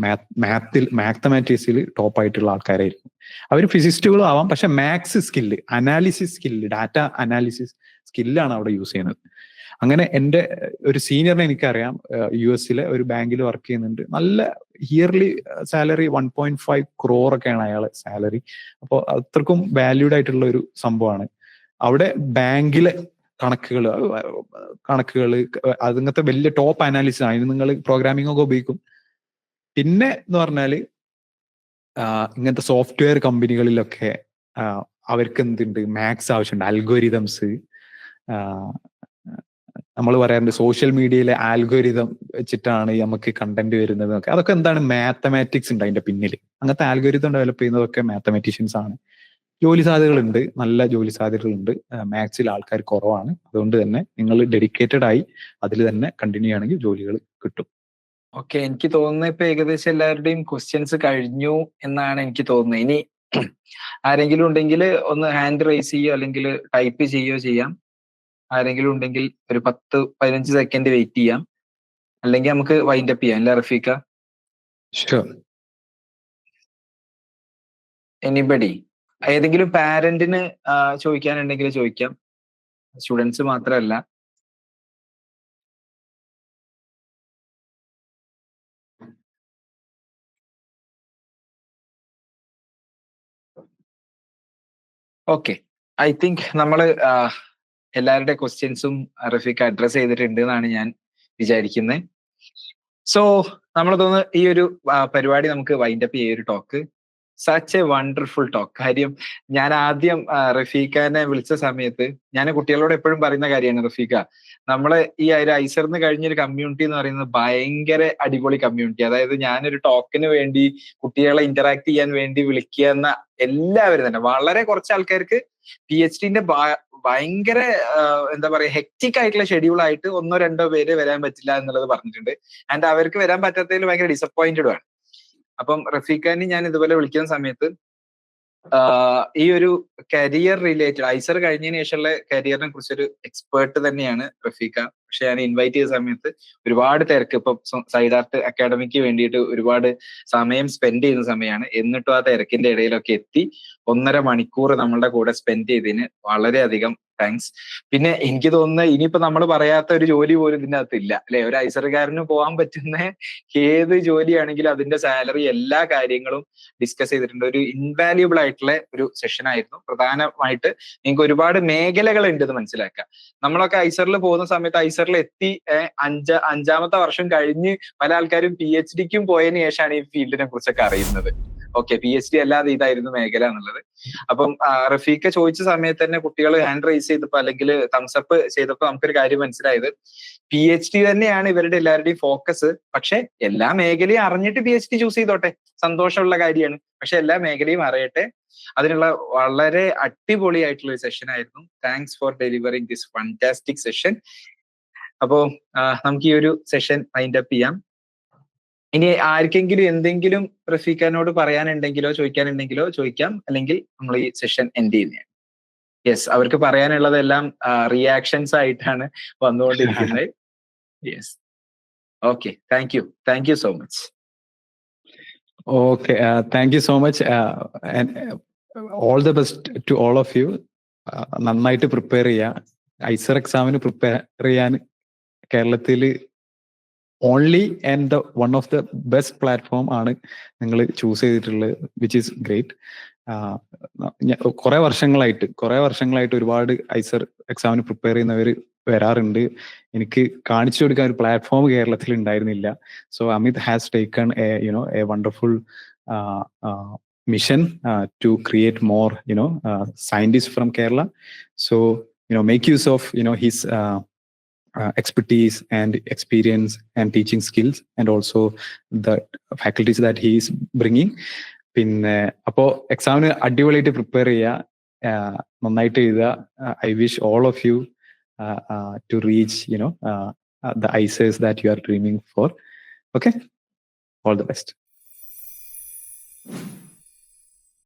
B: മാത്തമാറ്റിക്സിൽ ടോപ്പ് ആയിട്ടുള്ള ആൾക്കാരായിരിക്കും. അവർ ഫിസിസ്റ്റുകളും ആവാം, പക്ഷെ maths skill, analysis skill, data analysis സ്കില്ലാണ് അവിടെ യൂസ് ചെയ്യുന്നത്. അങ്ങനെ എൻ്റെ ഒരു സീനിയറിനെ എനിക്കറിയാം, US ഒരു ബാങ്കിൽ വർക്ക് ചെയ്യുന്നുണ്ട്. നല്ല ഇയർലി സാലറി 1.5 crore ഒക്കെയാണ് അയാളെ സാലറി. അപ്പോൾ അത്രക്കും വാല്യൂഡ് ആയിട്ടുള്ള ഒരു സംഭവമാണ്. അവിടെ ബാങ്കിലെ കണക്കുകൾ അതിങ്ങനത്തെ വലിയ ടോപ്പ് അനാലിസിസ് ആണ്. നിങ്ങൾ പ്രോഗ്രാമിംഗ് ഒക്കെ ഉപയോഗിക്കും. പിന്നെ എന്ന് പറഞ്ഞാൽ ഇങ്ങനത്തെ സോഫ്റ്റ്വെയർ കമ്പനികളിലൊക്കെ അവർക്ക് എന്തുണ്ട്, മാത്സ് ആവശ്യമുണ്ട്. അൽഗോരിതംസ്, നമ്മൾ പറയാറുണ്ട് സോഷ്യൽ മീഡിയയിലെ ആൽഗോരിതം വെച്ചിട്ടാണ് നമുക്ക് കണ്ടന്റ് വരുന്നത്. അതൊക്കെ എന്താണ്? മാത്തമാറ്റിക്സ് ഉണ്ട് അതിന്റെ പിന്നിൽ. അങ്ങനത്തെ ആൽഗോരിതം ഡെവലപ്പ് ചെയ്യുന്നതൊക്കെ മാത്തമാറ്റീഷ്യൻസ് ആണ്. ജോലി സാധ്യതകളുണ്ട്, നല്ല ജോലി സാധ്യതകളുണ്ട്. മാത്സിൽ ആൾക്കാർ കുറവാണ്. അതുകൊണ്ട് തന്നെ നിങ്ങൾ ഡെഡിക്കേറ്റഡ് ആയി അതിൽ തന്നെ കണ്ടിന്യൂ ചെയ്യുകയാണെങ്കിൽ ജോലികൾ കിട്ടും.
A: ഓക്കെ, എനിക്ക് തോന്നുന്നത് ഇപ്പൊ ഏകദേശം എല്ലാവരുടെയും ക്വസ്റ്റ്യൻസ് കഴിഞ്ഞു എന്നാണ് എനിക്ക് തോന്നുന്നത്. ഇനി ആരെങ്കിലും ഉണ്ടെങ്കിൽ ഒന്ന് ഹാൻഡ് റൈസ് ചെയ്യോ അല്ലെങ്കിൽ ടൈപ്പ് ചെയ്യോ ചെയ്യാം. ആരെങ്കിലും ഉണ്ടെങ്കിൽ ഒരു 10-15 സെക്കൻഡ് വെയിറ്റ് ചെയ്യാം, അല്ലെങ്കിൽ നമുക്ക് വൈൻഡ് അപ്പ് ചെയ്യാം. അല്ല റഫീഖ? എനിബഡി? ഏതെങ്കിലും പാരന്റിന് ചോദിക്കാനുണ്ടെങ്കിൽ ചോദിക്കാം, സ്റ്റുഡൻസ് മാത്രമല്ല. ഓക്കെ, ഐ തിങ്ക് നമ്മള് എല്ലാവരുടെ ക്വസ്റ്റ്യൻസും റഫീഖ് അഡ്രസ് ചെയ്തിട്ടുണ്ട് എന്നാണ് ഞാൻ വിചാരിക്കുന്നത്. സോ നമ്മൾ തോന്നുന്നു ഈ ഒരു പരിപാടി നമുക്ക് വൈൻഡ് അപ്പ് ചെയ്യ ഒരു talk. Such A wonderful talk. കാര്യം ഞാൻ ആദ്യം റഫീഖാനെ വിളിച്ച സമയത്ത് ഞാൻ കുട്ടികളോട് എപ്പോഴും പറയുന്ന കാര്യമാണ്, റഫീഖ, നമ്മള് ഈ ഒരു ഐസറിന് കഴിഞ്ഞൊരു കമ്മ്യൂണിറ്റി എന്ന് പറയുന്നത് ഭയങ്കര അടിപൊളി കമ്മ്യൂണിറ്റി. അതായത് ഞാനൊരു ടോക്കിന് വേണ്ടി കുട്ടികളെ ഇന്ററാക്ട് ചെയ്യാൻ വേണ്ടി വിളിക്കുക എന്ന എല്ലാവരും തന്നെ, വളരെ കുറച്ച് ആൾക്കാർക്ക് PhDന്റെ ഭയങ്കര എന്താ പറയാ ഹെക്റ്റിക് ആയിട്ടുള്ള ഷെഡ്യൂൾ ആയിട്ട് 1-2 പേര് വരാൻ പറ്റില്ല എന്നുള്ളത് പറഞ്ഞിട്ടുണ്ട്. ആൻഡ് അവർക്ക് വരാൻ പറ്റാത്തതിൽ ഭയങ്കര ഡിസപ്പോയിന്റഡ് ആണ്. അപ്പം റഫീഖാനെ ഞാൻ ഇതുപോലെ വിളിക്കുന്ന സമയത്ത് ഈ ഒരു കരിയർ റിലേറ്റഡ്, ഐസർ കഴിഞ്ഞതിന് ശേഷമുള്ള കരിയറിനെ കുറിച്ചൊരു എക്സ്പേർട്ട് തന്നെയാണ് റഫീഖ. പക്ഷെ ഞാൻ ഇൻവൈറ്റ് ചെയ്ത സമയത്ത് ഒരുപാട് തിരക്ക്, ഇപ്പൊ സൈഡാർട്ട് അക്കാഡമിക്ക് വേണ്ടിയിട്ട് ഒരുപാട് സമയം സ്പെൻഡ് ചെയ്യുന്ന സമയമാണ്. എന്നിട്ടും ആ തിരക്കിന്റെ ഇടയിലൊക്കെ എത്തി 1.5 മണിക്കൂർ നമ്മളുടെ കൂടെ സ്പെൻഡ് ചെയ്തതിന് വളരെയധികം താങ്ക്സ്. പിന്നെ എനിക്ക് തോന്നുന്നത് ഇനിയിപ്പോ നമ്മൾ പറയാത്ത ഒരു ജോലി പോലും ഇതിന്റെ അകത്തില്ല അല്ലെ. ഒരു ഐസർക്കാരന് പോകാൻ പറ്റുന്ന ഏത് ജോലിയാണെങ്കിലും അതിന്റെ സാലറി, എല്ലാ കാര്യങ്ങളും ഡിസ്കസ് ചെയ്തിട്ടുണ്ട്. ഒരു ഇൻവാല്യൂബിൾ ആയിട്ടുള്ള ഒരു സെഷൻ ആയിരുന്നു. പ്രധാനമായിട്ട് നിങ്ങൾക്ക് ഒരുപാട് മേഖലകൾ ഉണ്ടെന്ന് മനസ്സിലാക്കുക. നമ്മളൊക്കെ ഐസറിൽ പോകുന്ന സമയത്ത് ഐസറിൽ എത്തി അഞ്ചാമത്തെ വർഷം കഴിഞ്ഞ് പല ആൾക്കാരും PhD ക്കും പോയതിനു ശേഷമാണ് ഈ ഫീൽഡിനെ കുറിച്ചൊക്കെ അറിയുന്നത്. ഓക്കെ, PhD അല്ലാതെ ഇതായിരുന്നു മേഖല എന്നുള്ളത്. അപ്പം റഫീഖ ചോദിച്ച സമയത്ത് തന്നെ കുട്ടികൾ ഹാൻഡ് റൈസ് ചെയ്തപ്പോ അല്ലെങ്കിൽ തംസപ്പ് ചെയ്തപ്പോ നമുക്കൊരു കാര്യം മനസ്സിലായത്, PhD തന്നെയാണ് ഇവരുടെ എല്ലാവരുടെയും ഫോക്കസ്. പക്ഷെ എല്ലാ മേഖലയും അറിഞ്ഞിട്ട് PhD ചൂസ് ചെയ്തോട്ടെ, സന്തോഷമുള്ള കാര്യമാണ്. പക്ഷെ എല്ലാ മേഖലയും അറിയട്ടെ. അതിനുള്ള വളരെ അടിപൊളിയായിട്ടുള്ള ഒരു സെഷൻ ആയിരുന്നു. Thanks for delivering this fantastic session. അപ്പോ നമുക്ക് ഈ ഒരു സെഷൻ വൈൻഡ് അപ്പ് ചെയ്യാം. ഇനി ആർക്കെങ്കിലും എന്തെങ്കിലും റഫീഖിനോട് പറയാനുണ്ടെങ്കിലോ ചോദിക്കാനുണ്ടെങ്കിലോ ചോദിക്കാം, അല്ലെങ്കിൽ നമ്മൾ ഈ സെഷൻ എൻഡ് ചെയ്യുന്നതാണ്. യെസ്, അവർക്ക് പറയാനുള്ളതെല്ലാം റിയാക്ഷൻസ് ആയിട്ടാണ് വന്നുകൊണ്ടിരിക്കുന്നത്. Yes, okay, thank you so much.
B: Okay, thank you so much, and all the best to all of you. നന്നായിട്ട് പ്രിപ്പയർ ചെയ്യാം. ഐസർ എക്സാമിന് പ്രിപ്പയർ ചെയ്യാൻ കേരളത്തിൽ only and one of the best platform ആണ് നിങ്ങൾ ചൂസ് ചെയ്തിട്ടുള്ളത്, വിച്ച് ഈസ് ഗ്രേറ്റ്. കുറെ വർഷങ്ങളായിട്ട് ഒരുപാട് ഐസർ എക്സാമിന് പ്രിപ്പയർ ചെയ്യുന്നവർ വരാറുണ്ട്. എനിക്ക് കാണിച്ചു കൊടുക്കാൻ ഒരു പ്ലാറ്റ്ഫോം കേരളത്തിൽ ഉണ്ടായിരുന്നില്ല. So Amit has taken A wonderful mission to create more scientists from Kerala. So make use of his expertise and experience and teaching skills, and also the faculties that he is bringing. പിന്നെ അപ്പോ എക്സാമിന് അടിപൊളിയായിട്ട് prepare ചെയ്യുക, നന്നായിട്ട് എഴുതുക. I wish all of you to reach the ICES that you are dreaming for. Okay, all the best.